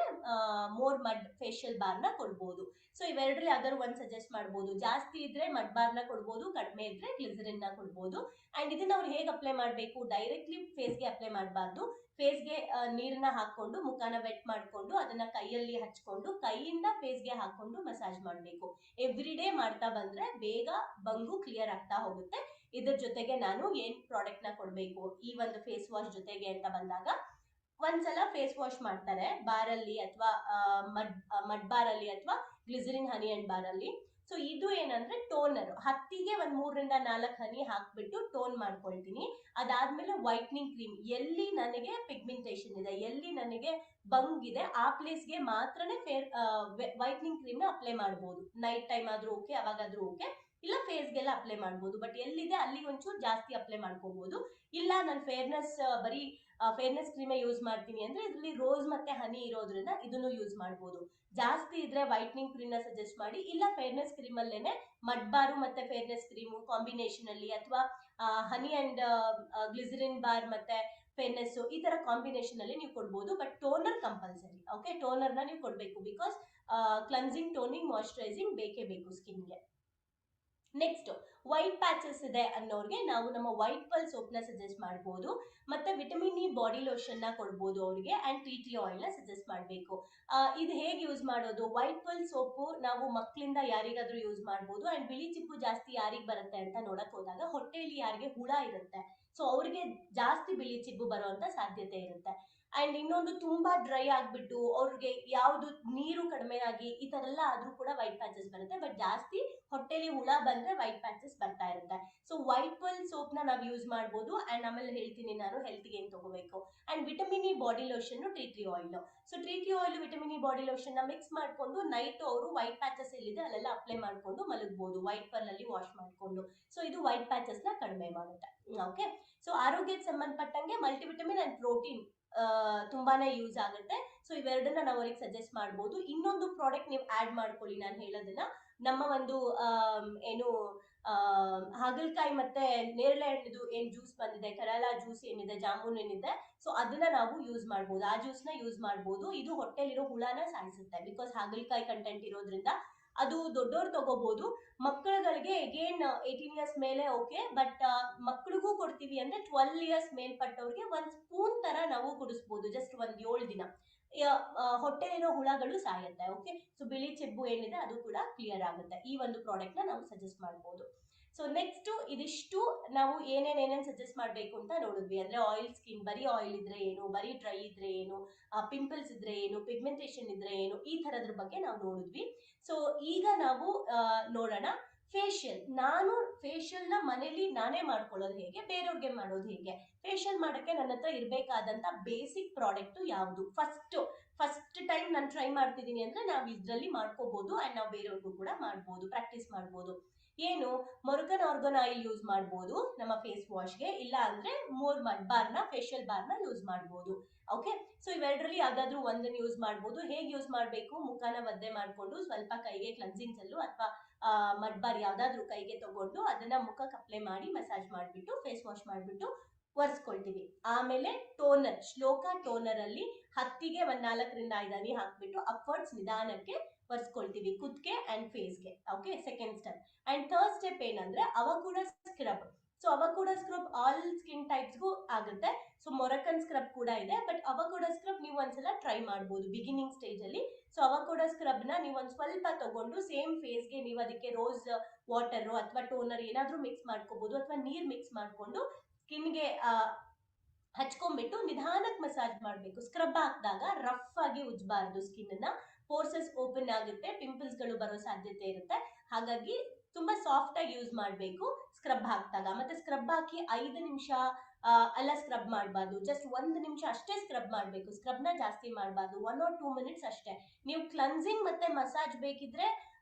ಮೋರ್ ಮಡ್ ಫೇಶಿಯಲ್ ಬಾರ್ ನ ಕೊಡ್ಬೋದು. ಸೊ ಇವೆರಡರಲ್ಲಿ ಯಾವ್ದಾದ್ರು ಒಂದ್ ಸಜೆಸ್ಟ್ ಮಾಡ್ಬೋದು. ಜಾಸ್ತಿ ಇದ್ರೆ ಮಡ್ ಬಾರ್ ನ ಕೊಡ್ಬೋದು, ಕಡಿಮೆ ಇದ್ರೆ ಗ್ಲಿಸರಿನ್ ನ ಕೊಡ್ಬೋದು. ಅಂಡ್ ಇದನ್ನ ಅವ್ರು ಹೇಗೆ ಅಪ್ಲೈ ಮಾಡ್ಬೇಕು, ಡೈರೆಕ್ಟ್ಲಿ ಫೇಸ್ಗೆ ಅಪ್ಲೈ ಮಾಡಬಾರ್ದು. ಫೇಸ್ಗೆ ನೀರನ್ನ ಹಾಕೊಂಡು ಮುಖನ ವೆಟ್ ಮಾಡ್ಕೊಂಡು ಅದನ್ನ ಕೈಯಲ್ಲಿ ಹಚ್ಕೊಂಡು ಕೈಯಿಂದ ಫೇಸ್ಗೆ ಹಾಕೊಂಡು ಮಸಾಜ್ ಮಾಡ್ಬೇಕು. ಎವ್ರಿ ಡೇ ಮಾಡ್ತಾ ಬಂದ್ರೆ ಬೇಗ ಬಂಗು ಕ್ಲಿಯರ್ ಆಗ್ತಾ ಹೋಗುತ್ತೆ. ಇದ್ರ ಜೊತೆಗೆ ನಾನು ಏನ್ ಪ್ರಾಡಕ್ಟ್ ನ ಕೊಡ್ಬೇಕು ಈ ಒಂದು ಫೇಸ್ ವಾಶ್ ಜೊತೆಗೆ ಅಂತ ಬಂದಾಗ, ಒಂದ್ಸಲ ಫೇಸ್ ವಾಶ್ ಮಾಡ್ತಾರೆ ಬಾರಲ್ಲಿ ಅಥವಾ ಮಡ್ ಬಾರಲ್ಲಿ ಅಥವಾ ಗ್ಲಿಸರಿನ್ ಹನಿ ಅಂಡ್ ಬಾರಲ್ಲಿ. ಸೊ ಇದು ಏನಂದ್ರೆ ಟೋನರ್, ಹತ್ತಿಗೆ ಒಂದ್ 3 ರಿಂದ 4 ಹನಿ ಹಾಕ್ಬಿಟ್ಟು ಟೋನ್ ಮಾಡ್ಕೊಳ್ತೀನಿ. ಅದಾದ್ಮೇಲೆ ವೈಟ್ನಿಂಗ್ ಕ್ರೀಮ್, ಎಲ್ಲಿ ನನಗೆ ಪಿಗ್ಮೆಂಟೇಷನ್ ಇದೆ, ಎಲ್ಲಿ ನನಗೆ ಬಂಗಿದೆ ಆ ಪ್ಲೇಸ್ಗೆ ಮಾತ್ರನೇ ವೈಟ್ನಿಂಗ್ ಕ್ರೀಮ್ ನ ಅಪ್ಲೈ ಮಾಡ್ಬೋದು. ನೈಟ್ ಟೈಮ್ ಆದ್ರೂ ಓಕೆ, ಅವಾಗಾದ್ರೂ ಓಕೆ, ಇಲ್ಲ ಫೇಸ್ಗೆಲ್ಲ ಅಪ್ಲೈ ಮಾಡ್ಬೋದು. ಬಟ್ ಎಲ್ಲಿದೆ ಅಲ್ಲಿ ಒಂಚೂರು ಜಾಸ್ತಿ ಅಪ್ಲೈ ಮಾಡ್ಕೋಬಹುದು. ಇಲ್ಲ ನಾನು ಬರೀ ಫೇರ್ನೆಸ್ ಕ್ರೀಮೇ ಯೂಸ್ ಮಾಡ್ತೀನಿ ಅಂದ್ರೆ ಇದರಲ್ಲಿ ರೋಸ್ ಮತ್ತೆ ಹನಿ ಇರೋದ್ರಿಂದ ಇದನ್ನು ಯೂಸ್ ಮಾಡ್ಬೋದು. ಜಾಸ್ತಿ ಇದ್ರೆ ವೈಟ್ನಿಂಗ್ ಕ್ರೀಮ್ ನ ಸಜೆಸ್ಟ್ ಮಾಡಿ, ಇಲ್ಲ ಫೇರ್ನೆಸ್ ಕ್ರೀಮ್ ಅಲ್ಲೇನೆ ಮಡ್ ಬಾರು ಮತ್ತೆ ಫೇರ್ನೆಸ್ ಕ್ರೀಮು ಕಾಂಬಿನೇಷನ್ ಅಲ್ಲಿ, ಅಥವಾ ಹನಿ ಅಂಡ್ ಗ್ಲಿಸರಿನ್ ಬಾರ್ ಮತ್ತೆ ಫೇರ್ನೆಸ್ ಈ ತರ ಕಾಂಬಿನೇಷನ್ ಅಲ್ಲಿ ನೀವು ಕೊಡ್ಬೋದು. But toner compulsory. Okay, toner ನ ನೀವು ಕೊಡ್ಬೇಕು, ಬಿಕಾಸ್ ಕ್ಲನ್ಸಿಂಗ್, ಟೋನಿಂಗ್, ಮಾಯಿಶ್ಚರೈಸಿಂಗ್ ಬೇಕೇ ಬೇಕು ಸ್ಕಿನ್ಗೆ. ನೆಕ್ಸ್ಟ್ ವೈಟ್ ಪ್ಯಾಚಸ್ ಇದೆ ಅನ್ನೋರ್ಗೆ ನಾವು ನಮ್ಮ ವೈಟ್ ಪಲ್ ಸೋಪ್ ನ ಸಜೆಸ್ಟ್ ಮಾಡಬಹುದು. ಮತ್ತೆ ವಿಟಮಿನ್ ಇ ಬಾಡಿ ಲೋಷನ್ ನ ಕೊಡ್ಬೋದು ಅವ್ರಿಗೆ. ಅಂಡ್ ಟಿ ಆಯಿಲ್ ನ ಸಜೆಸ್ಟ್ ಮಾಡಬೇಕು. ಇದು ಹೇಗೆ ಯೂಸ್ ಮಾಡೋದು, ವೈಟ್ ಪಲ್ ಸೋಪು ನಾವು ಮಕ್ಕಳಿಂದ ಯಾರಿಗಾದ್ರೂ ಯೂಸ್ ಮಾಡಬಹುದು. ಅಂಡ್ ಬಿಳಿ ಚಿಪ್ಪು ಜಾಸ್ತಿ ಯಾರಿಗ್ ಬರುತ್ತೆ ಅಂತ ನೋಡಕ್ ಹೋದಾಗ ಹೊಟ್ಟೆಯಲ್ಲಿ ಯಾರಿಗೆ ಹುಳ ಇರುತ್ತೆ, ಸೊ ಅವ್ರಿಗೆ ಜಾಸ್ತಿ ಬಿಳಿ ಚಿಬ್ಬು ಬರುವಂತ ಸಾಧ್ಯತೆ ಇರುತ್ತೆ. ಅಂಡ್ ಇನ್ನೊಂದು ತುಂಬಾ ಡ್ರೈ ಆಗ್ಬಿಟ್ಟು ಅವ್ರಿಗೆ ಯಾವ್ದು ನೀರು ಕಡಿಮೆ ಆಗಿ ಈ ತರ ಎಲ್ಲ ಆದ್ರೂ ಕೂಡ ವೈಟ್ ಪ್ಯಾಚಸ್ ಬರುತ್ತೆ. ಬಟ್ ಜಾಸ್ತಿ ಹೊಟ್ಟೆಲಿ ಹುಳ ಬಂದ್ರೆ ವೈಟ್ ಪ್ಯಾಚಸ್ ಬರ್ತಾ ಇರುತ್ತೆ. ಸೊ ವೈಟ್ ಪಲ್ ಸೋಪ್ ನ ನಾವು ಯೂಸ್ ಮಾಡ್ಬೋದು. ಅಂಡ್ ಆಮೇಲೆ ಹೇಳ್ತೀನಿ ನಾನು ಹೆಲ್ತ್ ಗೆ ಏನ್ ತಗೋಬೇಕು. And vitamin E body lotion, T oil. So T oil, vitamin E body lotion ನ ಮಿಕ್ಸ್ ಮಾಡ್ಕೊಂಡು ನೈಟ್ ಅವರು ವೈಟ್ ಪ್ಯಾಚಸ್ ಎಲ್ಲಿದೆ ಅಲ್ಲೆಲ್ಲ ಅಪ್ಲೈ ಮಾಡ್ಕೊಂಡು ಮಲಗಬಹುದು, ವೈಟ್ ಪಲ್ ಅಲ್ಲಿ ವಾಶ್ ಮಾಡ್ಕೊಂಡು. ಸೊ ಇದು ವೈಟ್ ಪ್ಯಾಚಸ್ ನ ಕಡಿಮೆ ಮಾಡುತ್ತೆ. ಓಕೆ, ಸೊ ಆರೋಗ್ಯಕ್ಕೆ ಸಂಬಂಧಪಟ್ಟಂಗೆ ಮಲ್ಟಿವಿಟಮಿನ್ ಅಂಡ್ ಪ್ರೋಟೀನ್ ತುಂಬಾನೇ ಯೂಸ್ ಆಗುತ್ತೆ. ಸೊ ಇವೆರಡನ್ನ ನಾವು ಅವ್ರಿಗೆ ಸಜೆಸ್ಟ್ ಮಾಡ್ಬೋದು. ಇನ್ನೊಂದು ಪ್ರಾಡಕ್ಟ್ ನೀವು ಆಡ್ ಮಾಡ್ಕೊಳ್ಳಿ ನಾನು ಹೇಳೋದನ್ನ, ನಮ್ಮ ಒಂದು ಏನು ಹಾಗಲಕಾಯಿ ಮತ್ತೆ ನೇರಳೆ ಹಣ್ಣಿದು ಏನ್ ಜ್ಯೂಸ್ ಬಂದಿದೆ, ಕರಾಲ ಜ್ಯೂಸ್ ಏನಿದೆ, ಜಾಮೂನ್ ಏನಿದೆ, ಸೊ ಅದನ್ನ ನಾವು ಯೂಸ್ ಮಾಡ್ಬೋದು. ಆ ಜ್ಯೂಸ್ ನ ಯೂಸ್ ಮಾಡ್ಬೋದು. ಇದು ಹೊಟ್ಟೆಲಿರೋ ಹುಳನ ಸಾಯಿಸುತ್ತೆ, ಬಿಕಾಸ್ ಹಾಗಲಕಾಯಿ ಕಂಟೆಂಟ್ ಇರೋದ್ರಿಂದ. ಅದು ದೊಡ್ಡವ್ರು ತಗೋಬಹುದು, ಮಕ್ಕಳುಗಳಿಗೆ ಅಗೇನ್ 18 ಇಯರ್ಸ್ ಮೇಲೆ ಓಕೆ, ಬಟ್ ಮಕ್ಕಳಿಗೂ ಕೊಡ್ತೀವಿ ಅಂದ್ರೆ 12 ಇಯರ್ಸ್ ಮೇಲ್ಪಟ್ಟವ್ರಿಗೆ 1 ಸ್ಪೂನ್ ತರ ನಾವು ಕುಡಿಸ್ಬೋದು, ಜಸ್ಟ್ 7 ದಿನ. ಹೊಟ್ಟೆಲಿರೋ ಹುಳಗಳು ಸಾಯುತ್ತೆ. ಓಕೆ, ಸೊ ಬಿಳಿ ಚಿಬ್ಬು ಏನಿದೆ ಅದು ಕೂಡ ಕ್ಲಿಯರ್ ಆಗುತ್ತೆ. ಈ ಒಂದು ಪ್ರಾಡಕ್ಟ್ ನ ನಾವು ಸಜೆಸ್ಟ್ ಮಾಡಬಹುದು. ಸೊ ನೆಕ್ಸ್ಟ್ ಇದಿಷ್ಟು ನಾವು ಏನೇನ್ ಸಜೆಸ್ಟ್ ಮಾಡ್ಬೇಕು ಅಂತ ನೋಡಿದ್ವಿ. ಅಂದ್ರೆ ಆಯಿಲ್ ಸ್ಕಿನ್, ಬರೀ ಆಯಿಲ್ ಇದ್ರೆ ಏನು, ಬರೀ ಡ್ರೈ ಇದ್ರೆ ಏನು, ಪಿಂಪಲ್ಸ್ ಇದ್ರೆ ಏನು, ಪಿಗ್ಮೆಂಟೇಷನ್ ಇದ್ರೆ ಏನು, ಈ ತರದ್ರ ಬಗ್ಗೆ ನಾವು ನೋಡಿದ್ವಿ. ಸೊ ಈಗ ನಾವು ನೋಡೋಣ ಫೇಶಿಯಲ್. ನಾನು ಫೇಶಿಯಲ್ ನ ಮನೇಲಿ ನಾನೇ ಮಾಡ್ಕೊಳ್ಳೋದು ಹೇಗೆ, ಬೇರೆಯವ್ರಿಗೆ ಮಾಡೋದು ಹೇಗೆ, ಫೇಶಿಯಲ್ ಮಾಡಕ್ಕೆ ನನ್ನ ಹತ್ರ ಇರ್ಬೇಕಾದಂತ ಬೇಸಿಕ್ ಪ್ರಾಡಕ್ಟ್ ಯಾವುದು, ಫಸ್ಟ್ ಟೈಮ್ ನಾನು ಟ್ರೈ ಮಾಡ್ತಿದ್ದೀನಿ ಅಂದ್ರೆ ನಾವು ಇದ್ರಲ್ಲಿ ಮಾಡ್ಕೋಬಹುದು. ಅಂಡ್ ನಾವು ಬೇರೆಯವ್ರಿಗೂ ಕೂಡ ಮಾಡ್ಬೋದು, ಪ್ರಾಕ್ಟೀಸ್ ಮಾಡ್ಬೋದು. ಏನು, ಮೊರ್ಗನ್ ಆರ್ಗನ್ ಆಯಿಲ್ ಯೂಸ್ ಮಾಡ್ಬೋದು ನಮ್ಮ ಫೇಸ್ ವಾಶ್ಗೆ, ಇಲ್ಲ ಅಂದ್ರೆ ಮೋರ್ ಮಡ್ ಬಾರ್ನ ಫೇಶಿಯಲ್ ಬಾರ್ನ ಯೂಸ್ ಮಾಡ್ಬೋದು. ಓಕೆ, ಸೊ ಇವೆರಡರಲ್ಲಿ ಯಾವ್ದಾದ್ರು ಒಂದನ್ನು ಯೂಸ್ ಮಾಡ್ಬೋದು. ಹೇಗೆ ಯೂಸ್ ಮಾಡ್ಬೇಕು, ಮುಖನ ಒದ್ದೆ ಮಾಡ್ಕೊಂಡು ಸ್ವಲ್ಪ ಕೈಗೆ ಕ್ಲನ್ಸಿಂಗ್ ಜೆಲ್ಲು ಅಥವಾ ಮಡ್ ಬಾರ್ ಯಾವ್ದಾದ್ರು ಕೈಗೆ ತಗೊಂಡು ಅದನ್ನ ಮುಖಕ್ಕೆ ಅಪ್ಲೈ ಮಾಡಿ ಮಸಾಜ್ ಮಾಡ್ಬಿಟ್ಟು ಫೇಸ್ ವಾಶ್ ಮಾಡ್ಬಿಟ್ಟು ಒರೆಸ್ಕೊಳ್ತೀವಿ. ಆಮೇಲೆ ಟೋನರ್, ಶ್ಲೋಕ ಟೋನರ್ ಅಲ್ಲಿ ಹತ್ತಿಗೆ 4 ರಿಂದ 5 ಹನಿ ಹಾಕ್ಬಿಟ್ಟು ಅಪ್ವರ್ಡ್ಸ್ ನಿಧಾನಕ್ಕೆ ಒರೆಸ್ಕೊಳ್ತೀವಿ ಕುತ್ತಿಗೆ ಅಂಡ್ ಫೇಸ್ಗೆ. Okay, second step. And third step ಏನಂದ್ರೆ ಅವಕೂಡ ಸ್ಕ್ರಬ್. ಸೊ ಅವಕೂಡ ಸ್ಕ್ರಬ್ ಆಲ್ ಸ್ಕಿನ್ ಟೈಪ್ಸ್ಗೂ ಆಗುತ್ತೆ. ಸೊ ಮೊರಕನ್ ಸ್ಕ್ರಬ್ ಕೂಡ ಇದೆ, ಬಟ್ ಅವಕೂಡ ಸ್ಕ್ರಬ್ ನೀವು ಒಂದ್ಸಲ ಟ್ರೈ ಮಾಡ್ಬೋದು ಬಿಗಿನಿಂಗ್ ಸ್ಟೇಜ್ ಅಲ್ಲಿ. ಸೊ ಅವಕೂಡ ಸ್ಕ್ರಬ್ ನ ನೀವು ಒಂದ್ ಸ್ವಲ್ಪ ತಗೊಂಡು ಸೇಮ್ ಫೇಸ್ಗೆ ನೀವು ಅದಕ್ಕೆ ರೋಸ್ ವಾಟರ್ ಅಥವಾ ಟೋನರ್ ಏನಾದ್ರೂ ಮಿಕ್ಸ್ ಮಾಡ್ಕೋಬಹುದು, ಅಥವಾ ನೀರ್ ಮಿಕ್ಸ್ ಮಾಡ್ಕೊಂಡು ಸ್ಕಿನ್ಗೆ ಹಚ್ಕೊಂಡ್ಬಿಟ್ಟು ನಿಧಾನಕ್ಕೆ ಮಸಾಜ್ ಮಾಡ್ಬೇಕು. ಸ್ಕ್ರಬ್ ಹಾಕಿದಾಗ ರಫ್ ಆಗಿ ಉಜ್ಬಾರ್ದು ಸ್ಕಿನ್ ನ, ಪೋರ್ಸಸ್ ಓಪನ್ ಆಗುತ್ತೆ, ಪಿಂಪಲ್ಸ್ ಗಳು ಬರೋ ಸಾಧ್ಯತೆ ಇರುತ್ತೆ. ಹಾಗಾಗಿ ತುಂಬಾ ಸಾಫ್ಟ್ ಆಗಿ ಯೂಸ್ ಮಾಡ್ಬೇಕು ಸ್ಕ್ರಬ್ ಹಾಕ್ದಾಗ. ಮತ್ತೆ ಸ್ಕ್ರಬ್ ಹಾಕಿ 5 ನಿಮಿಷ ಎಲ್ಲ ಸ್ಕ್ರಬ್ ಮಾಡಬಾರ್ದು, ಜಸ್ಟ್ 1 ನಿಮಿಷ ಅಷ್ಟೇ ಸ್ಕ್ರಬ್ ಮಾಡಬೇಕು. ಸ್ಕ್ರಬ್ ನ ಜಾಸ್ತಿ ಮಾಡಬಾರ್ದು, 1 or 2 ಮಿನಿಟ್ಸ್ ಅಷ್ಟೇ. ನೀವು ಕ್ಲನ್ಸಿಂಗ್ ಮತ್ತೆ ಮಸಾಜ್ ಬೇಕಿದ್ರೆ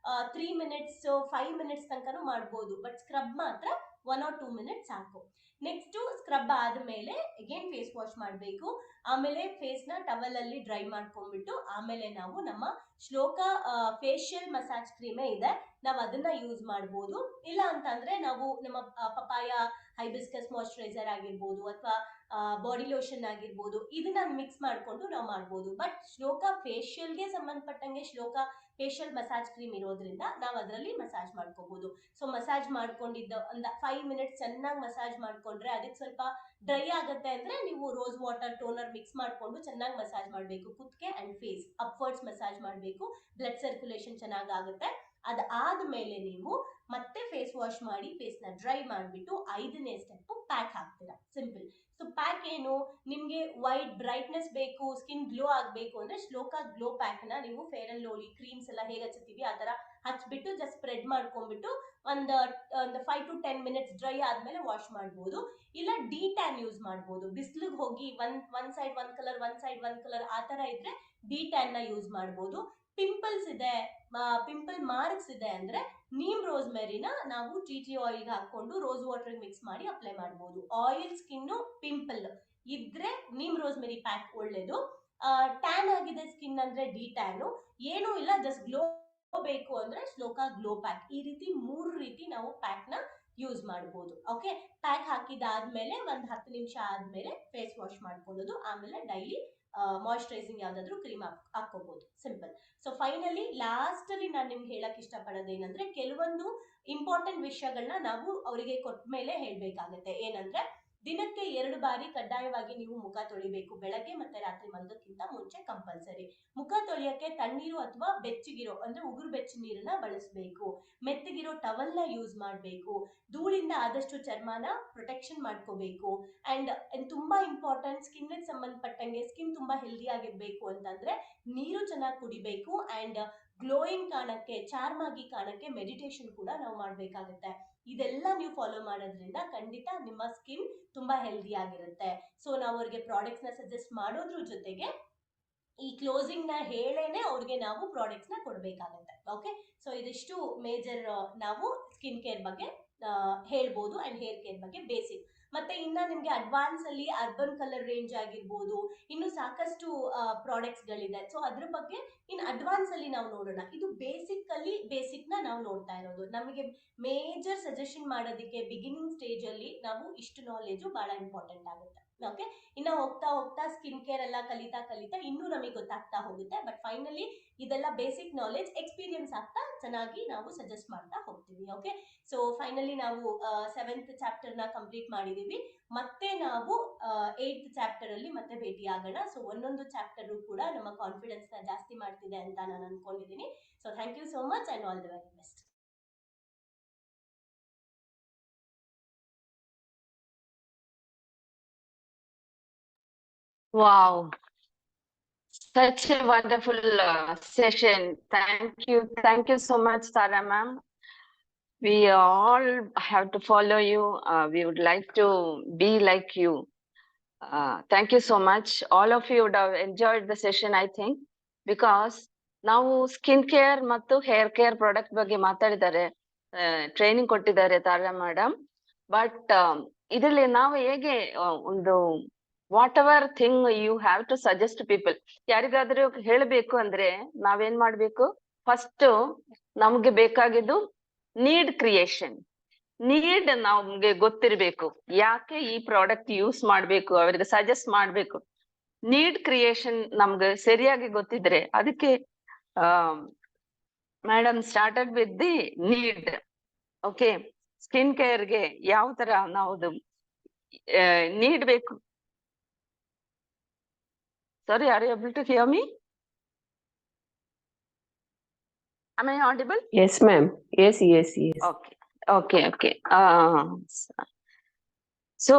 3 ಮಿನಿಟ್ಸ್ 5 ಮಿನಿಟ್ಸ್ ತನಕನೂ ಮಾಡ್ಬೋದು, ಬಟ್ ಸ್ಕ್ರಬ್ ಮಾತ್ರ 1 or 2 ಮಿನಿಟ್ಸ್ ಸಾಕು. ನೆಕ್ಸ್ಟ್ ಸ್ಕ್ರಬ್ ಆದ್ಮೇಲೆ ಅಗೇನ್ ಫೇಸ್ ವಾಶ್ ಮಾಡಬೇಕು. ಆಮೇಲೆ ಫೇಸ್ ನ ಟವಲ್ ಅಲ್ಲಿ ಡ್ರೈ ಮಾಡ್ಕೊಂಡ್ಬಿಟ್ಟು ಆಮೇಲೆ ನಾವು ನಮ್ಮ ಶ್ಲೋಕ ಫೇಶಿಯಲ್ ಮಸಾಜ್ ಕ್ರೀಮೇ ಇದೆ, ನಾವು ಅದನ್ನ ಯೂಸ್ ಮಾಡ್ಬೋದು. ಇಲ್ಲ ಅಂತಂದ್ರೆ ನಾವು ನಮ್ಮ ಪಪಾಯ ಹೈಬಿಸ್ಕಸ್ ಮಾಯಿಶ್ಚರೈಸರ್ ಆಗಿರ್ಬೋದು ಅಥವಾ ಬಾಡಿ ಲೋಷನ್ ಆಗಿರ್ಬೋದು, ಇದನ್ನ ಮಿಕ್ಸ್ ಮಾಡ್ಕೊಂಡು ನಾವು ಮಾಡ್ಬೋದು. ಬಟ್ ಶ್ಲೋಕ ಫೇಶಿಯಲ್ಗೆ ಸಂಬಂಧಪಟ್ಟಂಗೆ ಶ್ಲೋಕ ಫೇಶಿಯಲ್ ಮಸಾಜ್ ಕ್ರೀಮ್ ಇರೋದ್ರಿಂದ ನಾವು ಅದರಲ್ಲಿ ಮಸಾಜ್ ಮಾಡ್ಕೋಬಹುದು. ಸೊ ಮಸಾಜ್ ಮಾಡ್ಕೊಂಡಿದ್ದ ಒಂದು 5 ಮಿನಿಟ್ಸ್ ಚೆನ್ನಾಗಿ ಮಸಾಜ್ ಮಾಡ್ಕೊಂಡ್ರೆ ಅದಕ್ಕೆ ಸ್ವಲ್ಪ ಡ್ರೈ ಆಗುತ್ತೆ ಅಂದ್ರೆ ನೀವು ರೋಸ್ ವಾಟರ್ ಟೋನರ್ ಮಿಕ್ಸ್ ಮಾಡ್ಕೊಂಡು ಚೆನ್ನಾಗಿ ಮಸಾಜ್ ಮಾಡಬೇಕು. ಕುತ್ತಿಗೆ ಅಂಡ್ ಫೇಸ್ ಅಪ್ವರ್ಡ್ಸ್ ಮಸಾಜ್ ಮಾಡಬೇಕು, ಬ್ಲಡ್ ಸರ್ಕ್ಯುಲೇಷನ್ ಚೆನ್ನಾಗಾಗುತ್ತೆ. ಅದಾದ್ಮೇಲೆ ನೀವು ಮತ್ತೆ ಫೇಸ್ ವಾಶ್ ಮಾಡಿ ಫೇಸ್ ನ ಡ್ರೈ ಮಾಡಿಬಿಟ್ಟು 5ನೇ ಸ್ಟೆಪ್ ಪ್ಯಾಕ್ ಹಾಕ್ತೀರಾ. ಸಿಂಪಲ್. ಸೊ ಪ್ಯಾಕ್ ಏನು, ನಿಮ್ಗೆ ವೈಟ್ ಬ್ರೈಟ್ನೆಸ್ ಬೇಕು, ಸ್ಕಿನ್ ಗ್ಲೋ ಆಗ್ಬೇಕು ಅಂದ್ರೆ ಶ್ಲೋಕ ಗ್ಲೋ ಪ್ಯಾಕ್ ನ ನೀವು ಫೇರ್ ಅಂಡ್ ಲವ್ಲಿ ಕ್ರೀಮ್ಸ್ ಎಲ್ಲ ಹೇಗೆ ಹಚ್ತೀವಿ ಆ ತರ ಹಚ್ಬಿಟ್ಟು ಜಸ್ಟ್ ಸ್ಪ್ರೆಡ್ ಮಾಡ್ಕೊಂಡ್ಬಿಟ್ಟು ಒಂದು 5 to 10 ಮಿನಿಟ್ಸ್ ಡ್ರೈ ಆದ್ಮೇಲೆ ವಾಶ್ ಮಾಡ್ಬೋದು. ಇಲ್ಲ ಡಿ ಟ್ಯಾನ್ ಯೂಸ್ ಮಾಡ್ಬೋದು. ಬಿಸಿಲಿಗೆ ಹೋಗಿ ಒನ್ ಸೈಡ್ ಒಂದ್ ಕಲರ್ ಒನ್ ಸೈಡ್ ಒಂದ್ ಕಲರ್ ಆ ತರ ಇದ್ರೆ ಡಿ ಟ್ಯಾನ್ ನ ಯೂಸ್ ಮಾಡ್ಬೋದು. ಪಿಂಪಲ್ಸ್ ಇದೆ, ಪಿಂಪಲ್ ಮಾರ್ಕ್ಸ್ ಇದೆ ಅಂದ್ರೆ ನೀಮ್ ರೋಸ್ಮೆರಿನ ನಾವು ಟೀ ಆಯಿಲ್ ಹಾಕೊಂಡು ರೋಸ್ ವಾಟರ್ ಮಿಕ್ಸ್ ಮಾಡಿ ಅಪ್ಲೈ ಮಾಡಬಹುದು. ಆಯಿಲ್ ಸ್ಕಿನ್ ಪಿಂಪಲ್ ಇದ್ರೆ ನೀಮ್ ರೋಸ್ಮೆರಿ ಪ್ಯಾಕ್ ಒಳ್ಳೇದು. ಟ್ಯಾನ್ ಆಗಿದೆ ಸ್ಕಿನ್ ಅಂದ್ರೆ ಡಿ ಟ್ಯಾನು, ಏನೂ ಇಲ್ಲ ಜಸ್ಟ್ ಗ್ಲೋ ಬೇಕು ಅಂದ್ರೆ ಶ್ಲೋಕ ಗ್ಲೋ ಪ್ಯಾಕ್. ಈ ರೀತಿ 3 ರೀತಿ ನಾವು ಪ್ಯಾಕ್ ನ ಯೂಸ್ ಮಾಡಬಹುದು. ಓಕೆ, ಪ್ಯಾಕ್ ಹಾಕಿದಾದ್ಮೇಲೆ ಒಂದ್ 10 ನಿಮಿಷ ಆದ್ಮೇಲೆ ಫೇಸ್ ವಾಶ್ ಮಾಡ್ಕೊಳ್ಳೋದು, ಆಮೇಲೆ ಡೈಲಿ ಮಾಯಿಶ್ಚರೈಸಿಂಗ್ ಯಾವ್ದಾದ್ರು ಕ್ರೀಮ್ ಹಾಕೋಬಹುದು. ಸಿಂಪಲ್. ಸೊ ಫೈನಲಿ ಲಾಸ್ಟ್ ಅಲ್ಲಿ ನಾನು ನಿಮ್ಗೆ ಹೇಳಕ್ ಇಷ್ಟಪಡೋದೇನಂದ್ರೆ ಕೆಲವೊಂದು ಇಂಪಾರ್ಟೆಂಟ್ ವಿಷಯಗಳನ್ನ ನಾವು ಅವರಿಗೆ ಕೊಟ್ಟ ಮೇಲೆ ಹೇಳ್ಬೇಕಾಗತ್ತೆ. ಏನಂದ್ರೆ ದಿನಕ್ಕೆ 2 ಬಾರಿ ಕಡ್ಡಾಯವಾಗಿ ನೀವು ಮುಖ ತೊಳಿಬೇಕು, ಬೆಳಗ್ಗೆ ಮತ್ತೆ ರಾತ್ರಿ ಮಲಗೋಕ್ಕಿಂತ ಮುಂಚೆ ಕಂಪಲ್ಸರಿ. ಮುಖ ತೊಳೆಯಕ್ಕೆ ತಣ್ಣೀರು ಅಥವಾ ಬೆಚ್ಚಗಿರೋ ಅಂದ್ರೆ ಉಗುರು ಬೆಚ್ಚ ನೀರನ್ನ ಬಳಸಬೇಕು. ಮೆತ್ತಗಿರೋ ಟವಲ್ ನ ಯೂಸ್ ಮಾಡಬೇಕು. ಧೂಳಿಂದ ಆದಷ್ಟು ಚರ್ಮನ ಪ್ರೊಟೆಕ್ಷನ್ ಮಾಡ್ಕೋಬೇಕು. ಅಂಡ್ ತುಂಬಾ ಇಂಪಾರ್ಟೆಂಟ್, ಸ್ಕಿನ್ ಗೆ ಸಂಬಂಧಪಟ್ಟಂಗೆ ಸ್ಕಿನ್ ತುಂಬಾ ಹೆಲ್ದಿ ಆಗಿರ್ಬೇಕು ಅಂತಂದ್ರೆ ನೀರು ಚೆನ್ನಾಗಿ ಕುಡಿಬೇಕು. ಅಂಡ್ ಗ್ಲೋಯಿಂಗ್ ಕಾಣಕ್ಕೆ, ಚಾರ್ಮ್ ಆಗಿ ಕಾಣಕ್ಕೆ ಮೆಡಿಟೇಷನ್ ಕೂಡ ನಾವು ಮಾಡ್ಬೇಕಾಗುತ್ತೆ. ಇದೆಲ್ಲ ನೀವು ಫಾಲೋ ಮಾಡೋದ್ರಿಂದ ಖಂಡಿತ ನಿಮ್ಮ ಸ್ಕಿನ್ ತುಂಬಾ ಹೆಲ್ದಿ ಆಗಿರುತ್ತೆ. ಸೊ ನಾವು ಅವ್ರಿಗೆ ಪ್ರಾಡಕ್ಟ್ಸ್ ನ ಸಜೆಸ್ಟ್ ಮಾಡೋದ್ರ ಜೊತೆಗೆ ಈ ಕ್ಲೋಸಿಂಗ್ ನ ಹೇಳೇನೆ ಅವ್ರಿಗೆ ನಾವು ಪ್ರಾಡಕ್ಟ್ಸ್ ನ ಕೊಡ್ಬೇಕಾಗತ್ತೆ. ಓಕೆ, ಸೊ ಇದಿಷ್ಟು ಮೇಜರ್ ನಾವು ಸ್ಕಿನ್ ಕೇರ್ ಬಗ್ಗೆ ಹೇಳ್ಬೋದು ಅಂಡ್ ಹೇರ್ ಕೇರ್ ಬಗ್ಗೆ ಬೇಸಿಕ್. ಮತ್ತೆ ಇನ್ನ ನಿಮ್ಗೆ ಅಡ್ವಾನ್ಸ್ ಅಲ್ಲಿ ಅರ್ಬನ್ ಕಲರ್ ರೇಂಜ್ ಆಗಿರ್ಬೋದು, ಇನ್ನು ಸಾಕಷ್ಟು ಪ್ರಾಡಕ್ಟ್ಸ್ ಗಳಿದೆ. ಸೊ ಅದ್ರ ಬಗ್ಗೆ ಇನ್ ಅಡ್ವಾನ್ಸ್ ಅಲ್ಲಿ ನಾವು ನೋಡೋಣ. ಇದು ಬೇಸಿಕ್ ನ ನಾವು ನೋಡ್ತಾ ಇರೋದು. ನಮಗೆ ಮೇಜರ್ ಸಜೆಷನ್ ಮಾಡೋದಕ್ಕೆ ಬಿಗಿನಿಂಗ್ ಸ್ಟೇಜ್ ಅಲ್ಲಿ ನಾವು ಇಷ್ಟು ನಾಲೆಜ್ ಬಹಳ ಇಂಪಾರ್ಟೆಂಟ್ ಆಗುತ್ತೆ. ಓಕೆ, ಇನ್ನ ಹೋಗ್ತಾ ಹೋಗ್ತಾ ಸ್ಕಿನ್ ಕೇರ್ ಎಲ್ಲ ಕಲಿತಾ ಇನ್ನೂ ನಮಗೆ ಗೊತ್ತಾಗ್ತಾ ಹೋಗುತ್ತೆ. ಬಟ್ ಫೈನಲಿ ಇದೆಲ್ಲ ಬೇಸಿಕ್ ನಾಲೆಜ್ ಎಕ್ಸ್ಪೀರಿಯನ್ಸ್ ಆಗ್ತಾ ಚೆನ್ನಾಗಿ ನಾವು ಸಜೆಸ್ಟ್ ಮಾಡ್ತಾ ಹೋಗ್ತೀವಿ. ಓಕೆ, ಸೊ ಫೈನಲಿ ನಾವು 7th ಚಾಪ್ಟರ್ ನ ಕಂಪ್ಲೀಟ್ ಮಾಡಿದೀವಿ. ಮತ್ತೆ ನಾವು 8th ಚಾಪ್ಟರ್ ಅಲ್ಲಿ ಮತ್ತೆ ಭೇಟಿ ಆಗೋಣ. ಸೊ ಒಂದೊಂದು ಚಾಪ್ಟರ್ ಕೂಡ ನಮ್ಮ ಕಾನ್ಫಿಡೆನ್ಸ್ ನ ಜಾಸ್ತಿ ಮಾಡ್ತಿದೆ ಅಂತ ನಾನು ಅನ್ಕೊಂಡಿದ್ದೀನಿ. So thank you so much and all the very best. Wow, such a wonderful session. Thank you so much, Tara ma'am. We all have to follow you. We would like to be like you. Thank you so much. All of you would have enjoyed the session, I think, because ನಾವು ಸ್ಕಿನ್ ಕೇರ್ ಮತ್ತು ಹೇರ್ ಕೇರ್ ಪ್ರಾಡಕ್ಟ್ ಬಗ್ಗೆ ಮಾತಾಡಿದ್ದಾರೆ, ಟ್ರೈನಿಂಗ್ ಕೊಟ್ಟಿದ್ದಾರೆ ತಾರಾ ಮೇಡಮ್. ಬಟ್ ಇದರಲ್ಲಿ ನಾವು ಹೇಗೆ ಒಂದು whatever thing you have to suggest people, ಯಾರಿಗಾದ್ರೂ ಹೇಳಬೇಕು ಅಂದ್ರೆ ನಾವೇನ್ ಮಾಡ್ಬೇಕು, ಫಸ್ಟ್ ನಮ್ಗೆ ಬೇಕಾಗಿದ್ದು ನೀಡ್ ಕ್ರಿಯೇಷನ್. ನೀಡ್ ನಮ್ಗೆ ಗೊತ್ತಿರ್ಬೇಕು, ಯಾಕೆ ಈ ಪ್ರಾಡಕ್ಟ್ ಯೂಸ್ ಮಾಡ್ಬೇಕು, ಅವ್ರಿಗೆ ಸಜೆಸ್ಟ್ ಮಾಡ್ಬೇಕು. ನೀಡ್ ಕ್ರಿಯೇಷನ್ ನಮ್ಗೆ ಸರಿಯಾಗಿ ಗೊತ್ತಿದ್ರೆ ಅದಕ್ಕೆ madam started with the need. Okay, skin ಕೇರ್ಗೆ ಯಾವ ತರ ನಾವು ನೀಡ್ ಬೇಕು. Sorry, are you able to hear me? Am I audible? Yes, ma'am. Yes. Okay. So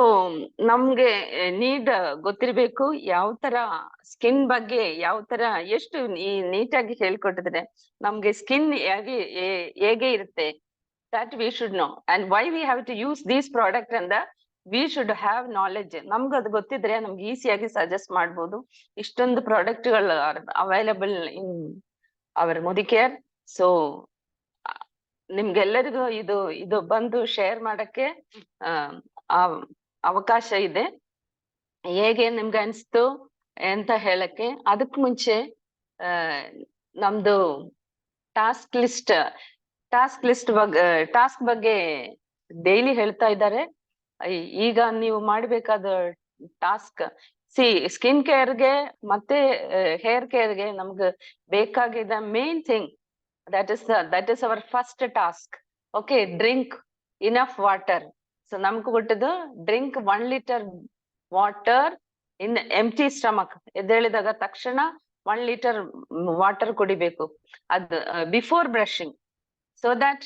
ನಮ್ಗೆ ನೀಡ್ ಗೊತ್ತಿರ್ಬೇಕು ಯಾವ ತರ ಸ್ಕಿನ್ ಬಗ್ಗೆ ಯಾವ ತರ ಎಷ್ಟು ನೀಟಾಗಿ ಹೇಳ್ಕೊಟ್ಟಿದ್ರೆ ನಮ್ಗೆ ಸ್ಕಿನ್ ಹೇಗೆ ಇರುತ್ತೆ that we should know and why we have to use these product and we should have knowledge. ನಮ್ಗೆ ಅದು ಗೊತ್ತಿದ್ರೆ ನಮ್ಗೆ ಈಸಿಯಾಗಿ ಸಜೆಸ್ಟ್ ಮಾಡ್ಬೋದು. ಇಷ್ಟೊಂದು ಪ್ರಾಡಕ್ಟ್ಗಳು ಅವೈಲಬಲ್ ಇನ್ ಅವರ್ ಮುದಿಕೇರ್. ಸೊ ನಿಮ್ಗೆಲ್ಲರಿಗೂ ಇದು ಬಂದು ಶೇರ್ ಮಾಡಕ್ಕೆ ಅವಕಾಶ ಇದೆ. ಹೇಗೆ ನಿಮ್ಗೆ ಅನ್ಸ್ತು ಅಂತ ಹೇಳಕ್ಕೆ ಅದಕ್ ಮುಂಚೆ ನಮ್ದು ಟಾಸ್ಕ್ ಬಗ್ಗೆ ಡೈಲಿ ಹೇಳ್ತಾ ಇದ್ದಾರೆ. ಈಗ ನೀವು ಮಾಡ್ಬೇಕಾದ ಟಾಸ್ಕ್ ಸ್ಕಿನ್ ಕೇರ್ಗೆ ಮತ್ತೆ ಹೇರ್ ಕೇರ್ಗೆ ನಮ್ಗೆ ಬೇಕಾಗಿದ್ದ main thing that is our first task. Okay, drink enough water. So ನಮ್ಗೆ ಕೊಟ್ಟದ್ದು drink 1 liter water in empty stomach. ಎದ್ದೇಳಿದಾಗ ತಕ್ಷಣ 1 liter ವಾಟರ್ ಕುಡಿಬೇಕು. ಅದು before brushing. So that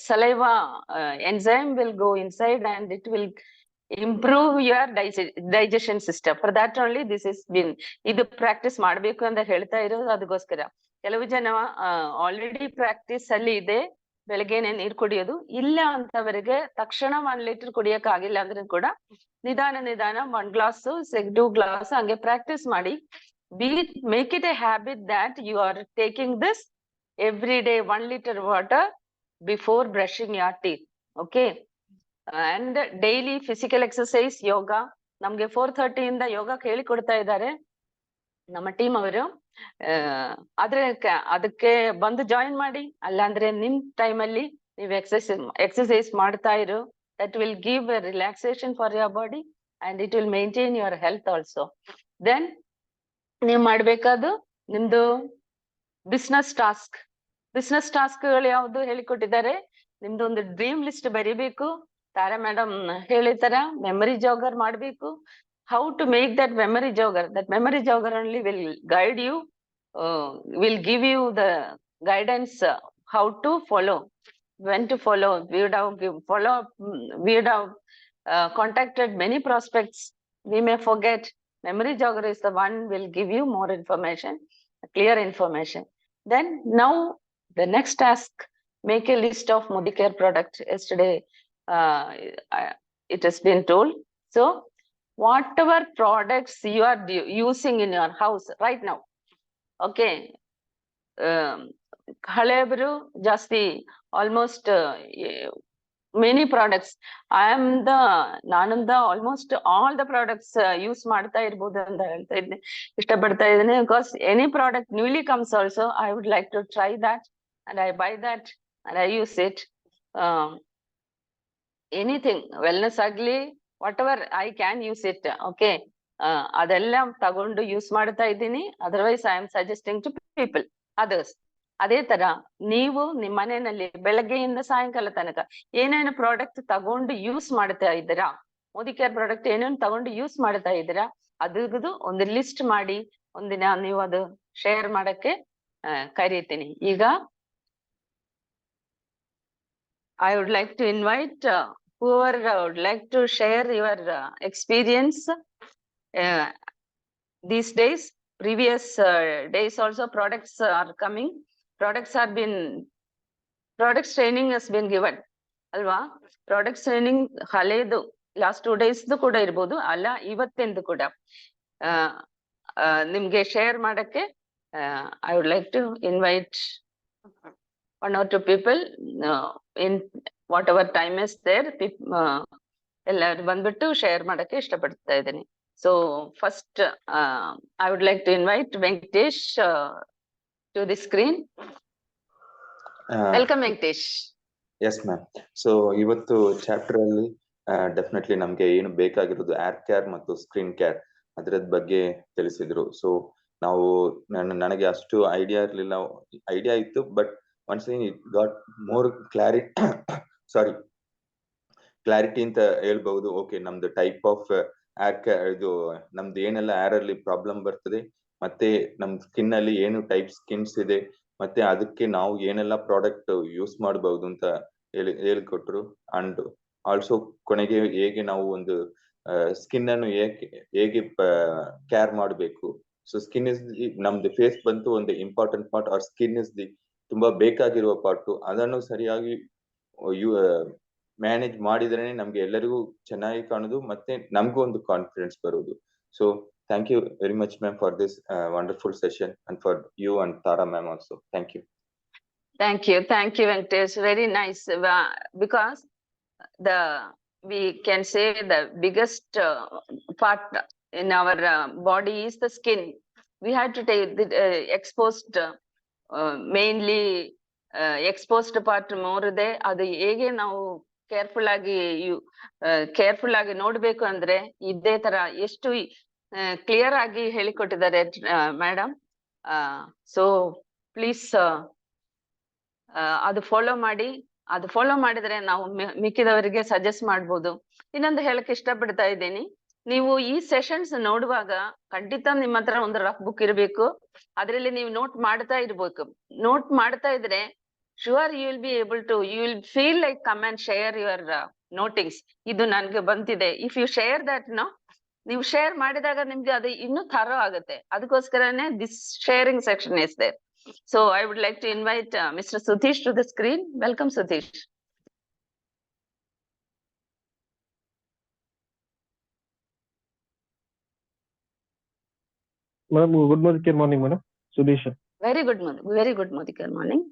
saliva enzyme will go inside and it will improve your digestion system. For that only this is been idu practice ಮಾಡಬೇಕು ಅಂತ ಹೇಳ್ತಾ ಇರೋದು ಅದಕ್ಕೋಸ್ಕರ. ಕೆಲವು ಜನ ಆಲ್ರೆಡಿ ಪ್ರಾಕ್ಟೀಸ್ ಅಲ್ಲಿ ಇದೆ, ಬೆಳಗ್ಗೆನೆ ನೀರು ಕುಡಿಯೋದು ಇಲ್ಲ ಅಂತವರಿಗೆ ತಕ್ಷಣ 1 liter ಕುಡಿಯಕ್ ಆಗಿಲ್ಲ ಅಂದ್ರೆ ಕೂಡ ನಿಧಾನ 1 glass 2 glass ಹಂಗೆ ಪ್ರಾಕ್ಟೀಸ್ ಮಾಡಿ. Make it a habit that you are taking this every day 1 liter water before brushing your teeth. Okay, and daily physical exercise, yoga. ನಮ್ಗೆ 4:30 ಇಂದ ಯೋಗ ಹೇಳಿಕೊಡ್ತಾ ಇದ್ದಾರೆ ನಮ್ಮ ಟೀಮ್ ಅವರು. ಅದಕ್ಕೆ ಬಂದು ಜಾಯಿನ್ ಮಾಡಿ. ಅಲ್ಲಾಂದ್ರೆ ನಿಮ್ ಟೈಮ್ ಅಲ್ಲಿ ನೀವು ಎಕ್ಸರ್ಸೈಸ್ ಮಾಡ್ತಾ ಇರು. that will give a relaxation for your body and it will maintain your health also. Then ನೀವು ಮಾಡ್ಬೇಕಾದ್ದು ನಿಮ್ದು ಬಿಸ್ನೆಸ್ ಟಾಸ್ಕ್ಗಳು ಯಾವ್ದು ಹೇಳಿಕೊಟ್ಟಿದ್ದಾರೆ. ನಿಮ್ದು ಒಂದು ಡ್ರೀಮ್ ಲಿಸ್ಟ್ ಬರಿಬೇಕು. ತಾರಾ ಮೇಡಮ್ ಹೇಳಿತರ ಮೆಮರಿ ಜಾಗರ್ ಮಾಡ್ಬೇಕು. How to make that memory jogger only will guide you, will give you the guidance how to follow, when to follow. We would have contacted many prospects. We may forget. Memory jogger is the one will give you more information, clear information. Then now the next task, make a list of Modicare products. Yesterday it has been told. So whatever products you are using in your house right now, okay, ಹಳೆಯವರು ಜಾಸ್ತಿ ಆಲ್ಮೋಸ್ಟ್ many products. ನಾನಂದ almost all the products use ಮಾಡ್ತಾ ಇರ್ಬೋದು ಅಂತ ಹೇಳ್ತಾ ಇದ್ದೆ, ಇಷ್ಟಪಡ್ತಾ ಇದ್ದೇನೆ. Because any product newly comes also I would like to try that and I buy that and I use it. Anything wellness agli whatever I can use it. Okay, ಅದೆಲ್ಲ ತಗೊಂಡು ಯೂಸ್ ಮಾಡ್ತಾ ಇದ್ದೀನಿ. Otherwise I am suggesting to people others. ಅದೇ ತರ ನೀವು ನಿಮ್ಮ ಮನೆಯಲ್ಲಿ ಬೆಳಗ್ಗೆಯಿಂದ ಸಾಯಂಕಾಲ ತನಕ ಏನೇನು ಪ್ರಾಡಕ್ಟ್ ತಗೊಂಡು ಯೂಸ್ ಮಾಡ್ತಾ ಇದ್ದೀರಾ, ಮೋದಿಕೇರ್ ಪ್ರಾಡಕ್ಟ್ ಏನೇನು ತಗೊಂಡು ಯೂಸ್ ಮಾಡ್ತಾ ಇದ್ದೀರಾ ಅದ್ರದ್ದು ಒಂದು ಲಿಸ್ಟ್ ಮಾಡಿ ಒಂದಿನ ನೀವು ಅದು ಶೇರ್ ಮಾಡಕ್ಕೆ ಕರೀತೀನಿ. ಈಗ I would like to invite whoever would like to share your experience these days. Previous days also products are coming. Products training has been given. Alva, products training haledu last 2 days kuda irbodu alla ivattindu kuda nimge share ಮಾಡಕ್ಕೆ I would like to invite 1 or 2 people in whatever time is there. ಎಲ್ಲರೂ ಬಂದ್ಬಿಟ್ಟು ಶೇರ್ ಮಾಡಕ್ಕೆ ಇಷ್ಟಪಡ್ತಾ ಇದ್ದೀನಿ. So first I would like to invite Venkatesh to the screen. Welcome Venkatesh. Yes ma'am. So ಇವತ್ತು ಚಾಪ್ಟರ್ ಅಲ್ಲಿ ಡೆಫಿನೆಟ್ಲಿ ನಮ್ಗೆ ಏನು ಬೇಕಾಗಿರೋದು ಏರ್ ಕೇರ್ ಮತ್ತು ಸ್ಕ್ರೀನ್ ಕೇರ್ ಅದರದ ಬಗ್ಗೆ ತಿಳಿಸಿದ್ರು. ಸೊ ನಾವು ನನಗೆ ಅಷ್ಟು ಐಡಿಯಾ ಇತ್ತು, but once it got more clarity ಅಂತ ಹೇಳ್ಬಹುದು. ಓಕೆ, ನಮ್ದು ಟೈಪ್ ಆಫ್ ಇದು ನಮ್ದು ಏನೆಲ್ಲ ಏರ್ ಅಲ್ಲಿ ಪ್ರಾಬ್ಲಮ್ ಬರ್ತದೆ, ಮತ್ತೆ ನಮ್ ಸ್ಕಿನ್ ಅಲ್ಲಿ ಏನು ಟೈಪ್ ಸ್ಕಿನ್ಸ್ ಇದೆ, ಮತ್ತೆ ಅದಕ್ಕೆ ನಾವು ಏನೆಲ್ಲ ಪ್ರಾಡಕ್ಟ್ ಯೂಸ್ ಮಾಡಬಹುದು ಅಂತ ಹೇಳಿಕೊಟ್ರು. ಅಂಡ್ ಆಲ್ಸೋ ಕೊನೆಗೆ ಹೇಗೆ ನಾವು ಒಂದು ಸ್ಕಿನ್ ಅನ್ನು ಹೇಗೆ ಕೇರ್ ಮಾಡಬೇಕು. ಸೊ ಸ್ಕಿನ್ ಇಸ್ ನಮ್ದು ಫೇಸ್ ಬಂತು ಒಂದು important part, or skin is the ತುಂಬಾ ಬೇಕಾಗಿರುವ ಪಾರ್ಟ್. ಅದನ್ನು ಸರಿಯಾಗಿ ಮ್ಯಾನೇಜ್ ಮಾಡಿದ್ರೇನೆ ನಮ್ಗೆ ಎಲ್ಲರಿಗೂ ಚೆನ್ನಾಗಿ ಕಾಣುದು, ಮತ್ತೆ ನಮ್ಗೂ ಒಂದು ಕಾನ್ಫಿಡೆನ್ಸ್ ಬರುವುದು. So thank you very much ma'am for this wonderful session, and for you and Tara ma'am also. Thank you. Thank you, Venkatesh. Very nice. Because we can say the biggest part in our body is the skin. We had to take the exposed, mainly exposed part more ಇದೆ. ಅದು ಹೇಗೆ ನಾವು ಕೇರ್ಫುಲ್ ಆಗಿ ನೋಡ್ಬೇಕು ಅಂದ್ರೆ ಇದೇ ತರ ಎಷ್ಟು ಕ್ಲಿಯರ್ ಆಗಿ ಹೇಳಿಕೊಟ್ಟಿದ್ದಾರೆ ಮೇಡಮ್. ಸೊ ಪ್ಲೀಸ್ ಅದು ಫಾಲೋ ಮಾಡಿದ್ರೆ ನಾವು ಮಿಕ್ಕಿದವರಿಗೆ ಸಜೆಸ್ಟ್ ಮಾಡ್ಬೋದು. ಇನ್ನೊಂದು ಹೇಳಕ್ ಇಷ್ಟಪಡ್ತಾ ಇದ್ದೀನಿ, ನೀವು ಈ ಸೆಷನ್ಸ್ ನೋಡುವಾಗ ಖಂಡಿತ ನಿಮ್ಮ ಹತ್ರ ಒಂದು ರಫ್ ಬುಕ್ ಇರಬೇಕು. ಅದ್ರಲ್ಲಿ ನೀವು ನೋಟ್ ಮಾಡ್ತಾ ಇರ್ಬೇಕು. ನೋಟ್ ಮಾಡ್ತಾ ಇದ್ರೆ sure you will feel like come and share your notings. ಇದು ನನ್ಗೆ ಬಂತಿದೆ. ಇಫ್ ಯು ಶೇರ್ ದಟ್ ನೀವು ಶೇರ್ ಮಾಡಿದಾಗ ನಿಮ್ಗೆ ಅದು ಇನ್ನೂ ಥರೋ ಆಗುತ್ತೆ. ಅದಕ್ಕೋಸ್ಕರನೇ this sharing section is there. So I would like to invite Mr. Suthish to the screen. Welcome, Suthish. Madam, good morning, madam. Sudhish. Very good morning.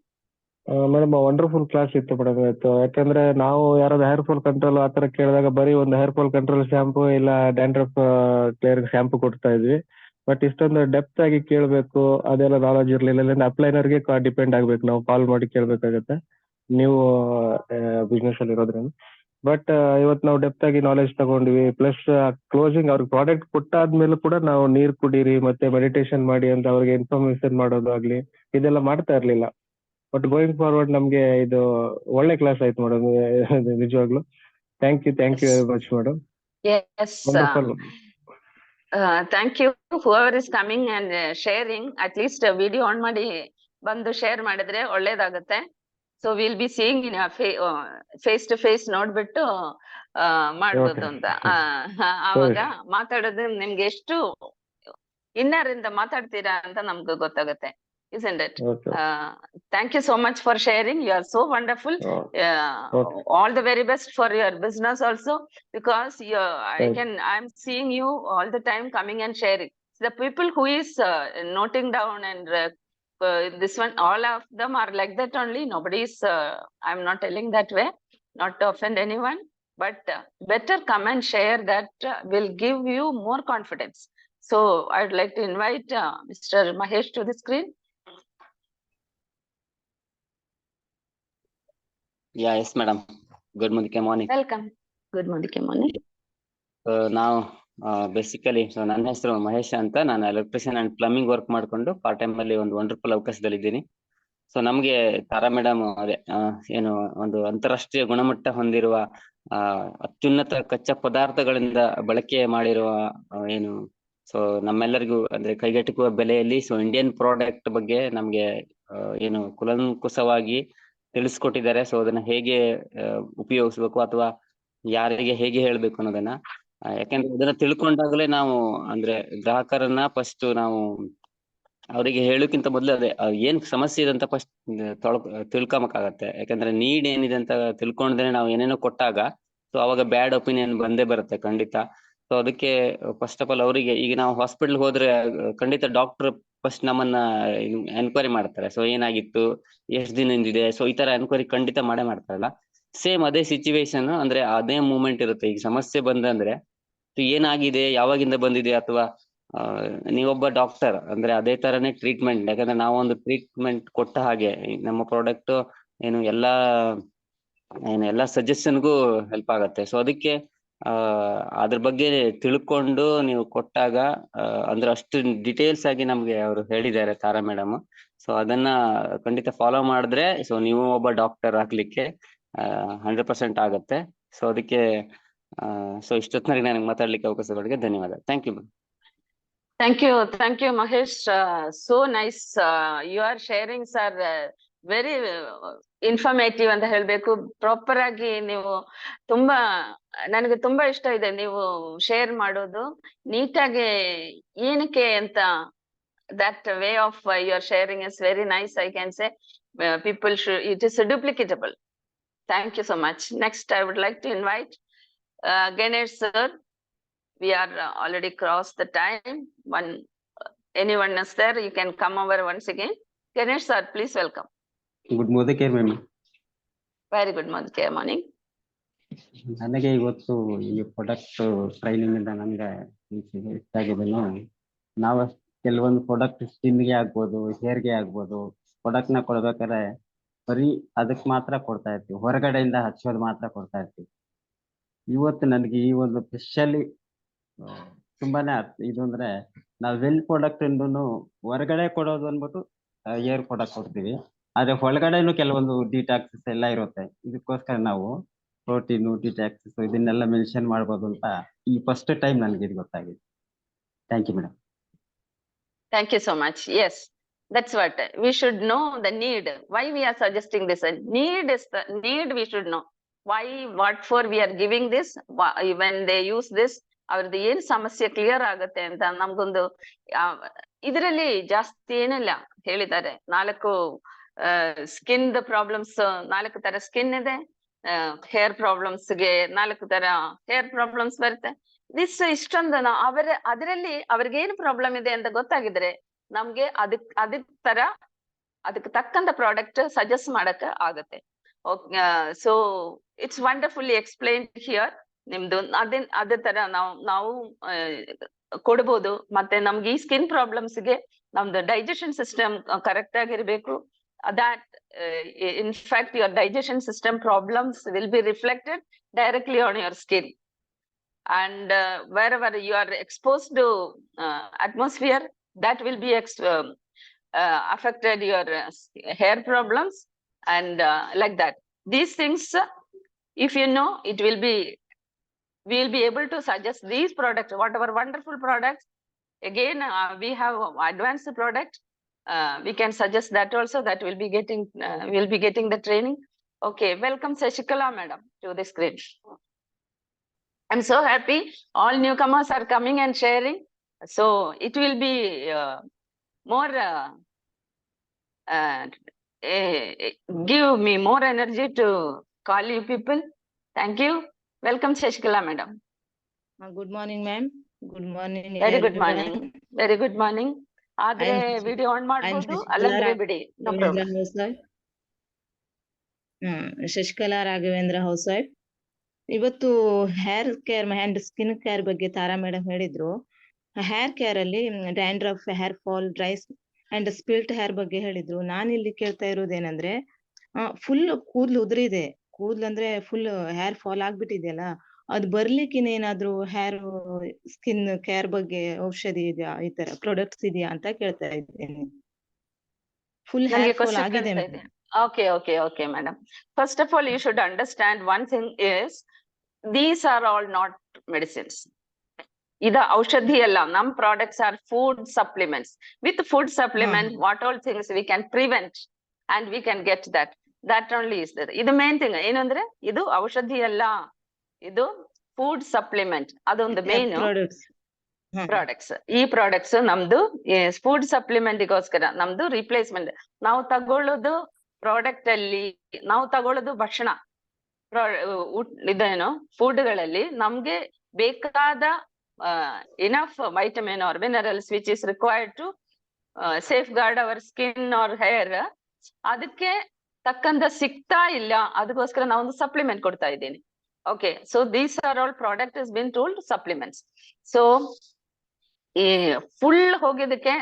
Madam wonderful class ಇತ್ತು ಮೇಡಮ್ ಇವತ್ತು. ಯಾಕಂದ್ರೆ ನಾವು ಯಾರಾದ್ರು ಹೇರ್ ಫಾಲ್ ಕಂಟ್ರೋಲ್ ಆತರ ಕೇಳಿದಾಗ ಬರೀ ಒಂದು ಹೇರ್ ಫಾಲ್ ಕಂಟ್ರೋಲ್ ಶಾಂಪು ಇಲ್ಲ ಡ್ಯಾಂಡ್ರಫ್ ಕ್ಲಿಯರಿಂಗ್ ಶಾಂಪು ಕೊಡ್ತಾ ಇದ್ವಿ. ಬಟ್ ಇಷ್ಟೊಂದು ಡೆಪ್ತ್ ಆಗಿ ಕೇಳಬೇಕು ಅದೆಲ್ಲ ನಾಲೆಜ್ ಇರ್ಲಿಲ್ಲ. ಇಲ್ಲ ಅಪ್ಲೈನರ್ಗೆ ಡಿಪೆಂಡ್ ಆಗ್ಬೇಕು, ನಾವು ಕಾಲ್ ಮಾಡಿ ಕೇಳ್ಬೇಕಾಗತ್ತೆ ನೀವು ಬಿಸ್ನೆಸ್ ಅಲ್ಲಿ ಇರೋದ್ರಿಂದ. ಬಟ್ ಇವತ್ತು ನಾವು ಡೆಪ್ತ್ ಆಗಿ ನಾಲೆಜ್ ತಗೊಂಡ್ವಿ. ಪ್ಲಸ್ ಕ್ಲೋಸಿಂಗ್ ಅವ್ರಿಗೆ ಪ್ರಾಡಕ್ಟ್ ಕೊಟ್ಟಾದ್ಮೇಲೆ ಕೂಡ ನಾವು ನೀರ್ ಕುಡೀರಿ ಮತ್ತೆ ಮೆಡಿಟೇಷನ್ ಮಾಡಿ ಅಂತ ಅವ್ರಿಗೆ ಇನ್ಫಾರ್ಮೇಶನ್ ಮಾಡೋದು ಆಗ್ಲಿ ಇದೆಲ್ಲ ಮಾಡ್ತಾ ಇರ್ಲಿಲ್ಲ. ಬಟ್ ಗೋಯಿಂಗ್ ಫಾರ್ವರ್ಡ್ ನಮ್ಗೆ ಇದು ಒಳ್ಳೆ ಕ್ಲಾಸ್ ಆಯ್ತು ಮೇಡಮ್, ನಿಜವಾಗ್ಲು. Thank you very much madam. Yes. Thank you. Whoever is coming and sharing, at least video on ಮಾಡಿ ಬಂದು ಶೇರ್ ಮಾಡಿದ್ರೆ ಒಳ್ಳೇದಾಗುತ್ತೆ. So will be seeing in face to face ನೋಡ್ಬಿಟ್ಟು ಮಾಡ್ಬೋದು ಅಂತ. ಆವಾಗ ಮಾತಾಡೋದು ನಿಮ್ಗೆ ಎಷ್ಟು ಇನ್ನರ್ ಇಂದ ಮಾತಾಡ್ತೀರಾ ಅಂತ ನಮ್ಗೆ ಗೊತ್ತಾಗುತ್ತೆ. Isn't it? Thank you so much for sharing. You are so wonderful. All the very best for your business also, because I'm seeing you all the time coming and sharing. The people who is noting down and this one, all of them are like that only. Nobody is, I'm not telling that way, not to offend anyone, but better come and share. That will give you more confidence. So I'd like to invite Mr. Mahesh to the screen. Yeah, yes, madam. Good morning. Welcome. Good morning. ನಾವು ಬೇಸಿಕಲಿ ನನ್ನ ಹೆಸರು ಮಹೇಶ್ ಅಂತ. ನಾನು ಎಲೆಕ್ಟ್ರಿಷಿಯನ್ ಅಂಡ್ ಪ್ಲಂಬಿಂಗ್ ವರ್ಕ್ ಮಾಡ್ಕೊಂಡು ಪಾರ್ಟ್ ಟೈಮ್ ಅಲ್ಲಿ ಒಂದು ವಂಡರ್ಫುಲ್ ಅವಕಾಶದಲ್ಲಿ ಇದ್ದೀನಿ. ಸೊ ನಮ್ಗೆ ತಾರಾ ಮೇಡಮ್ ಅದೇ ಏನು ಒಂದು ಅಂತಾರಾಷ್ಟ್ರೀಯ ಗುಣಮಟ್ಟ ಹೊಂದಿರುವ ಅತ್ಯುನ್ನತ ಕಚ್ಚಾ ಪದಾರ್ಥಗಳಿಂದ ಬಳಕೆ ಮಾಡಿರುವ ಏನು ಸೊ ನಮ್ಮೆಲ್ಲರಿಗೂ ಅಂದ್ರೆ ಕೈಗೆಟುಕುವ ಬೆಲೆಯಲ್ಲಿ ಸೊ ಇಂಡಿಯನ್ ಪ್ರಾಡಕ್ಟ್ ಬಗ್ಗೆ ನಮ್ಗೆ ಏನು ಕುಲಂಕುಷವಾಗಿ ತಿಳಿಸ್ಕೊಟ್ಟಿದ್ದಾರೆ. ಸೊ ಅದನ್ನ ಹೇಗೆ ಉಪಯೋಗಿಸ್ಬೇಕು ಅಥವಾ ಯಾರಿಗೆ ಹೇಗೆ ಹೇಳ್ಬೇಕು ಅನ್ನೋದನ್ನ, ಯಾಕಂದ್ರೆ ಅದನ್ನ ತಿಳ್ಕೊಂಡಾಗಲೇ ನಾವು ಅಂದ್ರೆ ಗ್ರಾಹಕರನ್ನ ಫಸ್ಟ್ ನಾವು ಅವರಿಗೆ ಹೇಳೋಕ್ಕಿಂತ ಮೊದ್ಲು ಅದೇ ಏನ್ ಸಮಸ್ಯೆ ಇದೆ ಅಂತ ಫಸ್ಟ್ ತಿಳ್ಕೊಬೇಕಾಗತ್ತೆ. ಯಾಕಂದ್ರೆ ನೀಡ್ ಏನಿದೆ ಅಂತ ತಿಳ್ಕೊಂಡ್ರೆ ನಾವು ಏನೇನೋ ಕೊಟ್ಟಾಗ ಸೊ ಅವಾಗ ಬ್ಯಾಡ್ ಒಪಿನಿಯನ್ ಬಂದೇ ಬರುತ್ತೆ ಖಂಡಿತ. ಸೊ ಅದಕ್ಕೆ ಫಸ್ಟ್ ಆಫ್ ಆಲ್ ಅವರಿಗೆ ಈಗ ನಾವು ಹಾಸ್ಪಿಟಲ್ ಹೋದ್ರೆ ಖಂಡಿತ ಡಾಕ್ಟರ್ ಫಸ್ಟ್ ನಮ್ಮನ್ನ ಎನ್ಕ್ವೈರಿ ಮಾಡ್ತಾರೆ. ಸೊ ಏನಾಗಿತ್ತು, ಎಷ್ಟ್ ದಿನದಿಂದಿದೆ, ಸೊ ಈ ತರ ಎನ್ಕ್ವೈರಿ ಖಂಡಿತ ಮಾಡೇ ಮಾಡ್ತಾರಲ್ಲ. ಸೇಮ್ ಅದೇ ಸಿಚುವೇಶನ್ ಅಂದ್ರೆ ಅದೇ ಮೂಮೆಂಟ್ ಇರುತ್ತೆ. ಈಗ ಸಮಸ್ಯೆ ಬಂದಂದ್ರೆ ಏನಾಗಿದೆ, ಯಾವಾಗಿಂದ ಬಂದಿದೆ, ಅಥವಾ ನೀವೊಬ್ಬ ಡಾಕ್ಟರ್ ಅಂದ್ರೆ ಅದೇ ತರನೇ ಟ್ರೀಟ್ಮೆಂಟ್. ಯಾಕಂದ್ರೆ ನಾವೊಂದು ಟ್ರೀಟ್ಮೆಂಟ್ ಕೊಟ್ಟ ಹಾಗೆ ನಮ್ಮ ಪ್ರಾಡಕ್ಟ್ ಏನು ಎಲ್ಲಾ ಸಜೆಷನ್ಗೂ ಹೆಲ್ಪ್ ಆಗತ್ತೆ. ಸೊ ಅದಕ್ಕೆ ಅದ್ರ ಬಗ್ಗೆ ತಿಳ್ಕೊಂಡು ನೀವು ಕೊಟ್ಟಾಗ ಅಂದ್ರೆ ಅಷ್ಟು ಡಿಟೇಲ್ಸ್ ಆಗಿ ನಮ್ಗೆ ಅವರು ಹೇಳಿದ್ದಾರೆ ತಾರಾ ಮೇಡಮ್. ಸೊ ಅದನ್ನ ಖಂಡಿತ ಫಾಲೋ ಮಾಡಿದ್ರೆ ಸೊ ನೀವು ಒಬ್ಬ ಡಾಕ್ಟರ್ ಆಗ್ಲಿಕ್ಕೆ 100% ಆಗತ್ತೆ. ಸೊ ಅದಕ್ಕೆ ಸೊ ಇಷ್ಟೊತ್ತಿನಾಗ ನನಗೆ ಮಾತಾಡ್ಲಿಕ್ಕೆ ಅವಕಾಶಗಳಿಗೆ ಧನ್ಯವಾದ. Thank you. Thank you, Mahesh. So nice. Your sharings are very informative ಅಂತ ಹೇಳ್ಬೇಕು. ಪ್ರಾಪರ್ ಆಗಿ ನೀವು ತುಂಬಾ, ನನಗೆ ತುಂಬಾ ಇಷ್ಟ ಇದೆ ನೀವು ಶೇರ್ ಮಾಡೋದು ನೀಟಾಗಿ. ಏನಕ್ಕೆ ಅಂತ that way of your sharing is very nice, I can say. People should, it is duplicatable. Thank you so much. Next, I would like to invite Ganesh sir. We are already crossed the time. Anyone is there, you can come over once again. Ganesh sir, please welcome. Good morning ma'am. Very good morning. ನನಗೆ ಇವತ್ತು ಈ ಪ್ರಾಡಕ್ಟ್ ಟ್ರೈನಿಂಗ್ ಇಂದ ನನಗೆ ಇಷ್ಟ ಆಗಿದ್ದೇನು, ನಾವು ಕೆಲವೊಂದು ಪ್ರಾಡಕ್ಟ್ ಸ್ಕಿನ್ಗೆ ಆಗ್ಬೋದು, ಹೇರ್ಗೆ ಆಗ್ಬೋದು, ಪ್ರಾಡಕ್ಟ್ ನ ಕೊಡ್ಬೇಕಾದ್ರೆ ಬರೀ ಅದಕ್ಕೆ ಮಾತ್ರ ಕೊಡ್ತಾ ಇರ್ತೀವಿ, ಹೊರಗಡೆಯಿಂದ ಹಚ್ಚೋದು ಮಾತ್ರ ಕೊಡ್ತಾ ಇರ್ತೀವಿ. ಇವತ್ತು ನನಗೆ ಈ ಒಂದು ಸ್ಪೆಷಲಿ ತುಂಬಾನೇ ಇದು ಅಂದ್ರೆ, ನಾವು ವೆಲ್ ಪ್ರಾಡಕ್ಟ್ ಹೊರಗಡೆ ಕೊಡೋದು ಅಂದ್ಬಿಟ್ಟು ಏರ್ ಪ್ರಾಡಕ್ಟ್ ಕೊಡ್ತೀವಿ, ಆದ್ರೆ ಒಳಗಡೆನು ಕೆಲವೊಂದು ಡಿಟಾಕ್ಸಸ್ ಎಲ್ಲ ಇರುತ್ತೆ. ಇದಕ್ಕೋಸ್ಕರ ನಾವು ಪ್ರೋಟೀನು, ಡಿಟಾಕ್ಸಸ್ ಇದನ್ನೆಲ್ಲ ಮೆನ್ಷನ್ ಮಾಡ್ಬೋದು ಅಂತ ಈ ಫಸ್ಟ್ ಟೈಮ್ ನನಗೆ ಇದು ಗೊತ್ತಾಗಿದೆ. Thank you madam. Thank you so much. Yes, that's what we should know, the need. Why we are suggesting this? Need is the need, we should know. Why, what for we are giving this? When they use this, ಅವ್ರದ್ದು ಏನ್ ಸಮಸ್ಯೆ ಕ್ಲಿಯರ್ ಆಗುತ್ತೆ ಅಂತ ನಮ್ಗೊಂದು ಇದರಲ್ಲಿ ಜಾಸ್ತಿ ಏನಿಲ್ಲ ಹೇಳಿದ್ದಾರೆ. 4 ಸ್ಕಿನ್ ಪ್ರಾಬ್ಲಮ್ಸ್, 4 ತರ ಸ್ಕಿನ್ ಇದೆ. ಹೇರ್ ಪ್ರಾಬ್ಲಮ್ಸ್ಗೆ 4 ತರ ಹೇರ್ ಪ್ರಾಬ್ಲಮ್ಸ್ ಬರುತ್ತೆ. ಇಷ್ಟೊಂದು ಅದರಲ್ಲಿ ಅವ್ರಿಗೆ ಏನು ಪ್ರಾಬ್ಲಮ್ ಇದೆ ಅಂತ ಗೊತ್ತಾಗಿದ್ರೆ ನಮ್ಗೆ ಅದಕ್ಕೆ ತಕ್ಕಂತ ಪ್ರಾಡಕ್ಟ್ ಸಜೆಸ್ಟ್ ಮಾಡಕ್ಕೆ ಆಗುತ್ತೆ. So it's wonderfully explain here. ನಿಮ್ದು ಅದೇ ತರ ನಾವು ಕೊಡ್ಬೋದು. ಮತ್ತೆ ನಮ್ಗೆ ಈ ಸ್ಕಿನ್ ಪ್ರಾಬ್ಲಮ್ಸ್ಗೆ ನಮ್ದು ಡೈಜೆಷನ್ ಸಿಸ್ಟಮ್ ಕರೆಕ್ಟ್ ಆಗಿರ್ಬೇಕು. that in fact your digestion system problems will be reflected directly on your skin, and wherever you are exposed to atmosphere, that will be affected your hair problems, and like that. These things, if you know, we will be able to suggest these products, whatever wonderful products. Again, we have advanced product. We can suggest that also. That will be getting the training. Okay, welcome Sashikala madam to the screen. I'm so happy all newcomers are coming and sharing. So it will be more give me more energy to call you people. Thank you. Welcome Sashikala madam. Good morning ma'am. Good morning. Very good morning. Very good morning. ಆದ್ರೆ ವಿಡಿಯೋ ಆನ್ ಮಾಡಬಹುದು, ಅಲ್ಲಂದ್ರೆ ಬಿಡಿ. Shashikala Raghavendra house wife. ಇವತ್ತು hair care and skin care ಬಗ್ಗೆ ತಾರಾ ಮೇಡಮ್ ಹೇಳಿದ್ರು. ಹೇರ್ ಕೇರ್ ಅಲ್ಲಿ dandruff, hair fall, dries and split hair ಬಗ್ಗೆ ಹೇಳಿದ್ರು. ನಾನಿಲ್ಲಿ ಕೇಳ್ತಾ ಇರೋದೇನಂದ್ರೆ, ಫುಲ್ ಕೂದ್ಲು ಉದುರಿದೆ, ಕೂದ್ಲು ಅಂದ್ರೆ ಫುಲ್ ಹೇರ್ ಫಾಲ್ ಆಗ್ಬಿಟ್ಟಿದೆಯಲ್ಲ, ಅದು ಬರ್ಲಿಕ್ಕೆ ಏನಾದ್ರು ಹೇರ್ ಸ್ಕಿನ್ ಕೇರ್ ಬಗ್ಗೆ ಔಷಧಿ ಇದೆಯಾ, ಈ ತರ ಪ್ರಾಡಕ್ಟ್ಸ್ ಇದೆಯಾ ಅಂತ ಕೇಳ್ತಾ ಇದ್ದೇನೆ. ಫುಲ್ ಹೇರ್ ಫಾಲ್ ಆಗಿದೆ. Okay madam. First of all, you should understand one thing is, these are all not medicines. Ida ಔಷಧಿ ಅಲ್ಲ. Num products are food supplements. With food supplement, what all things we can prevent and we can get that. That only is there. Idu main thing ಏನಂದ್ರೆ, ಇದು ಔಷಧಿ ಅಲ್ಲ, ಇದು ಫುಡ್ ಸಪ್ಲಿಮೆಂಟ್. ಅದೊಂದು ಮೇನ್ ಪ್ರಾಡಕ್ಟ್ಸ್. ಈ ಪ್ರಾಡಕ್ಟ್ಸ್ ನಮ್ದು ಫುಡ್ ಸಪ್ಲಿಮೆಂಟ್ ಗೋಸ್ಕರ ನಮ್ದು ರಿಪ್ಲೇಸ್ಮೆಂಟ್. ನಾವು ತಗೊಳ್ಳೋದು ಪ್ರಾಡಕ್ಟ್ ಅಲ್ಲಿ, ನಾವು ತಗೊಳ್ಳೋದು ಭಕ್ಷಣ ಇದೇನು ಫುಡ್ಗಳಲ್ಲಿ ನಮ್ಗೆ ಬೇಕಾದ enough vitamin or minerals which is required to safeguard our skin or hair. ಅದಕ್ಕೆ ತಕ್ಕಂತ ಸಿಗ್ತಾ ಇಲ್ಲ, ಅದಕ್ಕೋಸ್ಕರ ನಾವು ಒಂದು ಸಪ್ಲಿಮೆಂಟ್ ಕೊಡ್ತಾ ಇದ್ದೀನಿ. Okay, so these are all product has been told supplements. So full ಹೋಗೋದಕ್ಕೆ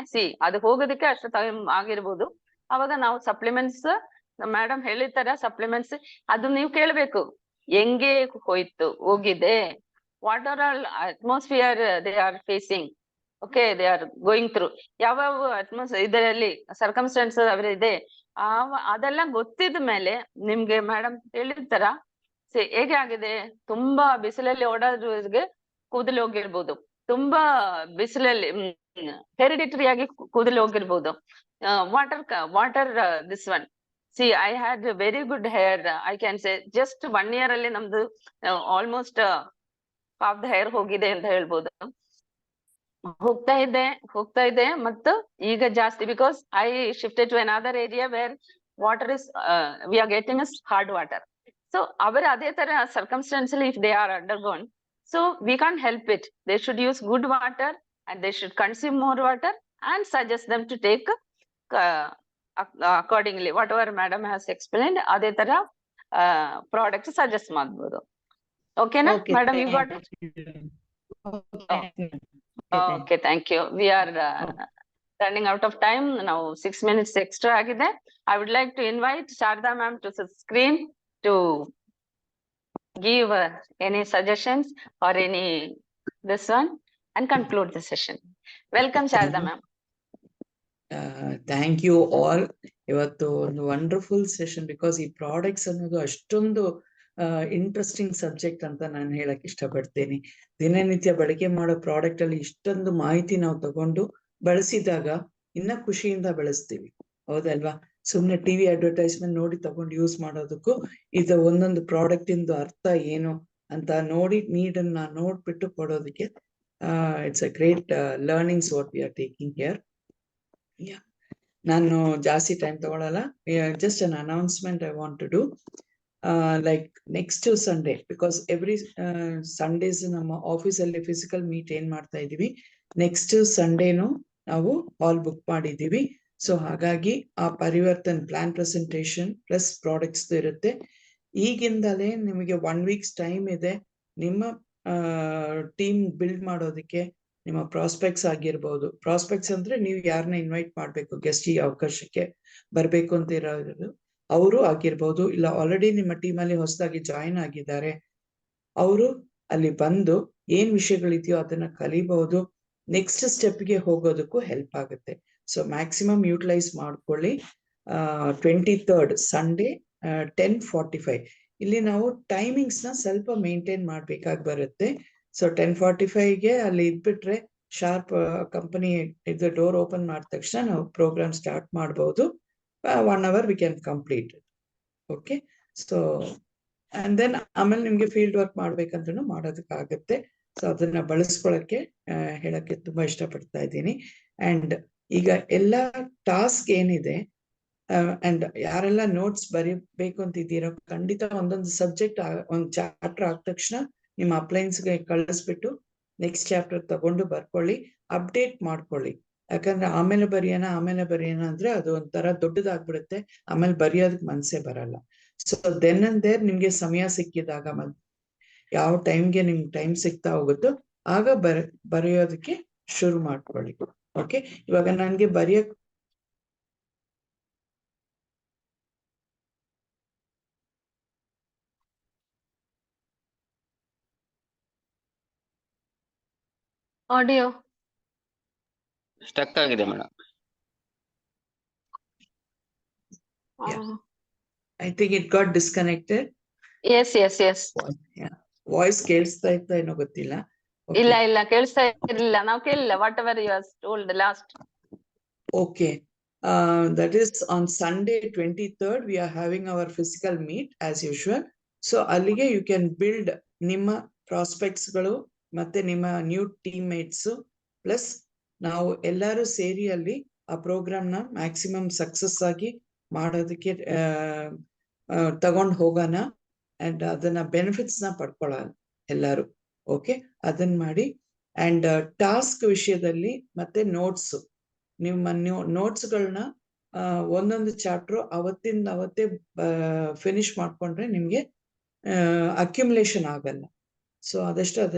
ಅದು ಹೋಗೋದಕ್ಕೆ ಅಷ್ಟು ಟೈಮ್ ಆಗಿರ್ಬೋದು. ಅವಾಗ ನಾವು ಸಪ್ಲಿಮೆಂಟ್ಸ್, ಮೇಡಮ್ ಹೇಳಿರ್ತಾರ ಸಪ್ಲಿಮೆಂಟ್ಸ್, ಅದು ನೀವು ಕೇಳ್ಬೇಕು ಹೆಂಗೆ ಹೋಗಿದೆ, what are all atmosphere they are facing. Okay, they are going through, ಯಾವ ಇದರಲ್ಲಿ ಸರ್ಕಮ್ಸ್ಟೆನ್ಸ್ ಇದೆ, ಅದೆಲ್ಲ ಗೊತ್ತಿದ ಮೇಲೆ ನಿಮ್ಗೆ ಮೇಡಮ್ ಹೇಳಿರ್ತಾರ ಹೇಗೆ ಆಗಿದೆ. ತುಂಬಾ ಬಿಸಿಲಲ್ಲಿ ಓಡಾಡೋರಿಗೆ ಕೂದಲು ಹೋಗಿರ್ಬೋದು, ತುಂಬಾ ಬಿಸಿಲಲ್ಲಿ ಹೆರಿಡಿಟರಿ ಆಗಿ ಕೂದಲು ಹೋಗಿರ್ಬೋದು. Water this one See, I had a very good hair. I can say just 1 year ಅಲ್ಲಿ ನಮ್ದು almost half the hair ಹೋಗಿದೆ ಅಂತ ಹೇಳ್ಬೋದು. ಹೋಗ್ತಾ ಇದೆ ಮತ್ತು ಈಗ ಜಾಸ್ತಿ because I shifted to another area where water is we are getting is hard water. So ಅವರ ಅದೇ ತರ circumstance if they are undergone, so we can't help it. They should use good water and they should consume more water and suggest them to take accordingly whatever madam has explained ಅದೇ ತರ ಪ್ರಾಡಕ್ಟ್ ಸಜೆಸ್ಟ್ ಮಾಡ್ಬೋದು. ಓಕೆನಾ madam, you got it? Okay, thank you. We are running out of time now. 6 minutes extra agide. I would like to invite Sharda ma'am to the screen to give any suggestions or any this one and conclude the session. Welcome Sharda ma'am. Thank you all. ಇವತ್ತು ಒಂದು ವಂಡರ್ಫುಲ್ ಸೆಷನ್ ಬಿಕಾಸ್ ಈ ಪ್ರಾಡಕ್ಟ್ಸ್ ಅನ್ನೋದು ಅಷ್ಟೊಂದು ಇಂಟ್ರೆಸ್ಟಿಂಗ್ ಸಬ್ಜೆಕ್ಟ್ ಅಂತ ನಾನು ಹೇಳಕ್ ಇಷ್ಟಪಡ್ತೇನೆ. ದಿನನಿತ್ಯ ಬಳಕೆ ಮಾಡೋ ಪ್ರಾಡಕ್ಟ್ ಅಲ್ಲಿ ಇಷ್ಟೊಂದು ಮಾಹಿತಿ ನಾವು ತಗೊಂಡು ಬಳಸಿದಾಗ ಇನ್ನ ಖುಷಿಯಿಂದ ಬಳಸ್ತೀವಿ, ಹೌದಲ್ವಾ? ಸುಮ್ನೆ ಟಿವಿ ಅಡ್ವರ್ಟೈಸ್ಮೆಂಟ್ ನೋಡಿ ತಗೊಂಡು ಯೂಸ್ ಮಾಡೋದಕ್ಕೂ ಇದು ಒಂದೊಂದು ಪ್ರಾಡಕ್ಟ್ ಇಂದು ಅರ್ಥ ಏನು ಅಂತ ನೋಡಿ ನೀಡನ್ನ ನೋಡ್ಬಿಟ್ಟು ಕೊಡೋದಕ್ಕೆ it's a great learnings what we are taking here. ನಾನು ಜಾಸ್ತಿ ಟೈಮ್ ತಗೊಳಲ್ಲ. Just an announcement I want to do. Like next Sunday, because every Sundays ನಮ್ಮ ಆಫೀಸಲ್ಲಿ ಫಿಸಿಕಲ್ ಮೀಟ್ ಏನ್ ಮಾಡ್ತಾ ಇದೀವಿ, ನೆಕ್ಸ್ಟ್ ಸಂಡೇನು ನಾವು ಹಾಲ್ ಬುಕ್ ಮಾಡಿದೀವಿ. ಸೊ ಹಾಗಾಗಿ ಆ Parivartan plan presentation plus products ಇರುತ್ತೆ. ಈಗಿಂದಲೇ ನಿಮಗೆ 1 week's ಟೈಮ್ ಇದೆ ನಿಮ್ಮ ಟೀಮ್ ಬಿಲ್ಡ್ ಮಾಡೋದಕ್ಕೆ. ನಿಮ್ಮ ಪ್ರಾಸ್ಪೆಕ್ಟ್ಸ್ ಆಗಿರ್ಬೋದು, ಪ್ರಾಸ್ಪೆಕ್ಟ್ಸ್ ಅಂದ್ರೆ ನೀವು ಯಾರನ್ನ ಇನ್ವೈಟ್ ಮಾಡ್ಬೇಕು ಗೆಸ್ಟ್ ಈ ಅವಕಾಶಕ್ಕೆ ಬರ್ಬೇಕು ಅಂತ ಇರೋದು, ಅವರು ಆಗಿರ್ಬೋದು, ಇಲ್ಲ ಆಲ್ರೆಡಿ ನಿಮ್ಮ ಟೀಮ್ ಅಲ್ಲಿ ಹೊಸದಾಗಿ ಜಾಯಿನ್ ಆಗಿದ್ದಾರೆ, ಅವರು ಅಲ್ಲಿ ಬಂದು ಏನ್ ವಿಷಯಗಳಿದೆಯೋ ಅದನ್ನ ಕಲಿಬಹುದು, ನೆಕ್ಸ್ಟ್ ಸ್ಟೆಪ್ಗೆ ಹೋಗೋದಕ್ಕೂ ಹೆಲ್ಪ್ ಆಗುತ್ತೆ. ಸೊ ಮ್ಯಾಕ್ಸಿಮಮ್ ಯೂಟಿಲೈಸ್ ಮಾಡ್ಕೊಳ್ಳಿ. 23rd ಸಂಡೇ 10:45 ಇಲ್ಲಿ ನಾವು ಟೈಮಿಂಗ್ಸ್ ನ ಸ್ವಲ್ಪ ಮೇಂಟೈನ್ ಮಾಡ್ಬೇಕಾಗಿ ಬರುತ್ತೆ. ಸೊ 10:45ಗೆ ಅಲ್ಲಿ ಇದ್ಬಿಟ್ರೆ ಶಾರ್ಪ್ ಕಂಪನಿ ಇದು ಡೋರ್ ಓಪನ್ ಮಾಡಿದ ತಕ್ಷಣ ನಾವು ಪ್ರೋಗ್ರಾಮ್ ಸ್ಟಾರ್ಟ್ ಮಾಡಬಹುದು. 1 hour we can complete it. Okay, so and then ಆಮೇಲೆ ನಿಮ್ಗೆ ಫೀಲ್ಡ್ ವರ್ಕ್ ಮಾಡ್ಬೇಕಂದ್ರೂ ಮಾಡೋದಕ್ಕಾಗತ್ತೆ. ಸೊ ಅದನ್ನ ಬಳಸ್ಕೊಳಕ್ಕೆ ಹೇಳಕ್ಕೆ ತುಂಬಾ ಇಷ್ಟಪಡ್ತಾ ಇದ್ದೀನಿ. ಅಂಡ್ ಈಗ ಎಲ್ಲ ಟಾಸ್ಕ್ ಏನಿದೆ ಅಂಡ್ ಯಾರೆಲ್ಲ ನೋಟ್ಸ್ ಬರೀಬೇಕು ಅಂತಿದ್ದೀರೋ, ಖಂಡಿತ ಒಂದೊಂದು ಸಬ್ಜೆಕ್ಟ್ ಒಂದು ಚಾಪ್ಟರ್ ಆದ ತಕ್ಷಣ ನಿಮ್ಮ ಅಪ್ಲೈನ್ಸ್ಗೆ ಕಳಿಸ್ಬಿಟ್ಟು ನೆಕ್ಸ್ಟ್ ಚಾಪ್ಟರ್ ತಗೊಂಡು ಬರ್ಕೊಳ್ಳಿ, ಅಪ್ಡೇಟ್ ಮಾಡ್ಕೊಳ್ಳಿ. ಯಾಕಂದ್ರೆ ಆಮೇಲೆ ಬರೆಯೋಣ ಅಂದ್ರೆ ಅದು ಒಂಥರ ದೊಡ್ಡದಾಗ್ಬಿಡುತ್ತೆ, ಆಮೇಲೆ ಬರೆಯೋದಕ್ಕೆ ಮನ್ಸೇ ಬರಲ್ಲ. ಸೊ ದೆನ್ ಅಂಡ್ ದೇರ್ ನಿಮ್ಗೆ ಸಮಯ ಸಿಕ್ಕಿದಾಗ ಯಾವ ಟೈಮ್ಗೆ ನಿಮ್ಗೆ ಟೈಮ್ ಸಿಗ್ತಾ ಹೋಗುತ್ತೋ ಆಗ ಬರೆಯೋದಕ್ಕೆ ಶುರು ಮಾಡ್ಕೊಳ್ಳಿ. ಓಕೆ, ಇವಾಗ ನನ್ಗೆ ಬರೆಯಕ್ ಆಡಿಯೋ ಸ್ಟಕ್ ಆಗಿದೆ madam. I think it got disconnected. Yes voice ಕೇಳಿಸ್ತಾ ಇತ್ತ ಏನೋ ಗೊತ್ತಿಲ್ಲ. ಇಲ್ಲ ಕೇಳಿಸ್ತಾ ಇರ್ಲಿಲ್ಲ, ನಾವು ಕೇಳಿಲ್ಲ. Whatever you has told last. Okay, that is on Sunday 23rd we are having our physical meet as usual. So ಅಲ್ಲಿಗೆ you can build ನಿಮ್ಮ ಪ್ರಾಸ್ಪೆಕ್ಟ್ಸ್ ಗಳು ಮತ್ತೆ ನಿಮ್ಮ ನ್ಯೂ ಟೀಮ್ ಮೇಟ್ಸ್ ಪ್ಲಸ್ ನಾವು ಎಲ್ಲರೂ ಸೇರಿ ಅಲ್ಲಿ ಆ ಪ್ರೋಗ್ರಾಮ್ ನ ಮ್ಯಾಕ್ಸಿಮಮ್ ಸಕ್ಸಸ್ ಆಗಿ ಮಾಡೋದಕ್ಕೆ ತಗೊಂಡು ಹೋಗೋಣ. ಅಂಡ್ ಅದನ್ನ ಬೆನಿಫಿಟ್ಸ್ ನ ಪಡ್ಕೊಳ್ಳೋಣ ಎಲ್ಲರೂ. ಓಕೆ, ಅದನ್ನ ಮಾಡಿ. ಅಂಡ್ ಟಾಸ್ಕ್ ವಿಷಯದಲ್ಲಿ ಮತ್ತೆ ನೋಟ್ಸ್, ನಿಮ್ಮ ನೋಟ್ಸ್ಗಳನ್ನ ಒಂದೊಂದು ಚಾಪ್ಟರ್ ಅವತ್ತೇ ಫಿನಿಶ್ ಮಾಡ್ಕೊಂಡ್ರೆ ನಿಮ್ಗೆ ಅಕ್ಯುಮುಲೇಷನ್ ಆಗಲ್ಲ. ಸೊ ಆದಷ್ಟು ಅದನ್ನ